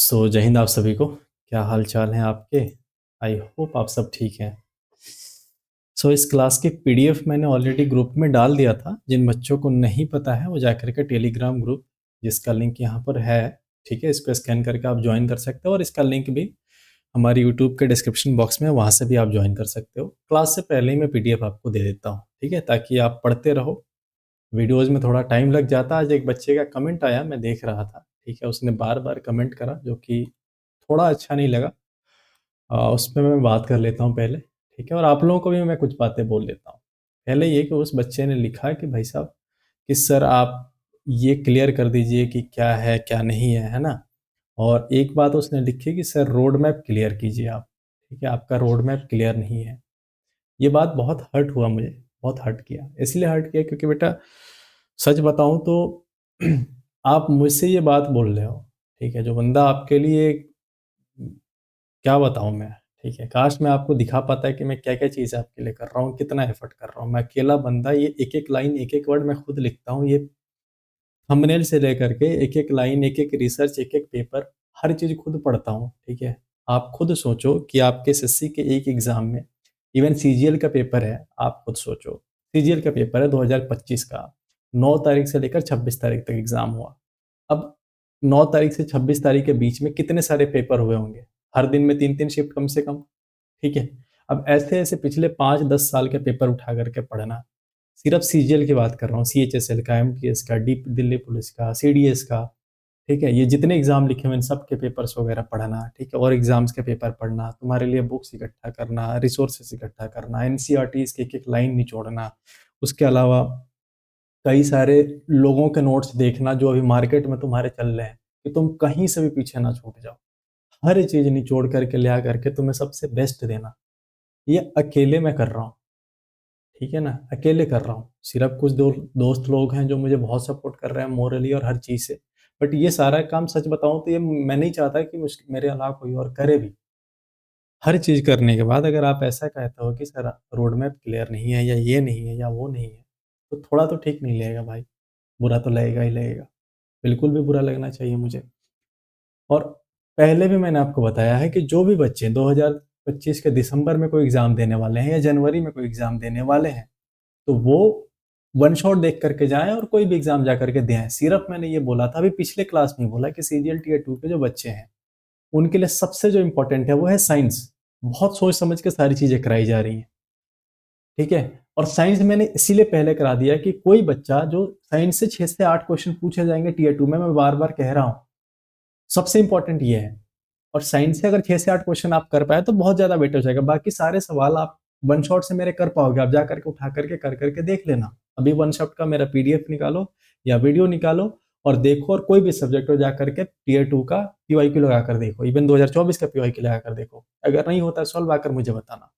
जय हिंद आप सभी को। क्या हाल चाल हैं आपके? आई होप आप सब ठीक हैं। इस क्लास की पीडीएफ मैंने ऑलरेडी ग्रुप में डाल दिया था। जिन बच्चों को नहीं पता है वो जाकर के टेलीग्राम ग्रुप, जिसका लिंक यहाँ पर है, ठीक है, इसको स्कैन करके आप ज्वाइन कर सकते हो और इसका लिंक भी हमारी यूट्यूब के डिस्क्रिप्शन बॉक्स में, वहाँ से भी आप ज्वाइन कर सकते हो। क्लास से पहले ही मैं पीडीएफ आपको दे देता हूँ, ठीक है, ताकि आप पढ़ते रहो। वीडियोज़ में थोड़ा टाइम लग जाता है। आज एक बच्चे का कमेंट आया, मैं देख रहा था, ठीक है, उसने बार-बार कमेंट करा जो कि थोड़ा अच्छा नहीं लगा। उस पे मैं बात कर लेता हूँ पहले, ठीक है, और आप लोगों को भी मैं कुछ बातें बोल लेता हूँ। पहले ये कि उस बच्चे ने लिखा कि भाई साहब कि सर आप ये क्लियर कर दीजिए कि क्या है, क्या नहीं है ना? और एक बात उसने लिखी कि सर रोड मैप क्लियर कीजिए आप, ठीक है, आपका रोड मैप क्लियर नहीं है। ये बात बहुत हर्ट हुआ मुझे, बहुत हर्ट किया। इसलिए हर्ट किया क्योंकि बेटा सच बताऊँ तो आप मुझसे ये बात बोल रहे हो, ठीक है, जो बंदा आपके लिए क्या बताऊँ मैं, ठीक है, काश मैं आपको दिखा पाता कि मैं क्या-क्या चीज़ें आपके लिए कर रहा हूँ, कितना एफर्ट कर रहा हूँ। मैं अकेला बंदा ये एक-एक लाइन, एक-एक वर्ड मैं खुद लिखता हूँ। ये थंबनेल से लेकर के एक-एक लाइन, एक-एक रिसर्च, एक-एक पेपर, हर चीज़ खुद पढ़ता हूँ, ठीक है। आप खुद सोचो कि आपके एसएससी के एक एग्ज़ाम में, इवन सीजीएल का पेपर है, आप खुद सोचो, सीजीएल का पेपर है 2025 का, 9 तारीख से लेकर 26 तारीख तक एग्ज़ाम हुआ। अब 9 तारीख से 26 तारीख के बीच में कितने सारे पेपर हुए होंगे? हर दिन में 3-3 शिफ्ट कम से कम, ठीक है? अब ऐसे-ऐसे पिछले 5-10 साल के पेपर उठा कर के पढ़ना, सिर्फ सीजीएल की बात कर रहा हूँ, सीएचएसएल का, एमटीएस का, डी दिल्ली पुलिस का, सीडीएस का, ठीक है? ये जितने एग्ज़ाम लिखे हुए हैं, इन सब के पेपर्स वगैरह पढ़ना, ठीक है? और एग्ज़ाम्स के पेपर पढ़ना, तुम्हारे लिए बुक्स इकट्ठा करना, रिसोर्सेज़ इकट्ठा करना, एनसीईआरटीज़ की एक-एक लाइन निचोड़ना, उसके अलावा कई सारे लोगों के नोट्स देखना जो अभी मार्केट में तुम्हारे चल रहे हैं, कि तुम कहीं से भी पीछे ना छूट जाओ। हर चीज़ निचोड़ करके ले आ करके तुम्हें सबसे बेस्ट देना। ये अकेले मैं कर रहा हूँ, ठीक है ना? अकेले कर रहा हूँ। सिर्फ़ कुछ दोस्त लोग हैं जो मुझे बहुत सपोर्ट कर रहे हैं मोरली और हर चीज़ से। बट ये सारा काम सच बताऊँ तो ये मैं नहीं चाहता कि मेरे अलावा कोई और करे भी। हर चीज़ करने के बाद अगर आप ऐसा कहते हो कि सर रोड मैप क्लियर नहीं है या ये नहीं है या वो नहीं है, तो थोड़ा तो ठीक नहीं लगेगा भाई। बुरा तो लगेगा ही लगेगा। बिल्कुल भी बुरा लगना चाहिए मुझे। और पहले भी मैंने आपको बताया है कि जो भी बच्चे 2025 के दिसंबर में कोई एग्ज़ाम देने वाले हैं या जनवरी में कोई एग्ज़ाम देने वाले हैं, तो वो वन शॉट देख कर के जाएँ और कोई भी एग्ज़ाम जा कर के दें आएँ। सिर्फ़ मैंने ये बोला था, अभी पिछले क्लास में ही बोला कि सीजीएल टियर 2 के जो बच्चे हैं, उनके लिए सबसे जो इम्पोर्टेंट है वो है साइंस। बहुत सोच समझ के सारी चीज़ें कराई जा रही हैं, ठीक है? और साइंस मैंने इसीलिए पहले करा दिया कि कोई बच्चा जो साइंस से 6 से 8 क्वेश्चन पूछे जाएँगे टियर 2 में, मैं बार-बार कह रहा हूँ, सबसे इम्पोर्टेंट ये है। और साइंस से अगर 6 से 8 क्वेश्चन आप कर पाए तो बहुत ज़्यादा बेटर हो जाएगा। बाकी सारे सवाल आप वन शॉट से मेरे कर पाओगे। आप जा करके उठा करके कर करके देख लेना। अभी वन शॉट का मेरा पीडीएफ निकालो या वीडियो निकालो और देखो, और कोई भी सब्जेक्ट हो जा करके टियर 2 का पीवाईक्यू लगा कर देखो। इवन 2024 का पीवाईक्यू लगा कर देखो। अगर नहीं होता सॉल्व आकर मुझे बताना।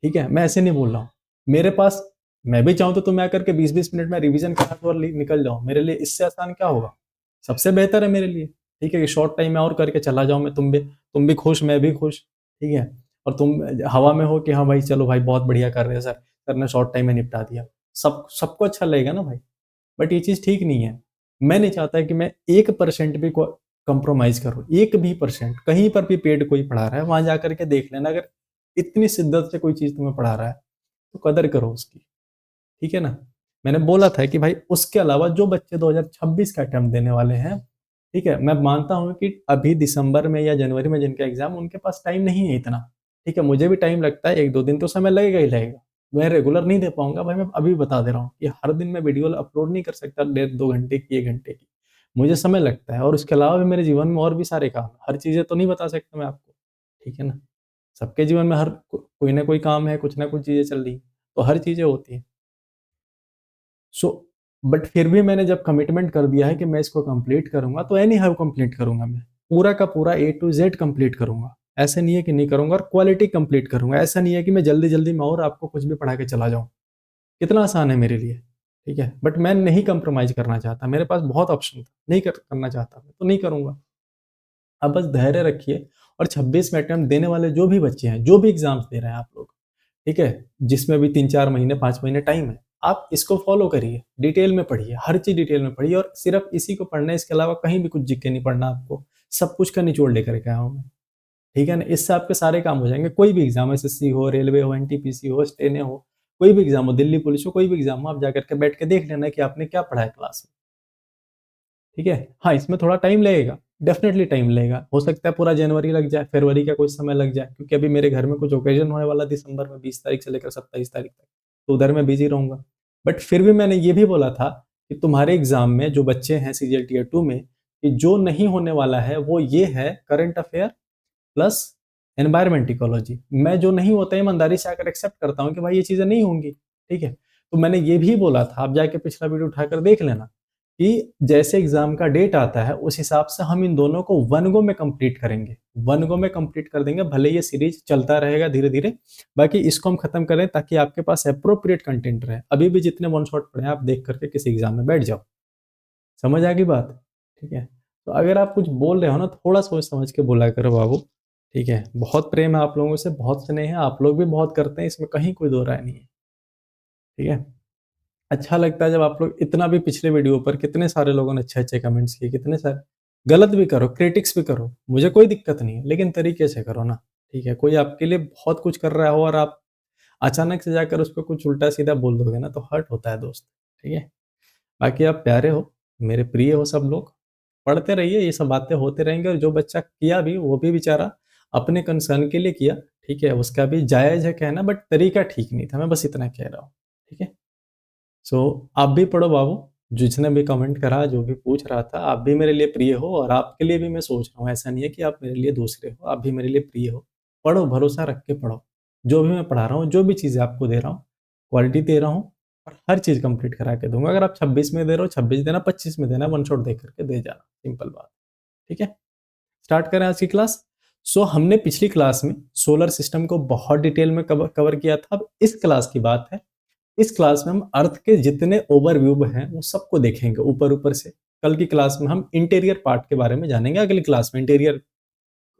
ठीक है? मैं ऐसे नहीं बोल रहा हूँ। मेरे पास, मैं भी चाहूँ तो मैं आकर के 20-20 मिनट में रिवीजन करा दूँ और निकल जाऊँ। मेरे लिए इससे आसान क्या होगा? सबसे बेहतर है मेरे लिए। ठीक है? कि शॉर्ट टाइम में और करके चला जाऊँ मैं, तुम भी खुश, मैं भी खुश। ठीक है? और तुम हवा में हो कि हाँ भाई चलो भाई बहुत बढ़िया कर रहे हैं सर, सर ने शॉर्ट टाइम में निपटा दिया। सबको अच्छा लगेगा ना भाई। बट ये चीज़ ठीक नहीं है। मैं नहीं चाहता कि मैं 1% भी को कॉम्प्रोमाइज़ करूँ। 1 भी परसेंट, कहीं पर भी पेड कोई पढ़ा रहा है, वहाँ जाकर के देख लेना। अगर इतनी शिद्दत से कोई चीज़ तुम्हें पढ़ा रहा है, तो कदर करो उसकी, ठीक है ना? मैंने बोला था कि भाई उसके अलावा जो बच्चे 2026 का अटेम्प्ट देने वाले हैं, ठीक है? मैं मानता हूँ कि अभी दिसंबर में या जनवरी में जिनका एग्ज़ाम, उनके पास टाइम नहीं है इतना, ठीक है? मुझे भी टाइम लगता है, 1-2 दिन तो समय लगेगा ही लगेगा। मैं रेगुलर नहीं दे पाऊँगा भाई, मैं अभी बता दे रहा हूँ कि हर दिन मैं वीडियो अपलोड नहीं कर सकता, डेढ़ 2 घंटे की, 1 घंटे की। मुझे समय लगता है और उसके अलावा भी मेरे जीवन में और भी सारे काम हैं। हर चीज़ें तो नहीं बता सकता मैं आपको, ठीक है ना? सबके जीवन में हर कोई ना कोई काम है, कुछ ना कुछ चीज़ें चल रही हैं, तो हर चीज़ें होती हैं। सो बट फिर भी मैंने जब कमिटमेंट कर दिया है कि मैं इसको कंप्लीट करूँगा, तो एनी हाउ कंप्लीट करूँगा मैं। पूरा का पूरा ए टू ज़ेड कंप्लीट करूँगा। ऐसा नहीं है कि नहीं करूँगा, और क्वालिटी कंप्लीट करूँगा। ऐसा नहीं है कि मैं जल्दी-जल्दी में और आपको कुछ भी पढ़ा के चला जाऊँ। कितना आसान है मेरे लिए, ठीक है? बट मैं नहीं कम्प्रोमाइज़ करना चाहता। मेरे पास बहुत ऑप्शन था, नहीं करना चाहता मैं, तो नहीं करूँगा। आप बस धैर्य रखिए और 26 में अटेम्प्ट देने वाले जो भी बच्चे हैं, जो भी एग्ज़ाम्स दे रहे हैं आप लोग, ठीक है? जिसमें भी 3-4 महीने, 5 महीने टाइम है, आप इसको फ़ॉलो करिए, डिटेल में पढ़िए, हर चीज़ डिटेल में पढ़िए और सिर्फ़ इसी को पढ़ना है, इसके अलावा कहीं भी कुछ जीके नहीं पढ़ना आपको। सब कुछ का निचोड़ लेकर के आया हूँ मैं, ठीक है ना। इससे आपके सारे काम हो जाएंगे, कोई भी एग्जाम, एसएससी हो, रेलवे हो, एनटीपीसी हो, स्टेने हो, कोई भी एग्जाम हो, दिल्ली पुलिस हो, कोई भी एग्जाम हो, आप जाकर के बैठ के देख लेना कि आपने क्या पढ़ा है क्लास में, ठीक है। हाँ, इसमें थोड़ा टाइम लगेगा, डेफिनेटली टाइम लगेगा, हो सकता है पूरा जनवरी लग जाए, फरवरी का कुछ समय लग जाए, क्योंकि अभी मेरे घर में कुछ ओकेजन होने वाला दिसंबर में 20 तारीख से लेकर 27 तारीख तक, तो उधर मैं बिजी रहूंगा। बट फिर भी मैंने ये भी बोला था कि तुम्हारे एग्जाम में जो बच्चे हैं सीजीएल टीयर 2 में, कि जो नहीं होने वाला है वो ये है current affair plus environment ecology. मैं जो नहीं होता है ईमानदारी से आकर एक्सेप्ट करता हूँ कि भाई ये चीजें नहीं होंगी, ठीक है। तो मैंने ये भी बोला था, आप जाके पिछला वीडियो उठाकर देख लेना, कि जैसे एग्जाम का डेट आता है उस हिसाब से हम इन दोनों को वन गो में कंप्लीट करेंगे, वन गो में कंप्लीट कर देंगे, भले ये सीरीज चलता रहेगा धीरे धीरे, बाकी इसको हम खत्म करें ताकि आपके पास अप्रोप्रिएट कंटेंट रहे। अभी भी जितने वन शॉट पढ़े आप देख करके किसी एग्जाम में बैठ जाओ, समझ आ गई बात, ठीक है। तो अगर आप कुछ बोल रहे हो ना, थोड़ा सोच समझ के बोला करो बाबू, ठीक है। बहुत प्रेम है आप लोगों से, बहुत स्नेह है, आप लोग भी बहुत करते हैं, इसमें कहीं कोई दो राय नहीं है, ठीक है। अच्छा लगता है जब आप लोग इतना भी, पिछले वीडियो पर कितने सारे लोगों ने अच्छे अच्छे कमेंट्स किए, कितने सारे, गलत भी करो, क्रिटिक्स भी करो, मुझे कोई दिक्कत नहीं है, लेकिन तरीके से करो ना, ठीक है। कोई आपके लिए बहुत कुछ कर रहा हो और आप अचानक से जाकर उसको कुछ उल्टा सीधा बोल दोगे ना, तो हर्ट होता है दोस्त, ठीक है। बाकी आप प्यारे हो, मेरे प्रिय हो सब लोग, पढ़ते रहिए, ये सब बातें होते रहेंगे, और जो बच्चा किया भी वो भी बेचारा अपने कंसर्न के लिए किया, ठीक है, उसका भी जायज है कहना, बट तरीका ठीक नहीं था, मैं बस इतना कह रहा हूँ, ठीक है। सो आप भी पढ़ो बाबू, जिसने भी कमेंट करा, जो भी पूछ रहा था, आप भी मेरे लिए प्रिय हो, और आपके लिए भी मैं सोच रहा हूँ, ऐसा नहीं है कि आप मेरे लिए दूसरे हो, आप भी मेरे लिए प्रिय हो। पढ़ो, भरोसा रख के पढ़ो, जो भी मैं पढ़ा रहा हूँ, जो भी चीज़ें आपको दे रहा हूँ, क्वालिटी दे रहा हूँ, और हर चीज़ कंप्लीट करा के दूंगा। अगर आप 26 में दे रहे हो, 26 देना, 25 में देना, वन शॉट दे करके दे जाना, सिंपल बात, ठीक है। स्टार्ट करें आज की क्लास। हमने पिछली क्लास में सोलर सिस्टम को बहुत डिटेल में कवर किया था। अब इस क्लास की बात है, इस क्लास में हम अर्थ के जितने ओवरव्यू हैं वो सबको देखेंगे ऊपर ऊपर से। कल की क्लास में हम इंटीरियर पार्ट के बारे में जानेंगे, अगली क्लास में इंटीरियर,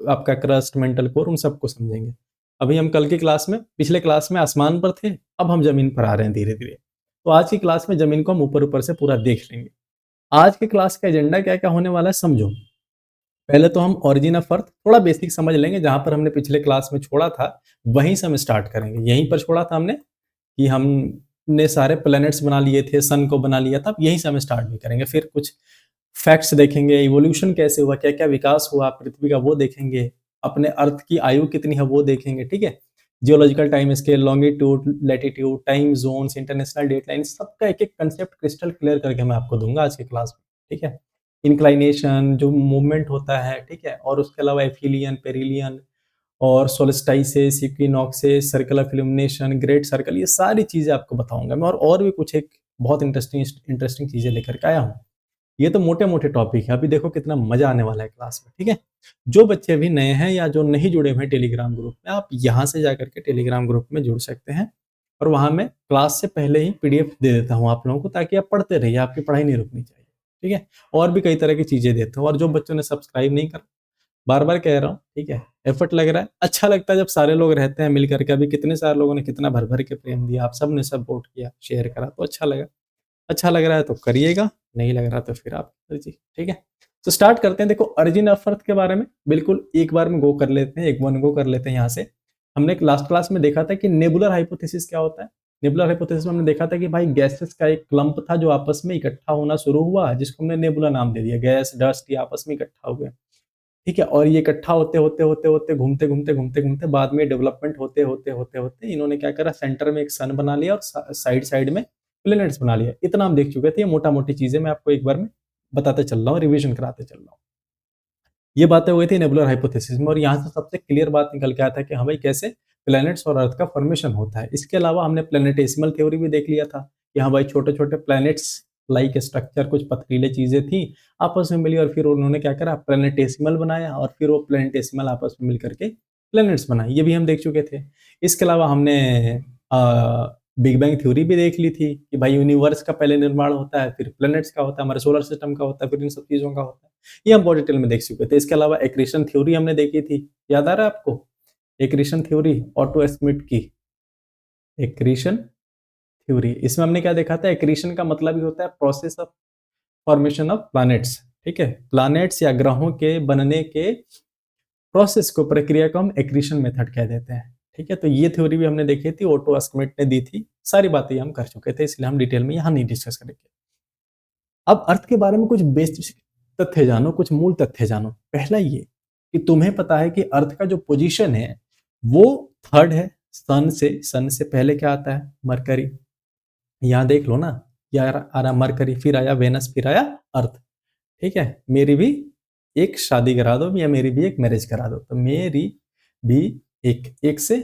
आपका क्रस्ट, मेंटल कोर, उन सबको समझेंगे। अभी हम कल की क्लास में, पिछले क्लास में आसमान पर थे, अब हम जमीन पर आ रहे हैं धीरे धीरे। तो आज की क्लास में जमीन को हम ऊपर ऊपर से पूरा देख लेंगे। आज की क्लास का एजेंडा क्या क्या होने वाला है समझो। पहले तो हम ओरिजिन ऑफ अर्थ थोड़ा बेसिक समझ लेंगे, जहां पर हमने पिछले क्लास में छोड़ा था वहीं से हम स्टार्ट करेंगे। यहीं पर छोड़ा था हमने, कि हमने सारे प्लैनेट्स बना लिए थे, सन को बना लिया था, अब यहीं से हम स्टार्ट भी करेंगे। फिर कुछ फैक्ट्स देखेंगे, इवोल्यूशन कैसे हुआ, क्या क्या विकास हुआ पृथ्वी का वो देखेंगे, अपने अर्थ की आयु कितनी है वो देखेंगे, ठीक है। Geological time scale, longitude, latitude, time zones, international dateline, सबका एक एक कंसेप्ट क्रिस्टल क्लियर करके मैं आपको दूंगा आज की क्लास में, ठीक है। इंक्लाइनेशन, जो मूवमेंट होता है, ठीक है, और उसके अलावा एफिलियन, पेरिलियन, और solstices, equinoxes, circle of illumination, great circle, ये सारी चीजें आपको बताऊंगा मैं, और भी कुछ एक बहुत इंटरेस्टिंग इंटरेस्टिंग चीजें लेकर के आया हूँ। ये तो मोटे मोटे टॉपिक है, अभी देखो कितना मजा आने वाला है क्लास में, ठीक है। जो बच्चे अभी नए हैं या जो नहीं जुड़े हुए हैं टेलीग्राम ग्रुप में, आप यहाँ से जाकर के टेलीग्राम ग्रुप में जुड़ सकते हैं, और वहां मैं क्लास से पहले ही पीडीएफ दे देता हूँ आप लोगों को, ताकि आप पढ़ते रहिए, आपकी पढ़ाई नहीं रुकनी चाहिए, ठीक है। और भी कई तरह की चीजें देता हूँ, और जो बच्चों ने सब्सक्राइब नहीं करा, बार बार कह रहा हूँ, ठीक है, एफर्ट लग रहा है, अच्छा लगता है जब सारे लोग रहते हैं मिलकर के। अभी कितने सारे लोगों ने कितना भर भर के प्रेम दिया, आप सब ने सपोर्ट किया, शेयर करा, तो अच्छा लगा। अच्छा लग रहा है तो करिएगा, नहीं लग रहा तो फिर आप मर्जी, ठीक है। तो स्टार्ट करते हैं। देखो, अर्जिन ऑफ अर्थ के बारे में बिल्कुल एक बार में गो कर लेते हैं, एक वन गो कर लेते हैं यहाँ से। हमने लास्ट क्लास में देखा था कि नेबुलर हाइपोथेसिस क्या होता है। नेबुलर हाइपोथेसिस में हमने देखा था कि भाई गैसेस का एक क्लंप था जो आपस में इकट्ठा होना शुरू हुआ, जिसको हमने नेबुला नाम दे दिया। गैस, डस्ट, ये आपस में इकट्ठा हुए, ठीक है। और ये इकट्ठा होते होते होते होते घूमते घूमते घूमते घूमते बाद में डेवलपमेंट होते होते होते होते इन्होंने क्या करा, सेंटर में एक सन बना लिया, और साइड साइड में प्लेनेट्स बना लिया। इतना हम देख चुके थे, ये मोटा मोटी चीजें मैं आपको एक बार में बताते चल रहा हूँ, रिवीजन कराते चल रहा हूँ। ये बातें हुई थी नेबुलर हाइपोथेसिस में, और यहाँ से सबसे क्लियर बात निकल के आया था कि हाँ भाई, कैसे प्लैनेट्स और अर्थ का फॉर्मेशन होता है। इसके अलावा हमने प्लैनेटेसिमल थ्योरी भी देख लिया था कि हाँ भाई, छोटे छोटे प्लैनेट्स लाइक स्ट्रक्चर, कुछ पथरीले चीजें थी, आपस में मिली, और फिर उन्होंने क्या करा, प्लैनेटेसिमल बनाया, और फिर वो प्लैनेटेसिमल आपस में मिलकर के प्लैनेट्स बनाए। ये भी हम देख चुके थे। इसके अलावा हमने बिग बैंग थ्योरी भी देख ली थी कि भाई यूनिवर्स का पहले निर्माण होता है, फिर प्लैनेट्स का होता है, हमारे सोलर सिस्टम का होता है, फिर इन सब चीजों का होता है। ये हम बहुत डिटेल में देख चुके थे। इसके अलावा एक्रीशन थ्योरी हमने देखी थी, याद आ रहा है आपको? एक्रीशन थ्योरी, ऑटो स्मिथ की एक्रीशन थ्योरी। इसमें हमने क्या देखा था, एक्रीशन का मतलब ही होता है process of formation of planets, ठीक है, प्लैनेट्स या ग्रहों के बनने के प्रोसेस को, प्रक्रिया को हम एक्रीशन मेथड कह देते हैं। ठीक है, तो ये थ्योरी भी हमने देखी थी, ओटो स्मिथ ने दी थी। सारी बातें हम कर चुके थे, इसलिए हम डिटेल में यहाँ नहीं डिस्कस करेंगे। अब अर्थ के बारे में कुछ बेसिक तथ्य जानो, कुछ मूल तथ्य जानो। पहला ये कि तुम्हें पता है कि अर्थ का जो पोजीशन है वो थर्ड है सन से। सन से पहले क्या आता है? मरकरी। यहाँ देख लो ना, यार आ रहा मरकरी, फिर आया वेनस, फिर आया अर्थ। ठीक है, मेरी भी एक शादी करा दो या मेरी भी एक मैरिज करा दो, तो मेरी भी एक से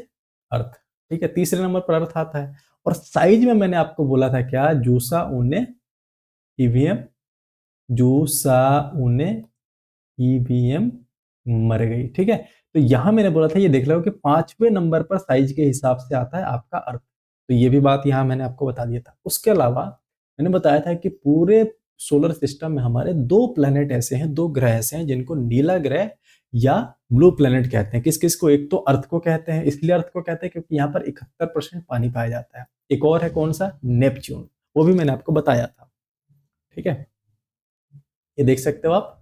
अर्थ। ठीक है, तीसरे नंबर पर अर्थ आता है। और साइज में मैंने आपको बोला था क्या? जूसा ऊने ईवीएम, जूसा ऊने ईवीएम मर गई। ठीक है, तो यहां मैंने बोला था, ये देख लो कि 5वें नंबर पर साइज के हिसाब से आता है आपका अर्थ। तो ये भी बात यहां मैंने आपको बता दिया था। उसके अलावा मैंने बताया था कि पूरे सोलर सिस्टम में हमारे 2 प्लेनेट ऐसे हैं, 2 ग्रह ऐसे हैं जिनको नीला ग्रह या ब्लू प्लेनेट कहते हैं। किस किस को? एक तो अर्थ को कहते हैं, इसलिए अर्थ को कहते हैं क्योंकि यहाँ पर 71% पानी पाया जाता है। एक और है, कौन सा? नेपच्यून, वो भी मैंने आपको बताया था। ठीक है, ये देख सकते हो आप,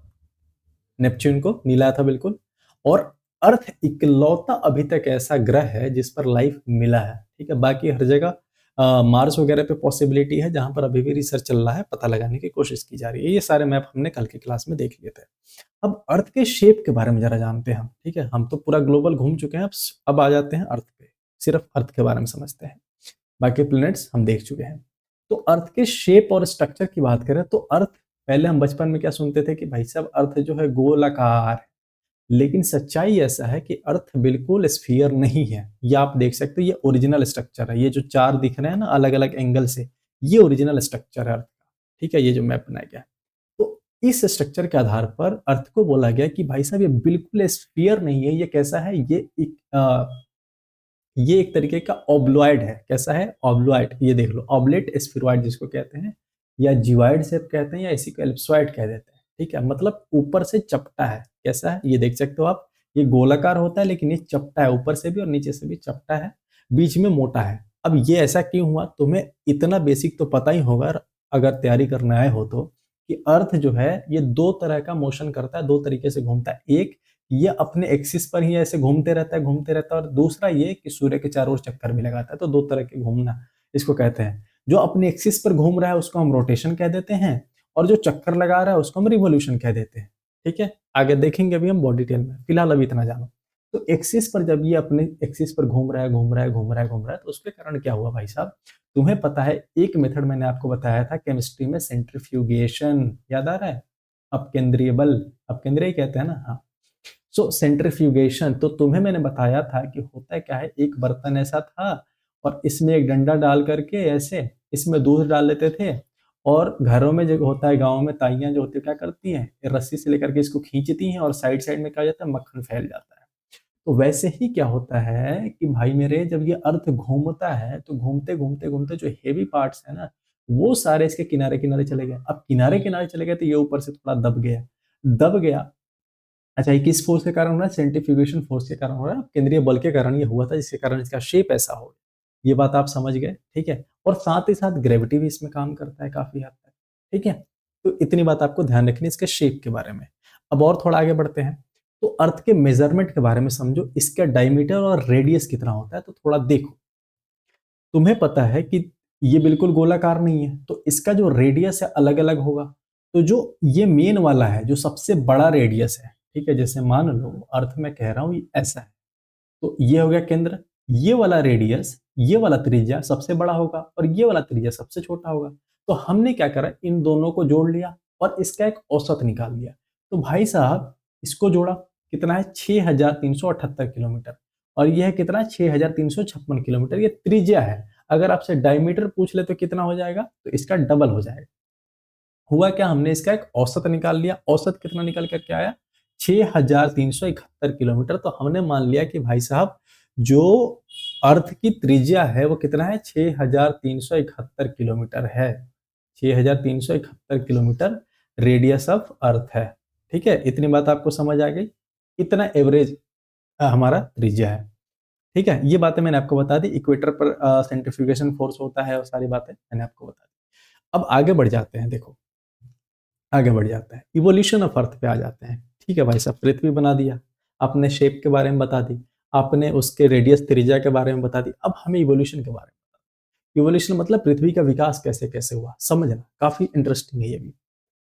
नेपच्यून को नीला था बिल्कुल। और अर्थ इकलौता अभी तक ऐसा ग्रह है जिस पर लाइफ मिला है। ठीक है, बाकी हर जगह मार्स वगैरह पे पॉसिबिलिटी है, जहां पर अभी भी रिसर्च चल रहा है, पता लगाने की कोशिश की जा रही है। ये सारे मैप हमने कल की क्लास में देख लिए थे। अब अर्थ के शेप के बारे में जरा जानते हैं हम। ठीक है, हम तो पूरा ग्लोबल घूम चुके हैं, अब आ जाते हैं अर्थ पे। सिर्फ अर्थ के बारे में समझते हैं, बाकी प्लैनेट्स हम देख चुके हैं। तो अर्थ के शेप और स्ट्रक्चर की बात करें तो अर्थ, पहले हम बचपन में क्या सुनते थे कि भाई साहब अर्थ जो है गोलाकार है, लेकिन सच्चाई ऐसा है कि अर्थ बिल्कुल स्फीयर नहीं है। ये आप देख सकते हो, ये ओरिजिनल स्ट्रक्चर है। ये जो 4 दिख रहे हैं ना अलग अलग एंगल से, ये ओरिजिनल स्ट्रक्चर है अर्थ का। ठीक है, ये जो मैप बनाया गया है, तो इस स्ट्रक्चर के आधार पर अर्थ को बोला गया कि भाई साहब ये बिल्कुल स्फीयर नहीं है। ये कैसा है? ये एक तरीके का ऑब्लॉइड है। कैसा है? ऑब्लॉइड। ये देख लो, ऑब्लेट स्फीरॉइड जिसको कहते हैं, या जिवाइड शेप कहते हैं, या इसी को एलिप्सॉइड कह देते हैं। ठीक है, मतलब ऊपर से चपटा है। कैसा है? ये देख सकते हो आप, ये गोलाकार होता है लेकिन ये चपटा है, ऊपर से भी और नीचे से भी चपटा है, बीच में मोटा है। अब ये ऐसा क्यों हुआ? तुम्हें इतना बेसिक तो पता ही होगा अगर तैयारी करना आए हो तो, कि अर्थ जो है ये 2 तरह का मोशन करता है, 2 तरीके से घूमता है। एक, ये अपने एक्सिस पर ही ऐसे घूमते रहता है, घूमते रहता है। और दूसरा ये कि सूर्य के चारों ओर चक्कर भी लगाता है। तो 2 तरह के घूमना इसको कहते हैं। जो अपने एक्सिस पर घूम रहा है उसको हम रोटेशन कह देते हैं, और जो चक्कर लगा रहा है उसको हम रिवोल्यूशन कह देते हैं। ठीक है, आगे देखेंगे अभी हम बहुत डिटेल में, फिलहाल अभी इतना जानो। तो एक्सिस पर जब ये अपने एक्सिस पर घूम रहा है, घूम रहा है, घूम रहा है, घूम रहा है, तो उसके कारण क्या हुआ भाई साहब? तुम्हें पता है, एक मेथड मैंने आपको बताया था केमिस्ट्री में, सेंट्रीफ्यूगेशन, याद आ रहा है? अपकेंद्रीय बल, अपकेंद्रीय कहते हैं ना, हाँ। सो सेंट्रीफ्यूगेशन, तो तुम्हें मैंने बताया था कि होता क्या है, एक बर्तन ऐसा था और इसमें एक डंडा डाल करके ऐसे इसमें दूध डाल लेते थे, और घरों में जो होता है, गाँव में ताइयां जो होती है क्या करती हैं, रस्सी से लेकर के इसको खींचती हैं और साइड साइड में क्या हो जाता है, मक्खन फैल जाता है। तो वैसे ही क्या होता है कि भाई मेरे, जब ये अर्थ घूमता है तो घूमते घूमते घूमते जो हेवी पार्ट्स है ना, वो सारे इसके किनारे किनारे चले गए। अब किनारे किनारे चले गए तो ये ऊपर से थोड़ा दब गया, दब गया। अच्छा, ये किस फोर्स के कारण हो रहा है? सेंट्रीफ्यूगेशन फोर्स के कारण हो रहा है, केंद्रीय बल के कारण ये हुआ था, जिसके कारण इसका शेप ऐसा हो गया। ये बात आप समझ गए? ठीक है, और साथ ही साथ ग्रेविटी भी इसमें काम करता है काफी हद तक। ठीक है, तो इतनी बात आपको ध्यान रखनी है इसके शेप के बारे में। अब और थोड़ा आगे बढ़ते हैं, तो अर्थ के मेजरमेंट के बारे में समझो, इसका डायमीटर और रेडियस कितना होता है, तो थोड़ा देखो। तुम्हें पता है कि ये बिल्कुल गोलाकार नहीं है, तो इसका जो रेडियस है अलग अलग होगा। तो जो ये मेन वाला है, जो सबसे बड़ा रेडियस है, ठीक है, जैसे मान लो अर्थ में कह रहा हूं ये ऐसा है, तो ये हो गया केंद्र। ये वाला रेडियस, ये वाला त्रिज्या सबसे बड़ा होगा और ये वाला त्रिज्या सबसे छोटा होगा। तो हमने क्या करा, इन दोनों को जोड़ लिया और इसका एक औसत निकाल लिया। तो भाई साहब इसको जोड़ा, कितना है? 6378 किलोमीटर। और यह है कितना? 6356 किलोमीटर। ये त्रिज्या है। अगर आपसे डायमीटर पूछ ले तो कितना हो जाएगा? तो इसका डबल हो जाएगा। हुआ क्या, हमने इसका एक औसत निकाल लिया। औसत कितना निकल कर के आया? 6371 किलोमीटर। तो हमने मान लिया कि भाई साहब जो अर्थ की त्रिज्या है वो कितना है? 6371 किलोमीटर है। 6371 किलोमीटर रेडियस ऑफ अर्थ है। ठीक है, इतनी बात आपको समझ आ गई? इतना एवरेज हमारा त्रिज्या है। ठीक है, ये बातें मैंने आपको बता दी। इक्वेटर पर सेंट्रीफ्यूगेशन फोर्स होता है और सारी बातें मैंने आपको बता दी। अब आगे बढ़ जाते हैं। देखो, आगे बढ़ जाता है, इवोल्यूशन ऑफ अर्थ पे आ जाते हैं। ठीक है भाई साहब, पृथ्वी बना दिया, आपने शेप के बारे में बता दी, आपने उसके रेडियस त्रिज्या के बारे में बता दी, अब हमें इवोल्यूशन के बारे में, इवोल्यूशन मतलब पृथ्वी का विकास कैसे कैसे हुआ, समझना काफी इंटरेस्टिंग है ये भी।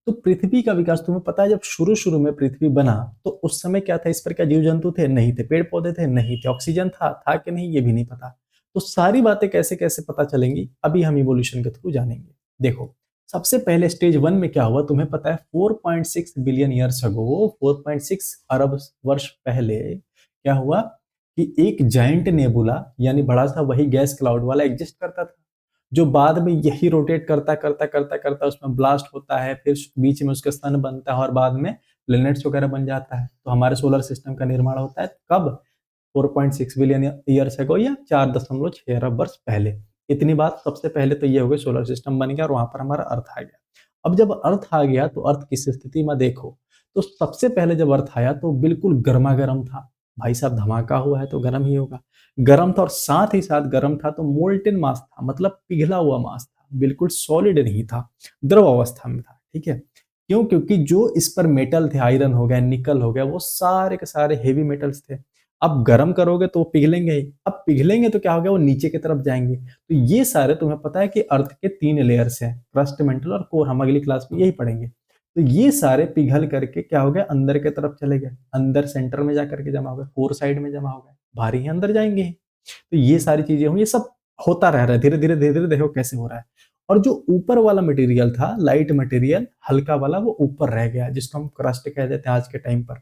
तो पृथ्वी का विकास तुम्हें पता है, जब शुरू शुरू में पृथ्वी बना तो उस समय क्या था, इस पर क्या जीव जंतु थे, नहीं थे, पेड़ पौधे थे, नहीं थे, ऑक्सीजन था कि नहीं, ये भी नहीं पता। तो सारी बातें कैसे कैसे पता चलेंगी, अभी हम इवोल्यूशन के थ्रू जानेंगे। देखो, सबसे पहले स्टेज वन में क्या हुआ तुम्हें पता है, 4.6 बिलियन ईयर्स अगो, 4.6 अरब वर्ष पहले क्या हुआ कि एक जायंट नेबुला, यानी बड़ा सा वही गैस क्लाउड वाला एग्जिस्ट करता था, जो बाद में यही रोटेट करता करता करता करता उसमें ब्लास्ट होता है, फिर बीच में उसका सन बनता है और बाद में प्लैनेट्स वगैरह बन जाता है। तो हमारे सोलर सिस्टम का निर्माण होता है कब, 4.6 बिलियन ईयर्स अगो, या 4.6 अरब वर्ष पहले। इतनी बात सबसे पहले तो ये हो गई, सोलर सिस्टम बन गया और वहां पर हमारा अर्थ आ गया। अब जब अर्थ आ गया तो अर्थ किस स्थिति में देखो, तो सबसे पहले जब अर्थ आया तो बिल्कुल गर्मा गर्म था। भाई साहब, धमाका हुआ है तो गर्म ही होगा, गर्म था, और साथ ही साथ गर्म था तो मोल्टेन मास था, मतलब पिघला हुआ मास था, बिल्कुल सॉलिड नहीं था, द्रव अवस्था में था। ठीक है, क्यों, क्योंकि जो इस पर मेटल थे, आयरन हो गया, निकल हो गया, वो सारे के सारे हेवी मेटल्स थे। अब गर्म करोगे तो वो पिघलेंगे ही, अब पिघलेंगे तो क्या हो गया, वो नीचे की तरफ जाएंगे। तो ये सारे तुम्हें पता है कि अर्थ के 3 लेयर्स हैं, क्रस्ट, मेंटल और कोर, हम अगली क्लास में यही पढ़ेंगे। तो ये सारे पिघल करके क्या हो गया, अंदर की तरफ चले गए, अंदर सेंटर में जाकर के जमा हो गए, कोर साइड में जमा हो गए, भारी ही अंदर जाएंगे। तो ये सारी चीजें हुई, ये सब होता रह रहा है, धीरे धीरे धीरे धीरे देखो कैसे हो रहा है। और जो ऊपर वाला मटेरियल था, लाइट मटेरियल, हल्का वाला, वो ऊपर रह गया, जिसको हम क्रस्ट कह देते हैं आज के टाइम पर।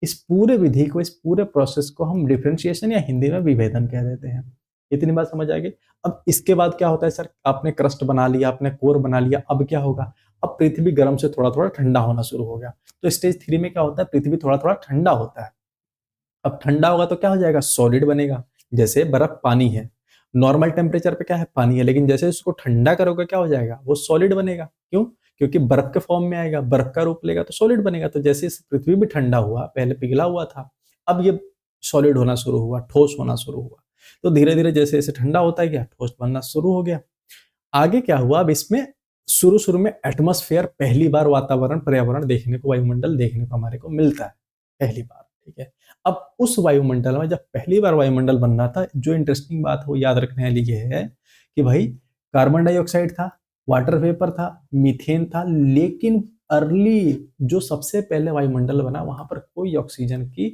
इस पूरे विधि को, इस पूरे प्रोसेस को हम डिफरेंशिएशन या हिंदी में विभेदन कह देते हैं। इतनी बात समझ आ गई। अब इसके बाद क्या होता है सर, आपने क्रस्ट बना लिया, आपने कोर बना लिया, अब क्या होगा, अब पृथ्वी गर्म से थोड़ा थोड़ा ठंडा होना शुरू हो गया। तो स्टेज 3 में क्या होता है, पृथ्वी थोड़ा थोड़ा ठंडा होता है। अब ठंडा होगा तो क्या हो जाएगा, सॉलिड बनेगा। जैसे बर्फ पानी है, नॉर्मल टेम्परेचर पे क्या है, पानी है, लेकिन जैसे उसको ठंडा करोगे क्या हो जाएगा, वो सॉलिड बनेगा। क्यों, क्योंकि बर्फ के फॉर्म में आएगा, बर्फ का रूप लेगा तो सॉलिड बनेगा। तो जैसे इस पृथ्वी भी ठंडा हुआ, पहले पिघला हुआ था, अब ये सॉलिड होना शुरू हुआ, ठोस होना शुरू हुआ। तो धीरे धीरे जैसे जैसे ठंडा होता गया, ठोस बनना शुरू हो गया। आगे क्या हुआ, अब इसमें शुरू शुरू में एटमॉस्फेयर, पहली बार वातावरण, पर्यावरण देखने को, वायुमंडल देखने को हमारे को मिलता है, पहली बार। ठीक है, अब उस वायुमंडल में जब पहली बार वायुमंडल बन रहा था, जो इंटरेस्टिंग बात हो याद रखने वाली ये है कि भाई, कार्बन डाइऑक्साइड था, वाटर वेपर था, मीथेन था, लेकिन अर्ली जो सबसे पहले वायुमंडल बना, वहां पर कोई ऑक्सीजन की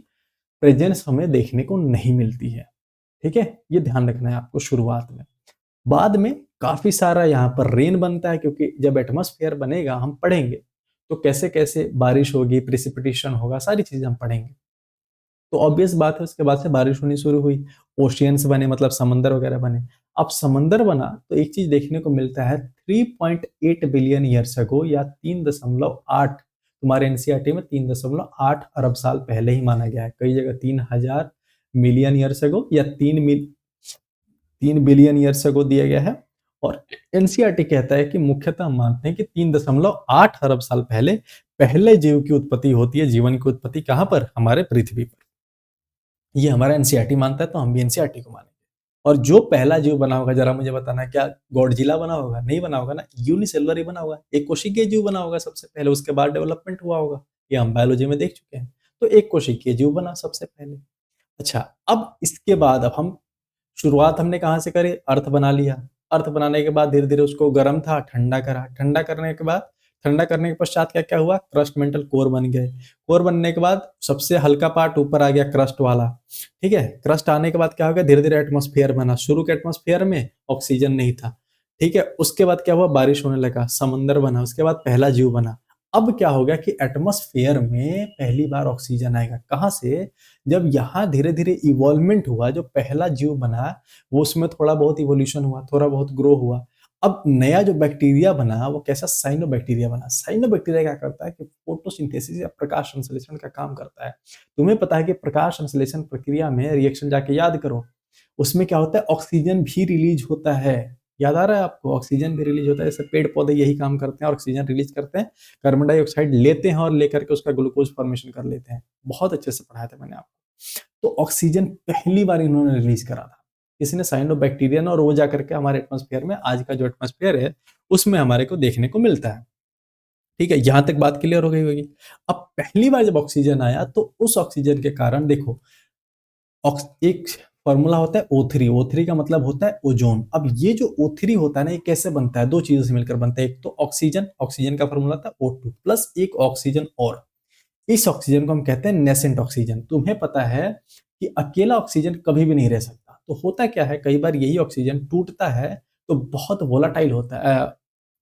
प्रेजेंस हमें देखने को नहीं मिलती है। ठीक है, ये ध्यान रखना है आपको शुरुआत में। बाद में काफी सारा यहाँ पर रेन बनता है, क्योंकि जब एटमॉस्फेयर बनेगा हम पढ़ेंगे तो कैसे कैसे बारिश होगी, प्रिसिपिटेशन होगा, सारी चीजें हम पढ़ेंगे। तो ऑब्वियस बात है, उसके बाद से बारिश होनी शुरू हुई, ओशियंस बने, मतलब समंदर वगैरह बने। अब समंदर बना तो एक चीज देखने को मिलता है, 3.8 बिलियन ईयर्स अगो, या 3.8, तुम्हारे एनसीईआरटी में 3.8 अरब साल पहले ही माना गया है, कई जगह 3,000 मिलियन ईयर्स अगो, या 3 बिलियन ईयर्स अगो दिया गया है। और एनसीईआरटी कहता है कि मुख्यतः हम मानते हैं कि 3.8 अरब साल पहले पहले जीव की उत्पत्ति होती है, जीवन की उत्पत्ति कहां पर, हमारे पृथ्वी पर। ये हमारा एनसीईआरटी मानता है, तो हम भी एनसीईआरटी को मानेंगे। और जो पहला जीव बना होगा, जरा मुझे बताना, क्या गॉडजिला बना होगा, नहीं बना होगा ना, यूनिसेलुलर ही बना होगा, एक कोशिकीय जीव बना होगा सबसे पहले, उसके बाद डेवलपमेंट हुआ होगा। ये हम बायोलॉजी में देख चुके हैं। तो एक कोशिकीय जीव बना सबसे पहले। अच्छा, अब इसके बाद, अब हम शुरुआत हमने कहाँ से करी, अर्थ बना लिया। अर्थ बनाने के बाद धीरे धीरे उसको गर्म था, ठंडा करा, ठंडा करने के बाद, ठंडा करने के पश्चात क्या क्या हुआ, क्रस्ट, मेंटल, कोर बन गए। कोर बनने के बाद सबसे हल्का पार्ट ऊपर आ गया, क्रस्ट वाला। ठीक है, क्रस्ट आने के बाद क्या हो गया, धीरे धीरे एटमॉस्फेयर बना। शुरू के एटमॉस्फेयर में ऑक्सीजन नहीं था। ठीक है, उसके बाद क्या हुआ, बारिश होने लगा, समंदर बना, उसके बाद पहला जीव बना। अब क्या हो गया कि एटमॉस्फेयर में पहली बार ऑक्सीजन आएगा, कहाँ से, जब यहाँ धीरे धीरे इवॉल्वमेंट हुआ, जो पहला जीव बना वो, उसमें थोड़ा बहुत इवोल्यूशन हुआ, थोड़ा बहुत ग्रो हुआ। अब नया जो बैक्टीरिया बना वो कैसा, साइनो बैक्टीरिया बना। साइनो बैक्टीरिया क्या करता है कि फोटोसिंथेसिस या प्रकाश संश्लेषण का काम करता है। तुम्हें पता है कि प्रकाश संश्लेषण प्रक्रिया में, रिएक्शन जाके याद करो, उसमें क्या होता है, ऑक्सीजन भी रिलीज होता है। याद आ रहा है आपको, ऑक्सीजन भी रिलीज होता है। जैसे पेड़ पौधे यही काम करते हैं, ऑक्सीजन रिलीज करते हैं, कार्बन डाइऑक्साइड लेते हैं और लेकर के उसका ग्लूकोज फॉर्मेशन कर लेते हैं। बहुत अच्छे से पढ़ाया था मैंने आपको। तो ऑक्सीजन पहली बार इन्होंने रिलीज करा था, किसी ने, साइनोबैक्टीरिया ने, और वो जाकर के हमारे एटमॉस्फेयर में, आज का जो एटमॉस्फेयर है उसमें हमारे को देखने को मिलता है। ठीक है, यहाँ तक बात क्लियर हो गई होगी। अब पहली बार जब ऑक्सीजन आया तो उस ऑक्सीजन के कारण देखो एक फॉर्मूला होता है O3। O3 का मतलब होता है ओजोन। अब ये जो O3 होता है ना, ये कैसे बनता है? दो चीजों से मिलकर बनता है। एक तो ऑक्सीजन, ऑक्सीजन का फॉर्मूला था O2 प्लस एक ऑक्सीजन और, इस ऑक्सीजन को हम कहते हैं नेसेंट ऑक्सीजन। तुम्हें पता है कि अकेला ऑक्सीजन कभी भी नहीं रह सकता। तो होता क्या है, कई बार यही ऑक्सीजन टूटता है तो बहुत वोलाटाइल होता है,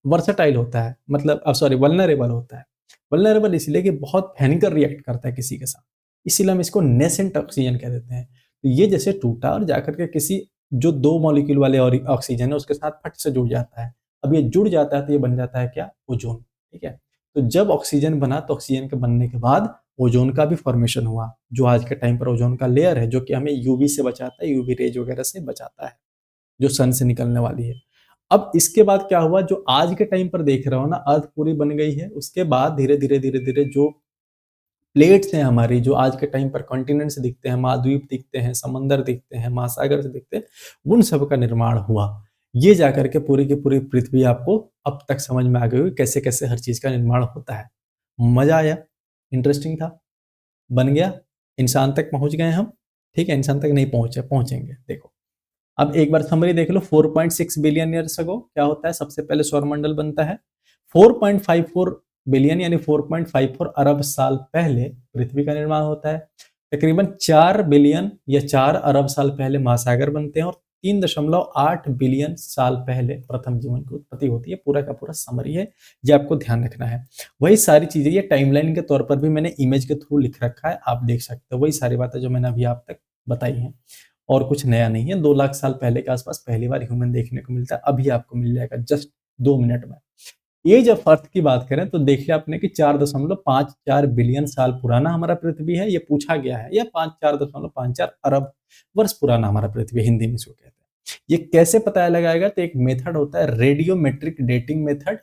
वर्सेटाइल होता है, मतलब सॉरी वल्नरेबल होता है। वल्नरेबल इसलिए कि बहुत भयंकर रिएक्ट करता है किसी के साथ, इसीलिए हम इसको नेसेंट ऑक्सीजन कह देते हैं। तो ये जैसे टूटा और जाकर के किसी जो दो मॉलिक्यूल वाले और ऑक्सीजन है उसके साथ फट से जुड़ जाता है। अब ये जुड़ जाता है तो ये बन जाता है क्या? ओजोन। ठीक है, तो जब ऑक्सीजन बना तो ऑक्सीजन के बनने के बाद ओजोन का भी फॉर्मेशन हुआ, जो आज के टाइम पर ओजोन का लेयर है, जो कि हमें यूवी से बचाता है, यूवी रेज वगैरह से बचाता है, जो सन से निकलने वाली है। अब इसके बाद क्या हुआ, जो आज के टाइम पर देख रहे हो ना, अर्थ पूरी बन गई है। उसके बाद धीरे धीरे धीरे धीरे जो प्लेट्स हैं हमारी, जो आज के टाइम पर कॉन्टिनेंट्स दिखते हैं, महाद्वीप दिखते हैं, समंदर दिखते हैं, महासागर से दिखते हैं, उन सब का निर्माण हुआ। ये जाकर के पूरी की पूरी पृथ्वी आपको अब तक समझ में आ गई होगी कैसे कैसे हर चीज का निर्माण होता है। मजा आया? इंटरेस्टिंग था? बन गया? इंसान तक पहुंच गए हम। ठीक है, इंसान तक नहीं पहुंचे, पहुंचेंगे। देखो अब एक बार समरी देख लो। 4.6 बिलियन ईयर्स अगो क्या होता है? सबसे पहले सौरमंडल बनता है। 4.54 बिलियन यानी 4.54 अरब साल पहले पृथ्वी का निर्माण होता है। तकरीबन 4 बिलियन या 4 अरब साल पहले महासागर बनते हैं और 3.8 बिलियन साल पहले प्रथम जीवन की उत्पत्ति होती है। पूरा का पूरा समरी है, ये आपको ध्यान रखना है। वही सारी चीजें ये टाइमलाइन के तौर पर भी मैंने इमेज के थ्रू लिख रखा है, आप देख सकते हो। वही सारी बातें जो मैंने अभी आप तक बताई हैं, और कुछ नया नहीं है। 2 लाख साल पहले के आसपास पहली बार ह्यूमन देखने को मिलता है, अभी आपको मिल जाएगा जस्ट 2 मिनट में। एज ऑफ अर्थ की बात करें तो देखिए आपने कि 4.54 बिलियन साल पुराना हमारा पृथ्वी है, ये पूछा गया है, या 4.54 अरब वर्ष पुराना हमारा पृथ्वी, हिंदी में इसको कहते हैं। ये कैसे पता लगाएगा? तो एक मेथड होता है रेडियोमेट्रिक डेटिंग मेथड।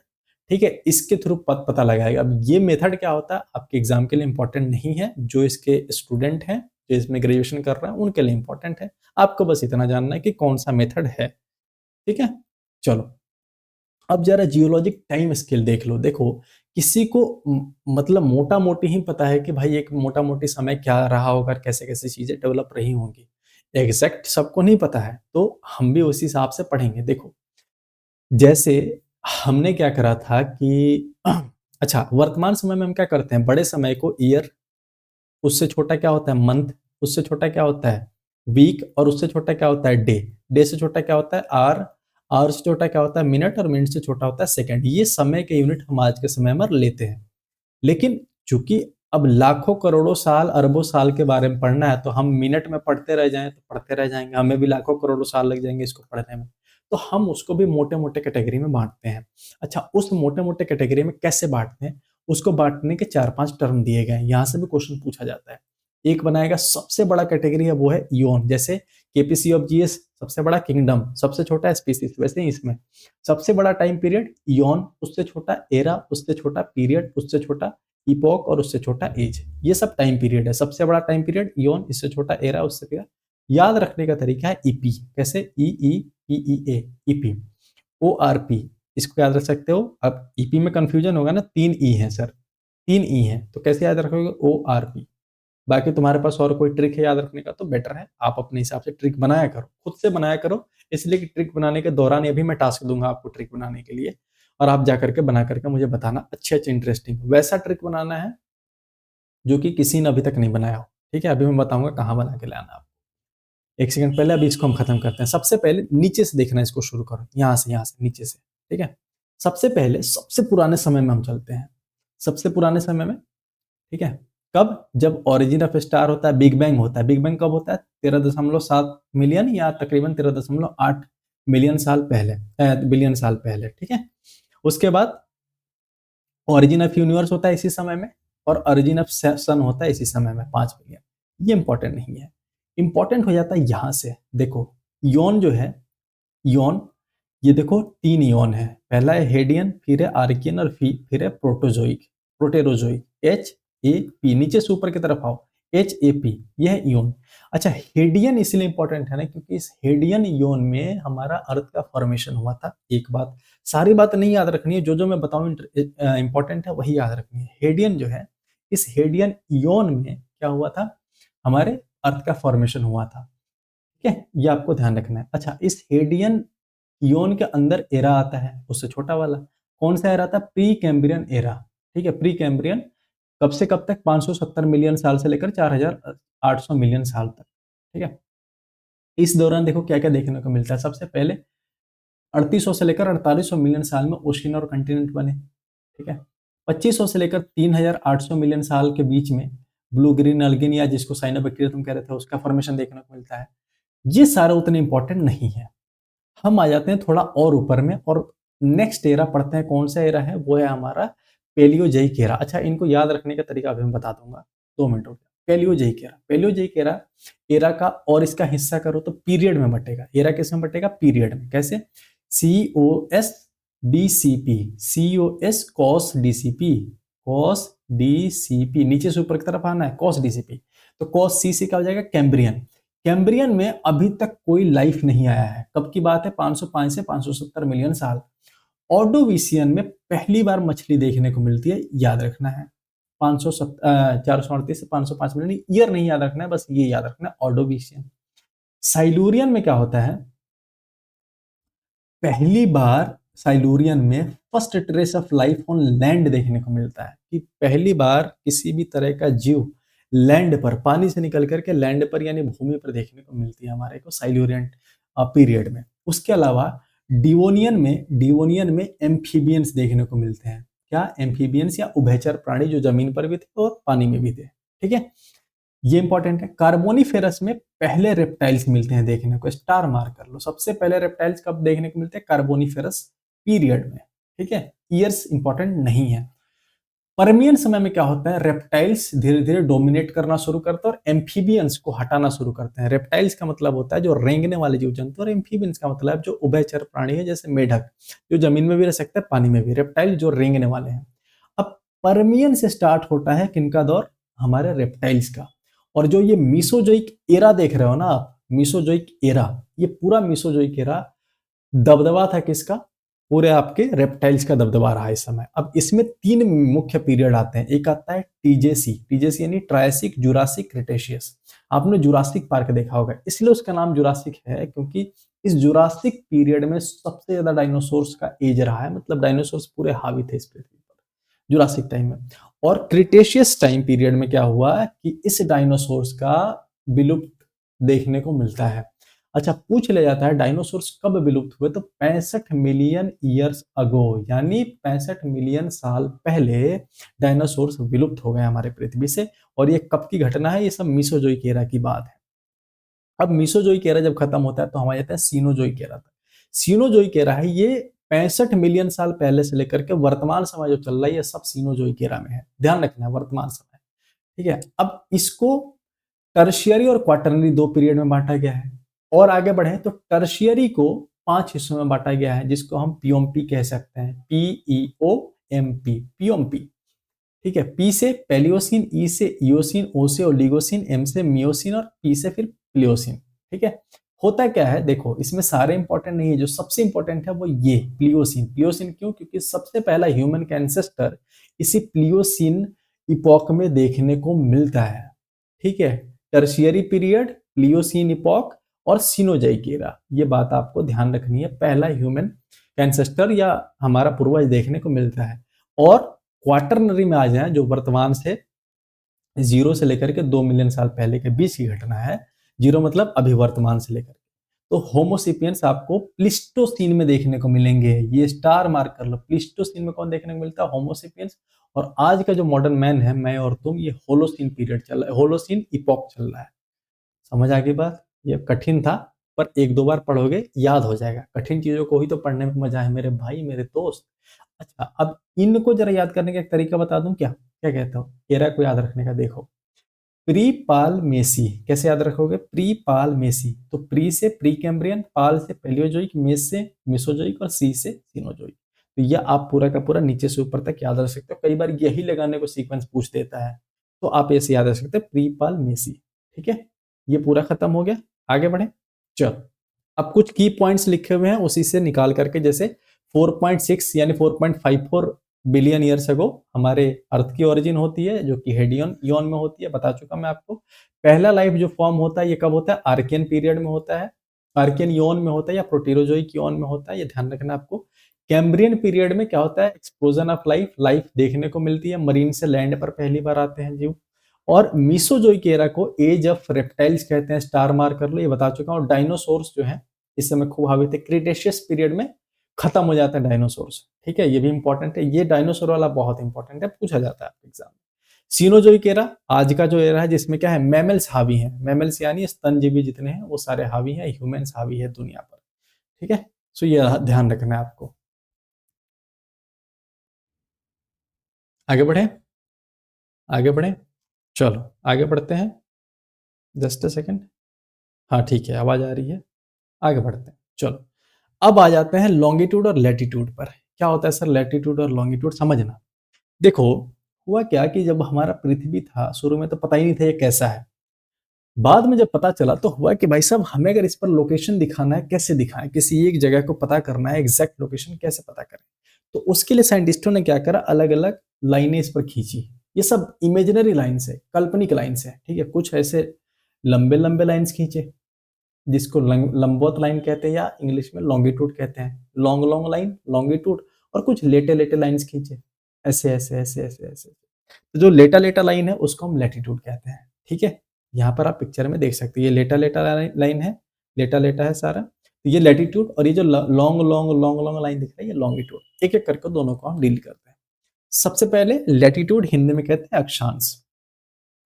ठीक है, इसके थ्रू पता लगाएगा। अब ये मेथड क्या होता है आपके एग्जाम के लिए इंपॉर्टेंट नहीं है, जो इसके स्टूडेंट हैं, जो इसमें ग्रेजुएशन कर रहे हैं, उनके लिए इंपॉर्टेंट है। आपको बस इतना जानना है कि कौन सा मेथड है। ठीक है, चलो अब जरा जियोलॉजिक टाइम स्केल देख लो। देखो किसी को मतलब मोटा मोटी ही पता है कि भाई एक मोटा मोटी समय क्या रहा होगा, कैसे कैसे चीजें डेवलप रही होंगी। एग्जैक्ट सबको नहीं पता है, तो हम भी उसी हिसाब से पढ़ेंगे। देखो जैसे हमने क्या करा था कि अच्छा, वर्तमान समय में हम क्या करते हैं, बड़े समय को ईयर, उससे छोटा क्या होता है मंथ, उससे छोटा क्या होता है वीक, और उससे छोटा क्या होता है डे, डे से छोटा क्या होता है आर, आर से छोटा क्या होता है मिनट, और मिनट से छोटा होता है सेकंड। ये समय के यूनिट हम आज के समय में लेते हैं। लेकिन चूंकि अब लाखों करोड़ों साल अरबों साल के बारे में पढ़ना है, तो हम मिनट में पढ़ते रह जाएं तो पढ़ते रह जाएंगे, हमें भी लाखों करोड़ों साल लग जाएंगे इसको पढ़ने में। तो हम उसको भी मोटे मोटे कैटेगरी में बांटते हैं। अच्छा, उस मोटे मोटे कैटेगरी में कैसे बांटते हैं, उसको बांटने के 4-5 टर्म दिए गए हैं, यहाँ से भी क्वेश्चन पूछा जाता है। एक बनाएगा सबसे बड़ा कैटेगरी है, वो है इयोन। जैसे केपीसी ऑफ जीएस सबसे बड़ा किंगडम, सबसे छोटा स्पीसीज, वैसे ही इसमें सबसे बड़ा टाइम पीरियड इयोन, उससे छोटा एरा, उससे छोटा पीरियड, उससे छोटा इपोक, और उससे छोटा एज। ये सब टाइम पीरियड है। सबसे बड़ा टाइम पीरियड इयोन, इससे छोटा एरा, उससे पीरियड। याद रखने का तरीका है ईपी। कैसे? ई ई पी ई ए, ईपी। ओ आर पी, इसको याद रख सकते हो। अब ईपी में कंफ्यूजन होगा ना, 3 ई है सर, 3 ई है, तो कैसे याद रखोगे? O R P. बाकी तुम्हारे पास और कोई ट्रिक है याद रखने का तो बेटर है, आप अपने हिसाब से ट्रिक बनाया करो, खुद से बनाया करो। इसलिए कि ट्रिक बनाने के दौरान ये भी मैं टास्क दूंगा आपको ट्रिक बनाने के लिए, और आप जाकर के बना करके मुझे बताना अच्छे अच्छे इंटरेस्टिंग वैसा ट्रिक बनाना है जो कि किसी ने अभी तक नहीं बनाया हो। ठीक है, अभी मैं बताऊंगा कहाँ बना के लाना आप। एक सेकंड पहले अभी इसको हम खत्म करते हैं। सबसे पहले नीचे से देखना, इसको शुरू करो, यहाँ से नीचे से। ठीक है, सबसे पहले सबसे पुराने समय में हम चलते हैं। सबसे पुराने समय में, ठीक है, कब? जब ओरिजिन ऑफ स्टार होता है, बिग बैंग होता है। बिग बैंग कब होता है? 13.7 मिलियन या तकरीबन 13.8 मिलियन साल पहले, बिलियन साल पहले। ठीक है, उसके बाद ओरिजिन ऑफ यूनिवर्स होता है इसी समय में, और ओरिजिन ऑफ सन होता है इसी समय में, 5 मिलियन। ये इंपॉर्टेंट नहीं है, इंपॉर्टेंट हो जाता है यहां से। देखो योन जो है, योन, ये देखो 3 योन है। पहला है हेडियन, फिर है आर्कियन, और फिर है प्रोटोजोइक, प्रोटेरोजोइक। एच ए पी, नीचे से ऊपर की तरफ आओ। HAP, यह इयोन। अच्छा, हेडियन इसलिए इंपॉर्टेंट है ना क्योंकि इस हेडियन इयोन में हमारा अर्थ का फॉर्मेशन हुआ था। एक बात, सारी बात नहीं याद रखनी है, जो जो मैं बताऊं इंपॉर्टेंट है वही याद रखनी है। हेडियन जो है, इस हेडियन इयोन में क्या हुआ था, हमारे अर्थ का फॉर्मेशन हुआ था। ठीक है, ये आपको ध्यान रखना है। अच्छा, इस हेडियन इयोन के अंदर एरा आता है, उससे छोटा वाला। कौन सा एरा था? Pre Cambrian era. ठीक है, प्री कैम्ब्रियन कब से कब तक? 570 मिलियन साल से लेकर 4800 मिलियन साल तक। ठीक है, इस दौरान देखो क्या क्या देखने को मिलता है। सबसे पहले 3800 से लेकर 4800 मिलियन साल में ओशियन और कंटिनेंट बने। ठीक है, 2500 से लेकर 3800 मिलियन साल के बीच में ब्लू ग्रीन अल्गिन, या जिसको साइनोबैक्टीरिया तुम कह रहे थे, उसका फॉर्मेशन देखने को मिलता है। ये सारा उतने इंपॉर्टेंट नहीं है। हम आ जाते हैं थोड़ा और ऊपर में, और नेक्स्ट एरा पढ़ते हैं। कौन सा एरा है? वो है हमारा पेलियोजोइक एरा। अच्छा, इनको याद रखने का तरीका अभी मैं बता दूंगा, 2 मिनट हो गया। Paleozoic era, Paleozoic era, era का और इसका हिस्सा करो तो पीरियड में बटेगा। एरा किस में बटेगा? पीरियड में। कैसे? COS DCP, COS cos DCP, cos DCP, नीचे से ऊपर की तरफ आना है, कॉस DCP। तो कॉस C से क्या हो जाएगा? कैम्ब्रियन। कैम्ब्रियन में अभी तक कोई लाइफ नहीं आया है। कब की बात है? 505 से 570 मिलियन साल। ऑर्डोविशियन में पहली बार मछली देखने को मिलती है, याद रखना है। 438 से 505 मिलियन, ईयर नहीं याद रखना है, बस ये याद रखना है, ऑर्डोविशियन। साइलूरियन में क्या होता है? पहली बार साइलूरियन में first trace of life on land देखने को मिलता है, कि पहली बार किसी भी तरह का जीव लैंड पर, पानी से निकल करके लैंड पर यानी भूमि पर देखने को मिलती है हमारे को साइलूरियन पीरियड में। उसके अलावा डिवोनियन में एम्फीबियंस देखने को मिलते हैं। क्या? एम्फीबियंस या उभयचर प्राणी, जो जमीन पर भी थे और पानी में भी थे। ठीक है, ये इंपॉर्टेंट है। कार्बोनिफेरस में पहले रेप्टाइल्स मिलते हैं देखने को, स्टार मार्क कर लो। सबसे पहले रेप्टाइल्स कब देखने को मिलते हैं? कार्बोनिफेरस पीरियड में। ठीक है, ईयर्स इंपॉर्टेंट नहीं है। परमियन समय में क्या होता है? रेप्टाइल्स धीरे धीरे डोमिनेट करना शुरू करते हैं और एम्फीबियंस को हटाना शुरू करते हैं। रेप्टाइल्स का मतलब होता है जो रेंगने वाले जीव जंतु, और एम्फीबियंस का मतलब जो उभयचर प्राणी है, जैसे मेढक, जो जमीन में भी रह सकता है, पानी में भी। रेप्टाइल जो रेंगने वाले हैं। अब परमियन से स्टार्ट होता है किनका दौर? हमारे रेप्टाइल्स का। और जो ये मीसोजोइक एरा देख रहे हो ना आप, मीसोजोइक एरा, ये पूरा मीसोजोइक एरा दबदबा था किसका? पूरे आपके रेप्टाइल्स का दबदबा रहा इस समय। अब इसमें 3 मुख्य पीरियड आते हैं। एक आता है टीजेसी, टीजेसी यानी ट्रायसिक, जुरासिक, क्रिटेशियस। आपने जुरासिक पार्क देखा होगा, इसलिए उसका नाम जुरासिक है, क्योंकि इस जुरासिक पीरियड में सबसे ज्यादा डायनासोर्स का एज रहा है, मतलब डायनासोर्स पूरे हावी थे इस पृथ्वी पर जुरासिक टाइम में। और क्रिटेशियस टाइम पीरियड में क्या हुआ कि इस डायनासोर्स का विलुप्त देखने को मिलता है। अच्छा, पूछ लिया जाता है डायनासोर्स कब विलुप्त हुए, तो 65 मिलियन ईयर्स अगो, यानी 65 मिलियन साल पहले डायनासोर्स विलुप्त हो गए हमारे पृथ्वी से। और ये कब की घटना है? ये सब मीसोजोइक एरा की बात है। अब मीसोजोइक एरा जब खत्म होता है तो हमारे जाता है सीनोजोइक एरा तक। सीनोजोइक एरा है, ये 65 मिलियन साल पहले से लेकर के वर्तमान समय जो चल रहा है, ये सब सीनोजोइक एरा में है। ध्यान रखना है, वर्तमान समय। ठीक है, अब इसको टर्शियरी और क्वाटरनरी 2 पीरियड में बांटा गया है। और आगे बढ़े तो टर्शियरी को 5 हिस्सों में बांटा गया है, जिसको हम पीओमपी कह सकते हैं। PEOMP, पीओमपी। ठीक है, पी से पेलियोसिन, ई से इयोसिन, ओ से ओलिगोसिन, एम से मियोसिन, और पी से फिर प्लियोसिन। ठीक है, होता क्या है देखो, इसमें सारे इंपॉर्टेंट नहीं है, जो सबसे इंपॉर्टेंट है वो ये प्लियोसिन। प्लियोसिन क्यों? क्योंकि सबसे पहला ह्यूमन का एंसेस्टर इसी प्लियोसिन इपॉक में देखने को मिलता है। ठीक है, टर्शियरी पीरियड, प्लियोसिन इपॉक और सिनोजोइक एरा, ये बात आपको ध्यान रखनी है। पहला ह्यूमन एंसेस्टर या हमारा पूर्वज देखने को मिलता है। और क्वाटरनरी में आ जाए, जो वर्तमान से 0 से लेकर के 2 मिलियन साल पहले के बीच की घटना है। 0 मतलब अभी वर्तमान से लेकर, तो होमोसेपियंस आपको प्लिस्टोसीन में देखने को मिलेंगे। ये स्टार मार्क कर लो, प्लिस्टोसीन में कौन देखने को मिलता है? होमोसेपियंस। और आज का जो मॉडर्न मैन है, मैं और तुम, ये होलोसीन पीरियड चल रहा है, होलोसीन इपॉक चल रहा है। समझ आ गई बात? ये कठिन था, पर 1-2 बार पढ़ोगे याद हो जाएगा। कठिन चीजों को ही तो पढ़ने में मजा है मेरे भाई, मेरे दोस्त। अच्छा, अब इनको जरा याद करने का एक तरीका बता दूं क्या? क्या कहते हो एरा को याद रखने का? देखो, प्री पाल मेसी कैसे याद रखोगे? प्री पाल मेसी, तो प्री से प्री कैम्ब्रियन, पाल से पेलियोजोइक, मेस से मेसोजोइक, और सी से सीनोजोइक। तो यह आप पूरा का पूरा नीचे से ऊपर तक याद रख सकते हो। कई बार यही लगाने को सीक्वेंस पूछ देता है, तो आप ऐसे याद रख सकते हैं प्रीपाल मेसी। ठीक है, ये पूरा खत्म हो गया। आगे बढ़े, चलो अब कुछ की पॉइंट्स लिखे हुए हैं उसी से निकाल करके, जैसे 4.6 यानी 4.54 बिलियन ईयर्स अगो हमारे अर्थ की ओरिजिन होती है, जो कि हेडियन इयन में होती है, बता चुका मैं आपको। पहला लाइफ जो फॉर्म होता है ये कब होता है, आर्कियन पीरियड में होता है, आर्कियन इयन में होता है या प्रोटेरोजोइक इयन में होता है, ये ध्यान रखना आपको। कैम्ब्रियन पीरियड में क्या होता है, एक्सप्लोजन ऑफ लाइफ, लाइफ देखने को मिलती है, मरीन से लैंड पर पहली बार आते हैं जीव। और मीसोजोइक एरा को एज ऑफ रेप्टाइल्स कहते हैं, स्टार मार्क कर लो, ये बता चुका हूं। डायनासोर्स जो है इस समय खूब हावी थे, क्रिटेशियस पीरियड में खत्म हो जाते हैं डायनासोर्स। ठीक है, ये भी इंपॉर्टेंट है, ये डायनासोर वाला बहुत इंपॉर्टेंट है, पूछा जाता है एग्जाम में। सीनोजोइक एरा आज का जो एरा है, जिसमें क्या है, मैमल्स हावी हैं, मैमल्स यानी स्तनजीवी जितने हैं वो सारे हावी हैं, ह्यूमंस हावी है दुनिया पर। ठीक है, सो ये ध्यान रखना है आपको। आगे बढ़े, आगे बढ़े, चलो आगे बढ़ते हैं, जस्ट अ सेकेंड। हाँ ठीक है, आवाज आ रही है, आगे बढ़ते हैं, चलो। अब आ जाते हैं लॉन्गिट्यूड और लैटिट्यूड पर। क्या होता है सर लैटिट्यूड और लॉन्गिट्यूड, समझना। देखो, हुआ क्या कि जब हमारा पृथ्वी था शुरू में तो पता ही नहीं था ये कैसा है। बाद में जब पता चला तो हुआ कि भाई साहब हमें अगर इस पर लोकेशन दिखाना है, कैसे दिखाएं, किसी एक जगह को पता करना है, एग्जैक्ट लोकेशन कैसे पता करें। तो उसके लिए साइंटिस्टों ने क्या करा, अलग अलग लाइनें इस पर खींची। ये सब इमेजिनरी लाइन्स है, काल्पनिक लाइन्स है। ठीक है, कुछ ऐसे लंबे लंबे लाइन्स खींचे जिसको लंबवत लाइन कहते हैं, या इंग्लिश में लॉन्गिट्यूड कहते हैं, लॉन्ग लॉन्ग लाइन लॉन्गिट्यूड। और कुछ लेटे लेटे लाइन्स खींचे, ऐसे ऐसे ऐसे ऐसे ऐसे। तो जो लेटा लेटा लाइन है उसको हम लैटिट्यूड कहते हैं। ठीक है, यहाँ पर आप पिक्चर में देख सकते हैं, ये लेटा लेटा लाइन है, लेटा लेटा है सारा, तो ये लैटिट्यूड। और ये जो long long long long line दिख रहा है ये लॉन्गिट्यूड। एक एक करके दोनों को हम डील करते हैं। सबसे पहले लैटिट्यूड हिंदी में कहते हैं अक्षांश।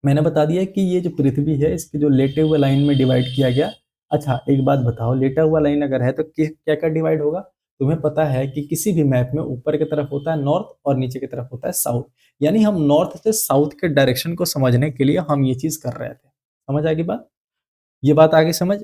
मैंने बता दिया कि ये जो पृथ्वी है इसके जो लेटे हुए लाइन में डिवाइड किया गया। अच्छा एक बात बताओ, लेटा हुआ लाइन अगर है तो क्या क्या डिवाइड होगा। तुम्हें पता है कि किसी भी मैप में ऊपर की तरफ होता है नॉर्थ और नीचे की तरफ होता है साउथ। यानी हम नॉर्थ से साउथ के डायरेक्शन को समझने के लिए हम ये चीज कर रहे थे। समझ आ गई बात, ये बात आगे समझ।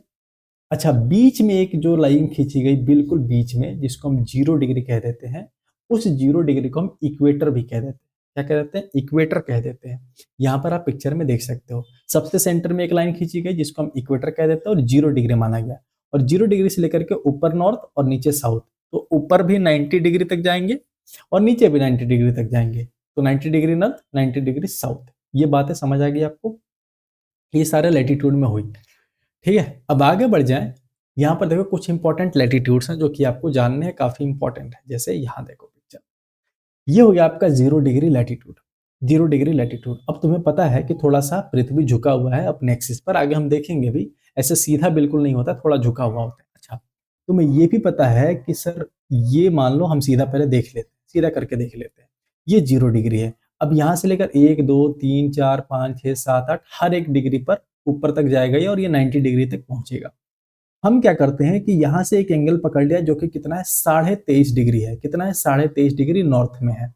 अच्छा, बीच में एक जो लाइन खींची गई बिल्कुल बीच में, जिसको हम 0 डिग्री कह देते हैं, उस 0 डिग्री को हम इक्वेटर भी कह देते हैं। क्या कह देते हैं, इक्वेटर कह देते हैं। यहाँ पर आप पिक्चर में देख सकते हो, सबसे सेंटर में एक लाइन खींची गई जिसको हम इक्वेटर कह देते हैं और 0 डिग्री माना गया। और 0 डिग्री से लेकर के ऊपर नॉर्थ और नीचे साउथ, तो ऊपर भी 90 डिग्री तक जाएंगे और नीचे भी 90 डिग्री तक जाएंगे। तो 90 डिग्री नॉर्थ, 90 डिग्री साउथ। ये बातें समझ आ गई आपको, ये सारे लैटिट्यूड में हुई। ठीक है, अब आगे बढ़ जाएं। यहाँ पर देखो कुछ इंपॉर्टेंट लैटिट्यूड्स हैं जो कि आपको जानने हैं, काफी इंपॉर्टेंट है। जैसे यहाँ देखो पिक्चर, ये हो गया आपका 0 डिग्री लैटिट्यूड। 0 डिग्री लैटिट्यूड, अब तुम्हें पता है कि थोड़ा सा पृथ्वी झुका हुआ है अपने एक्सिस पर, आगे हम देखेंगे भी, ऐसे सीधा बिल्कुल नहीं होता, थोड़ा झुका हुआ होता है। अच्छा, तुम्हें ये भी पता है कि सर, ये मान लो हम सीधा पहले देख लेते हैं, सीधा करके देख लेते हैं। ये 0 डिग्री है। अब यहाँ से लेकर 1 2 3 4 5 6 7 8 हर एक डिग्री पर ऊपर तक जाएगा ये, और ये 90 डिग्री तक पहुंचेगा। हम क्या करते हैं कि यहाँ से एक एंगल पकड़ लिया जो कि कितना है, 23.5 डिग्री है। कितना है, 23.5 डिग्री नॉर्थ में है।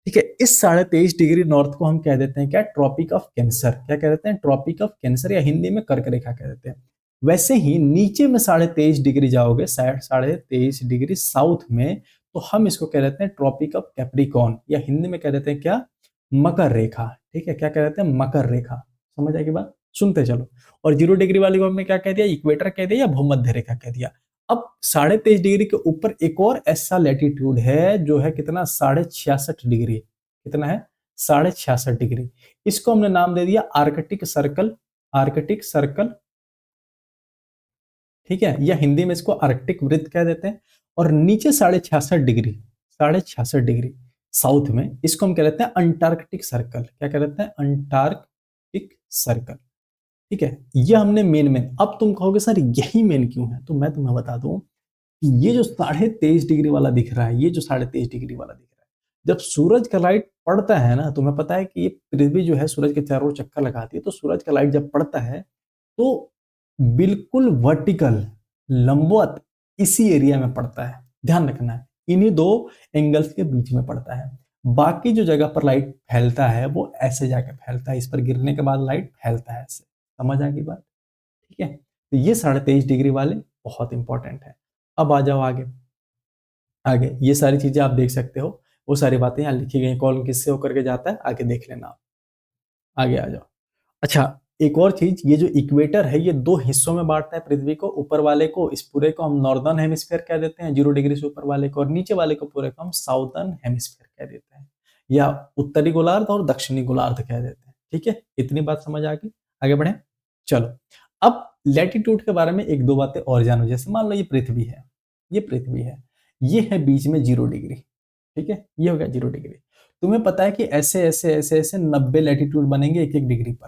ठीक है, इस 23.5 डिग्री नॉर्थ को हम कह देते हैं क्या, ट्रॉपिक ऑफ कैंसर। क्या कह देते हैं, ट्रॉपिक ऑफ कैंसर, या हिंदी में कर्क रेखा कह देते हैं। वैसे ही नीचे में 23.5 डिग्री जाओगे, 23.5 डिग्री साउथ में, तो हम इसको कह देते हैं ट्रॉपिक ऑफ कैप्रिकॉर्न, या हिंदी में कह देते हैं क्या, मकर रेखा। ठीक है, क्या कह देते हैं, मकर रेखा। समझ आएगी बात, सुनते चलो। और 0 डिग्री वाली को हमने क्या कह दिया, इक्वेटर कह दिया या भूमध्य रेखा कह दिया। अब 23.5 डिग्री के ऊपर एक और ऐसा लैटिट्यूड है जो है कितना, 66.5 डिग्री। कितना है, 66.5 डिग्री। इसको हमने नाम दे दिया आर्कटिक सर्कल। आर्कटिक सर्कल, ठीक है, या हिंदी में इसको आर्कटिक वृत्त कह देते हैं। और नीचे 66.5 डिग्री, 66.5 डिग्री साउथ में, इसको हम कह देते हैं अंटार्कटिक सर्कल। क्या कह देते हैं, अंटार्कटिक सर्कल। ठीक है, ये हमने मेन मेन। अब तुम कहोगे सर यही मेन क्यों है, तो मैं तुम्हें बता दूं कि ये जो 23.5 डिग्री वाला दिख रहा है, ये जो 23.5 डिग्री वाला दिख रहा है, जब सूरज का लाइट पड़ता है ना, तुम्हें पता है कि ये पृथ्वी जो है सूरज के चारों ओर चक्कर लगाती है, तो सूरज का लाइट जब पड़ता है तो बिल्कुल वर्टिकल, लंबवत इसी एरिया में पड़ता है। ध्यान रखना है, इन्हीं दो एंगल्स के बीच में पड़ता है। बाकी जो जगह पर लाइट फैलता है वो ऐसे जाके फैलता है, इस पर गिरने के बाद लाइट फैलता है ऐसे। समझ आ गई बात, ठीक है। तो ये 23.5 डिग्री वाले बहुत इंपॉर्टेंट है। अब आ जाओ आगे। आगे ये सारी चीजें आप देख सकते हो, वो सारी बातें यहाँ लिखी गई, कॉलम किससे होकर के जाता है आगे देख लेना आप। आगे आ जाओ। अच्छा, एक और चीज, ये जो इक्वेटर है ये दो हिस्सों में बांटता है पृथ्वी को। ऊपर वाले को, इस पूरे को हम नॉर्दर्न हेमिस्फीयर कह देते हैं 0 डिग्री से ऊपर वाले को, और नीचे वाले को पूरे को हम साउदर्न हेमिस्फीयर कह देते हैं, या उत्तरी गोलार्ध और दक्षिणी गोलार्ध कह देते हैं। ठीक है, इतनी बात समझ आ गई। आगे बढ़े, चलो। अब लैटिट्यूड के बारे में एक दो बातें और जानो। जैसे मान लो ये पृथ्वी है, ये पृथ्वी है, ये है बीच में 0 डिग्री। ठीक है, ये हो गया 0 डिग्री। तुम्हें पता है कि ऐसे ऐसे ऐसे ऐसे 90 लैटिट्यूड बनेंगे एक एक डिग्री पर।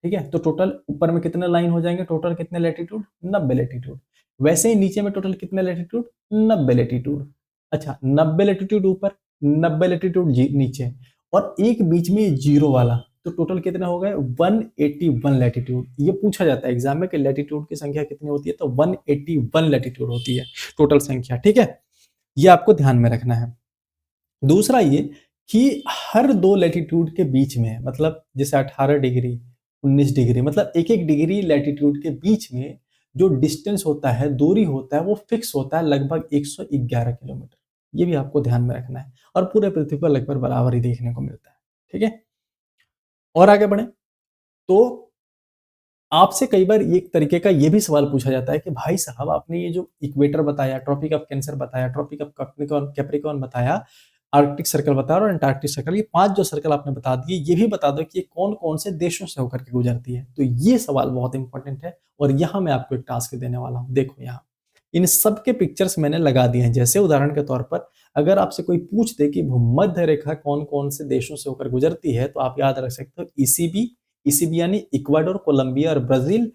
ठीक है, तो टोटल ऊपर में कितने लाइन हो जाएंगे, टोटल कितने लैटिट्यूड, 90 लैटिट्यूड। वैसे ही नीचे में टोटल कितने लैटिट्यूड, 90 लैटिट्यूड। अच्छा, 90 लैटिट्यूड ऊपर, 90 लैटिट्यूड नीचे, और एक बीच में जीरो वाला, तो टोटल कितने हो गए, 181 लैटिट्यूड। ये पूछा जाता है एग्जाम में कि लैटिट्यूड की संख्या कितनी होती है, तो 181 लैटिट्यूड होती है टोटल संख्या। ठीक है, ये आपको ध्यान में रखना है। दूसरा ये कि हर दो लैटिट्यूड के बीच में, मतलब जैसे 18 डिग्री, 19 डिग्री, मतलब एक एक डिग्री लैटिट्यूड के बीच में जो डिस्टेंस होता है, दूरी होता है, वो फिक्स होता है लगभग 111 किलोमीटर। ये भी आपको ध्यान में रखना है, और पूरे पृथ्वी पर लगभग बराबर ही देखने को मिलता है। ठीक है, और आगे बढ़े तो आपसे कई बार एक तरीके का ये भी सवाल पूछा जाता है कि भाई साहब, आपने ये जो इक्वेटर बताया, ट्रॉपिक ऑफ कैंसर बताया, ट्रॉपिक ऑफ कैप्रिकॉर्न बताया, आर्कटिक सर्कल बताया और अंटार्कटिक सर्कल, ये 5 जो सर्कल आपने बता दिए, ये भी बता दो कि ये कौन कौन से देशों से होकर के गुजरती है। तो ये सवाल बहुत इंपॉर्टेंट है, और यहाँ मैं आपको एक टास्क देने वाला हूँ। देखो, यहाँ इन सब के पिक्चर्स मैंने लगा दिए हैं। जैसे उदाहरण के तौर पर अगर आपसे कोई पूछ दे कि भूमध्य रेखा कौन कौन से देशों से होकर गुजरती है, तो आप याद रख सकते हो ईसीबी, ईसीबी यानी इक्वाडोर, कोलंबिया और Brazil,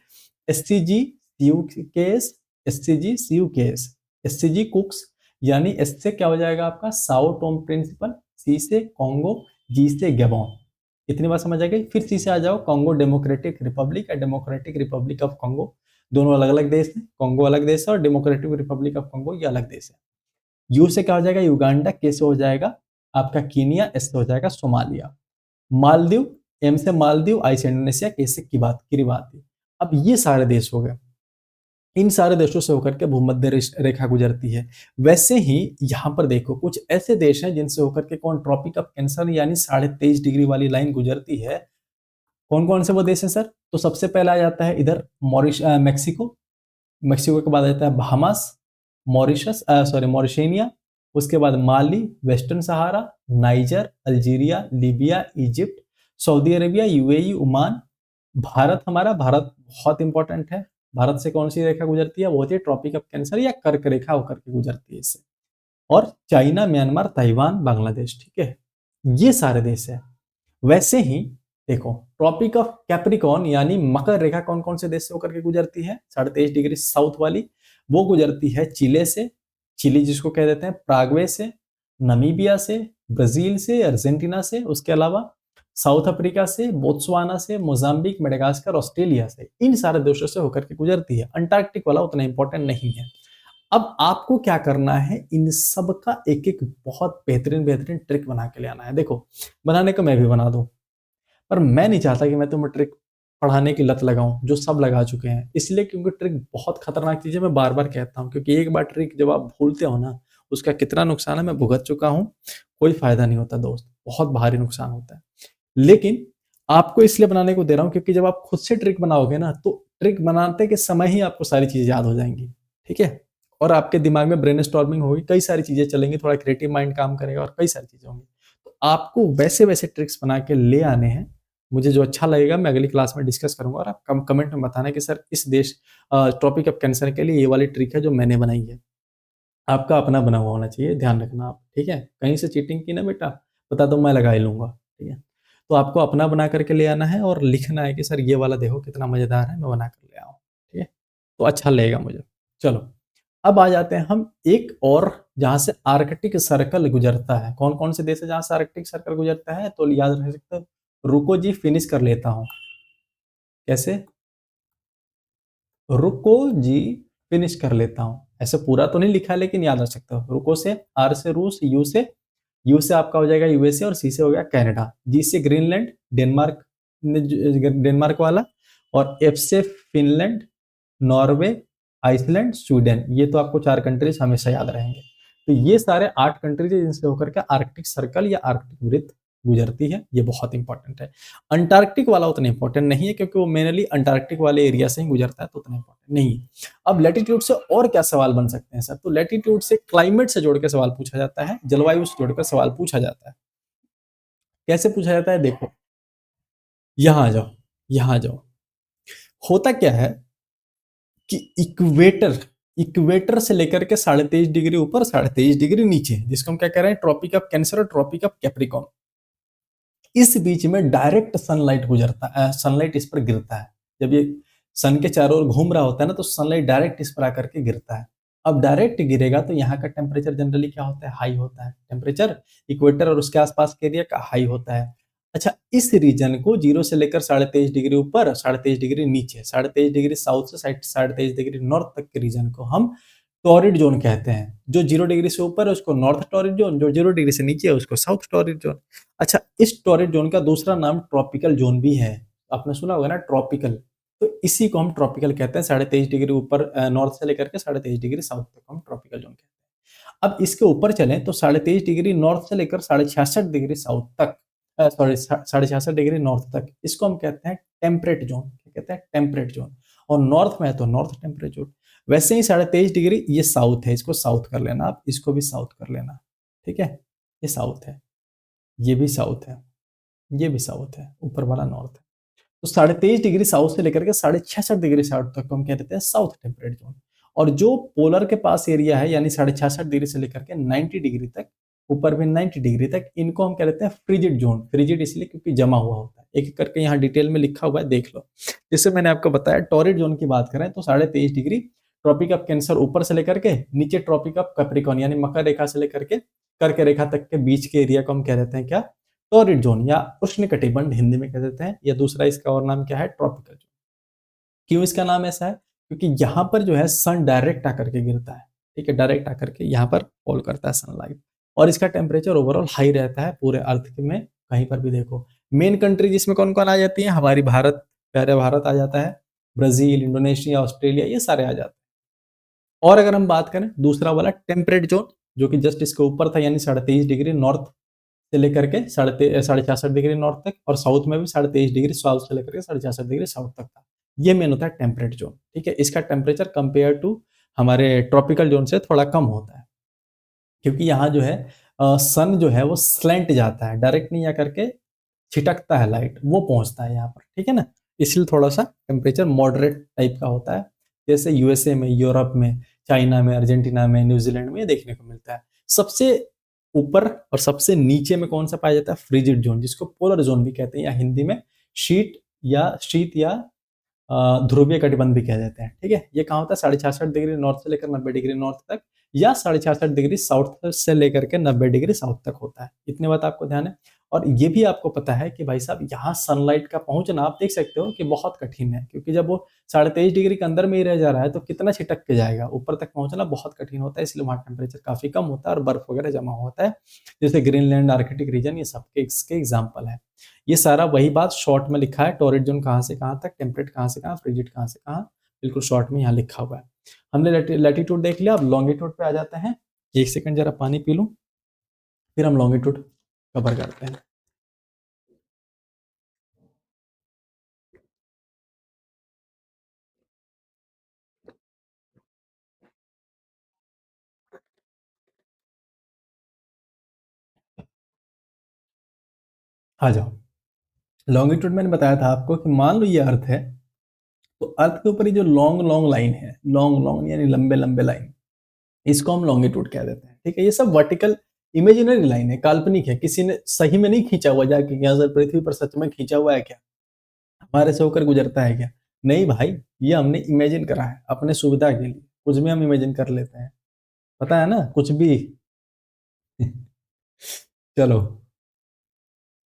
SCG CUKS, SCG CUKS, SCG cooks, यानी एस से क्या हो जाएगा आपका साओ टोम प्रिंसिपल, सी से कॉन्गो, जी से गैबोन। इतनी बात समझ आ गई। फिर सी से आ जाओ कॉन्गो डेमोक्रेटिक रिपब्लिक या डेमोक्रेटिक रिपब्लिक ऑफ कॉन्गो, दोनों अलग अलग देश हैं। कॉन्गो अलग देश है और डेमोक्रेटिक रिपब्लिक ऑफ कॉन्गो ये अलग देश है। यू से क्या हो जाएगा युगांडा, के से हो जाएगा आपका कीनिया, एस से हो जाएगा सोमालिया। मालदीव, एम से मालदीव, आई से इंडोनेशिया, के से किरिबाती। अब ये सारे देश हो गए, इन सारे देशों से होकर के भूमध्य रेखा गुजरती है। वैसे ही यहाँ पर देखो कुछ ऐसे देश हैं जिनसे होकर के कौन ट्रॉपिक ऑफ कैंसर यानी 23.5 डिग्री वाली लाइन गुजरती है। कौन कौन से वो देश हैं सर, तो सबसे पहला आ जाता है इधर मैक्सिको, मैक्सिको के बाद आ जाता है बहामास, मॉरिशेनिया, उसके बाद Mali, Western Sahara, Niger, Algeria, Libya, Egypt, Saudi Arabia, UAE, Oman. Bharat, हमारा भारत बहुत इंपॉर्टेंट है। भारत से कौन सी रेखा गुजरती है, वो होती है ट्रॉपिक ऑफ कैंसर या कर्क रेखा होकर के गुजरती है इससे। और चाइना, म्यांमार, ताइवान, बांग्लादेश। ठीक है, ये सारे देश है। वैसे ही देखो ट्रॉपिक ऑफ कैप्रिकॉर्न यानी मकर रेखा कौन कौन से देश से होकर के गुजरती है, 23.5 डिग्री साउथ वाली, वो गुजरती है चिले से, चिली जिसको कह देते हैं, प्रागवे से, नमीबिया से, ब्राजील से, अर्जेंटीना से, उसके अलावा साउथ अफ्रीका से, बोत्सवाना से, मोजाम्बिक, मेडागास्कर, ऑस्ट्रेलिया से। इन सारे देशों से होकर के गुजरती है। अंटार्कटिक वाला उतना इंपॉर्टेंट नहीं है। अब आपको क्या करना है, इन सब का एक एक बहुत बेहतरीन बेहतरीन ट्रिक बना के ले आना है। देखो, बनाने को मैं भी बना दूं, पर मैं नहीं चाहता कि मैं तुम्हें ट्रिक पढ़ाने की लत लगाऊं जो सब लगा चुके हैं। इसलिए क्योंकि ट्रिक बहुत खतरनाक चीज है, मैं बार बार कहता हूं, क्योंकि एक बार ट्रिक जब आप भूलते हो ना, उसका कितना नुकसान है मैं भुगत चुका हूं। कोई फायदा नहीं होता दोस्त, बहुत भारी नुकसान होता है। लेकिन आपको इसलिए बनाने को दे रहा हूं क्योंकि जब आप खुद से ट्रिक बनाओगे ना, तो ट्रिक बनाते के समय ही आपको सारी चीजें याद हो जाएंगी। ठीक है, और आपके दिमाग में ब्रेन स्टॉर्मिंग होगी, कई सारी चीजें चलेंगी, थोड़ा क्रिएटिव माइंड काम करेगा और कई सारी चीजें होंगी। तो आपको वैसे वैसे ट्रिक्स बना के ले आने हैं। मुझे जो अच्छा लगेगा मैं अगली क्लास में डिस्कस करूंगा, और आप कमेंट में बताना कि सर इस देश टॉपिक ऑफ कैंसर के लिए ये वाली ट्रिक है जो मैंने बनाई है। आपका अपना बना हुआ होना चाहिए, ध्यान रखना आप। ठीक है, कहीं से चीटिंग की ना बेटा, बता दो मैं लगा ही लूंगा। ठीक है, तो आपको अपना बना करके ले आना है और लिखना है कि सर ये वाला देखो कितना मजेदार है, मैं बना कर ले आऊँ। ठीक है, तो अच्छा लगेगा मुझे। चलो, अब आ जाते हैं हम एक और, जहां से आर्कटिक सर्कल गुजरता है। कौन कौन से देश है जहां से आर्कटिक सर्कल गुजरता है, तो याद रख सकते हो। रुको जी, फिनिश कर लेता हूं। कैसे, रुको जी, फिनिश कर लेता हूं। ऐसे पूरा तो नहीं लिखा है, लेकिन याद रख सकते हो। रुको से, आर से रूस, यू से आपका हो जाएगा यूएसए, और सी से हो गया कनाडा, जी से ग्रीनलैंड, डेनमार्क, डेनमार्क वाला, और एफ से फिनलैंड, नॉर्वे, आइसलैंड, स्वीडन। ये तो आपको 4 कंट्रीज हमेशा याद रहेंगे। तो ये सारे 8 कंट्रीज है जिनसे होकर के आर्कटिक सर्कल या आर्कटिक वृत्त गुजरती है, ये बहुत इंपॉर्टेंट है। अंटार्कटिक वाला उतना इंपॉर्टेंट नहीं है क्योंकि वो मेनली अंटार्कटिक वाले एरिया से ही गुजरता है, तो उतना इंपॉर्टेंट नहीं है। अब लैटिट्यूड से और क्या सवाल बन सकते हैं सर? तो लैटिट्यूड से क्लाइमेट से जोड़ के सवाल पूछा जाता है, जलवायु से जोड़कर सवाल पूछा जाता है। कैसे पूछा जाता है देखो, यहाँ आ जाओ, यहाँ आ जाओ। होता क्या है कि इक्वेटर इक्वेटर से लेकर के 23.5 डिग्री ऊपर 23.5 डिग्री नीचे, जिसको हम क्या कह रहे हैं, ट्रॉपिक ऑफ कैंसर और ट्रॉपिक ऑफ कैप्रिकॉर्न, इस बीच में डायरेक्ट सनलाइट गुजरता है, सनलाइट इस पर गिरता है। जब ये सन के चारों ओर घूम रहा होता है ना, तो सनलाइट डायरेक्ट इस पर आकर के गिरता है। अब डायरेक्ट गिरेगा तो यहाँ का टेम्परेचर जनरली क्या होता है, हाई होता है। टेम्परेचर इक्वेटर और उसके आसपास के एरिया का हाई होता है। अच्छा, इस रीजन को 0 से लेकर 23.5 डिग्री ऊपर 23.5 डिग्री नीचे, 23.5 डिग्री साउथ से 23.5 डिग्री नॉर्थ तक के रीजन को हम टॉरिड जोन कहते हैं। जो 0 डिग्री से ऊपर है उसको नॉर्थ टॉरिड जोन, जो 0 डिग्री से नीचे है उसको साउथ टॉरिड जोन। अच्छा, इस टॉरिड जोन का दूसरा नाम ट्रॉपिकल जोन भी है। आपने सुना होगा ना ट्रॉपिकल, तो इसी को हम ट्रॉपिकल कहते हैं। 23.5 डिग्री ऊपर नॉर्थ से लेकर के 23.5 डिग्री साउथ तक हम ट्रॉपिकल जोन कहते हैं। अब इसके ऊपर चलें तो 23.5 डिग्री नॉर्थ से लेकर 66.5 डिग्री साउथ तक, सॉरी 66.5 डिग्री नॉर्थ तक, इसको हम कहते हैं टेम्परेट जोन। क्या कहते हैं, टेम्परेट जोन। और नॉर्थ में है तो नॉर्थ टेम्परेट जोन। वैसे ही 23.5 डिग्री ये साउथ है, इसको साउथ कर लेना आप, इसको भी साउथ कर लेना, ठीक है। ये साउथ है, ये भी साउथ है, ये भी साउथ है, ऊपर वाला नॉर्थ है। तो 23.5 डिग्री साउथ से लेकर के 66.5 डिग्री साउथ तक को हम कहते हैं साउथ टेम्परेट जोन। और जो पोलर के पास एरिया है, यानी 66.5 डिग्री से लेकर के 90 डिग्री तक, ऊपर में 90 डिग्री तक, इनको हम कहते हैं फ्रिजिड जोन। फ्रिजिड इसलिए क्योंकि जमा हुआ होता है। एक एक करके यहाँ डिटेल में लिखा हुआ है, देख लो। जैसे मैंने आपको बताया, टॉरिड जोन की बात करें तो 23.5 डिग्री ट्रॉपिक ऑफ कैंसर ऊपर से लेकर के नीचे ट्रॉपिक ऑफ कैप्रिकॉर्न यानी मकर रेखा से लेकर के कर्क रेखा तक के बीच के एरिया को हम कह देते हैं क्या, टॉरिड जोन, या उष्णकटिबंध हिंदी में कह देते हैं। या दूसरा इसका और नाम क्या है, ट्रॉपिकल जोन। क्यों इसका नाम ऐसा है, क्योंकि यहाँ पर जो है सन डायरेक्ट आकर के गिरता है, ठीक है, डायरेक्ट आकर के यहाँ पर फॉल करता है सनलाइट। और इसका टेम्परेचर ओवरऑल हाई रहता है पूरे अर्थ में, कहीं पर भी देखो। मेन कंट्री जिसमें कौन कौन आ जाती है, हमारी भारत, प्यारे भारत आ जाता है, ब्राजील, इंडोनेशिया, ऑस्ट्रेलिया, ये सारे आ जाते हैं। और अगर हम बात करें दूसरा वाला टेम्परेट जोन, जो कि जस्ट इसके ऊपर था, यानी 23.5 डिग्री नॉर्थ से लेकर के 66.5 डिग्री नॉर्थ तक, और साउथ में भी 23.5 डिग्री साउथ से लेकर के 66 डिग्री साउथ तक था। ये मेन होता है टेम्परेट जोन, ठीक है। इसका टेम्परेचर कंपेयर टू हमारे ट्रॉपिकल जोन से थोड़ा कम होता है, क्योंकि यहाँ जो है सन जो है वो स्लैंट जाता है, डायरेक्ट नहीं आकर के छिटकता है लाइट, वो पहुंचता है यहाँ पर, ठीक है ना। इसलिए थोड़ा सा टेम्परेचर मॉडरेट टाइप का होता है। जैसे यूएसए में, यूरोप में, चाइना में, अर्जेंटीना में, न्यूजीलैंड में ये देखने को मिलता है। सबसे ऊपर और सबसे नीचे में कौन सा पाया जाता है, फ्रिजिड जोन, जिसको पोलर जोन भी कहते हैं, या हिंदी में शीत या ध्रुवीय कटिबंध भी कह देते हैं, ठीक है। ये कहाँ होता है, 66.5 डिग्री नॉर्थ से लेकर 90 डिग्री नॉर्थ तक, या 66.5 डिग्री साउथ से लेकर के 90 डिग्री साउथ तक होता है। इतने बात आपको ध्यान है। और ये भी आपको पता है कि भाई साहब, यहाँ सनलाइट का पहुंचना आप देख सकते हो कि बहुत कठिन है, क्योंकि जब वो 23.5 डिग्री के अंदर में ही रह जा रहा है तो कितना छिटक के जाएगा, ऊपर तक पहुंचना बहुत कठिन होता है। इसलिए वहाँ टेम्परेचर काफी कम होता है और बर्फ वगैरह जमा होता है, जैसे ग्रीनलैंड, आर्कटिक रीजन, ये सबके इसके एग्जाम्पल है। ये सारा वही बात शॉर्ट में लिखा है, टॉरिड जोन कहाँ से कहाँ तक, टेम्परेट कहाँ से कहाँ, फ्रिजिड कहाँ से कहाँ, बिल्कुल शॉर्ट में यहाँ लिखा हुआ है। हमने लैटिट्यूड देख लिया, अब लॉन्गिट्यूड पे आ जाते हैं। एक सेकंड जरा पानी पी लूं, फिर हम लॉन्गिट्यूड कवर करते हैं। आ जाओ। लॉन्गिट्यूड मैंने बताया था आपको कि मान लो ये अर्थ है, तो अर्थ के ऊपर ये जो लॉन्ग लॉन्ग लाइन है, लॉन्ग लॉन्ग यानी लंबे लंबे लाइन, इसको हम लॉन्गिट्यूड कह देते हैं, ठीक है। ये सब वर्टिकल इमेजिनरी लाइन है, काल्पनिक है, किसी ने सही में नहीं खींचा हुआ जाके, क्या सर पृथ्वी पर सच में खींचा हुआ है क्या, हमारे से होकर गुजरता है क्या? नहीं भाई, ये हमने इमेजिन करा है अपने सुविधा के लिए, कुछ भी हम इमेजिन कर लेते हैं, पता है ना, कुछ भी। चलो,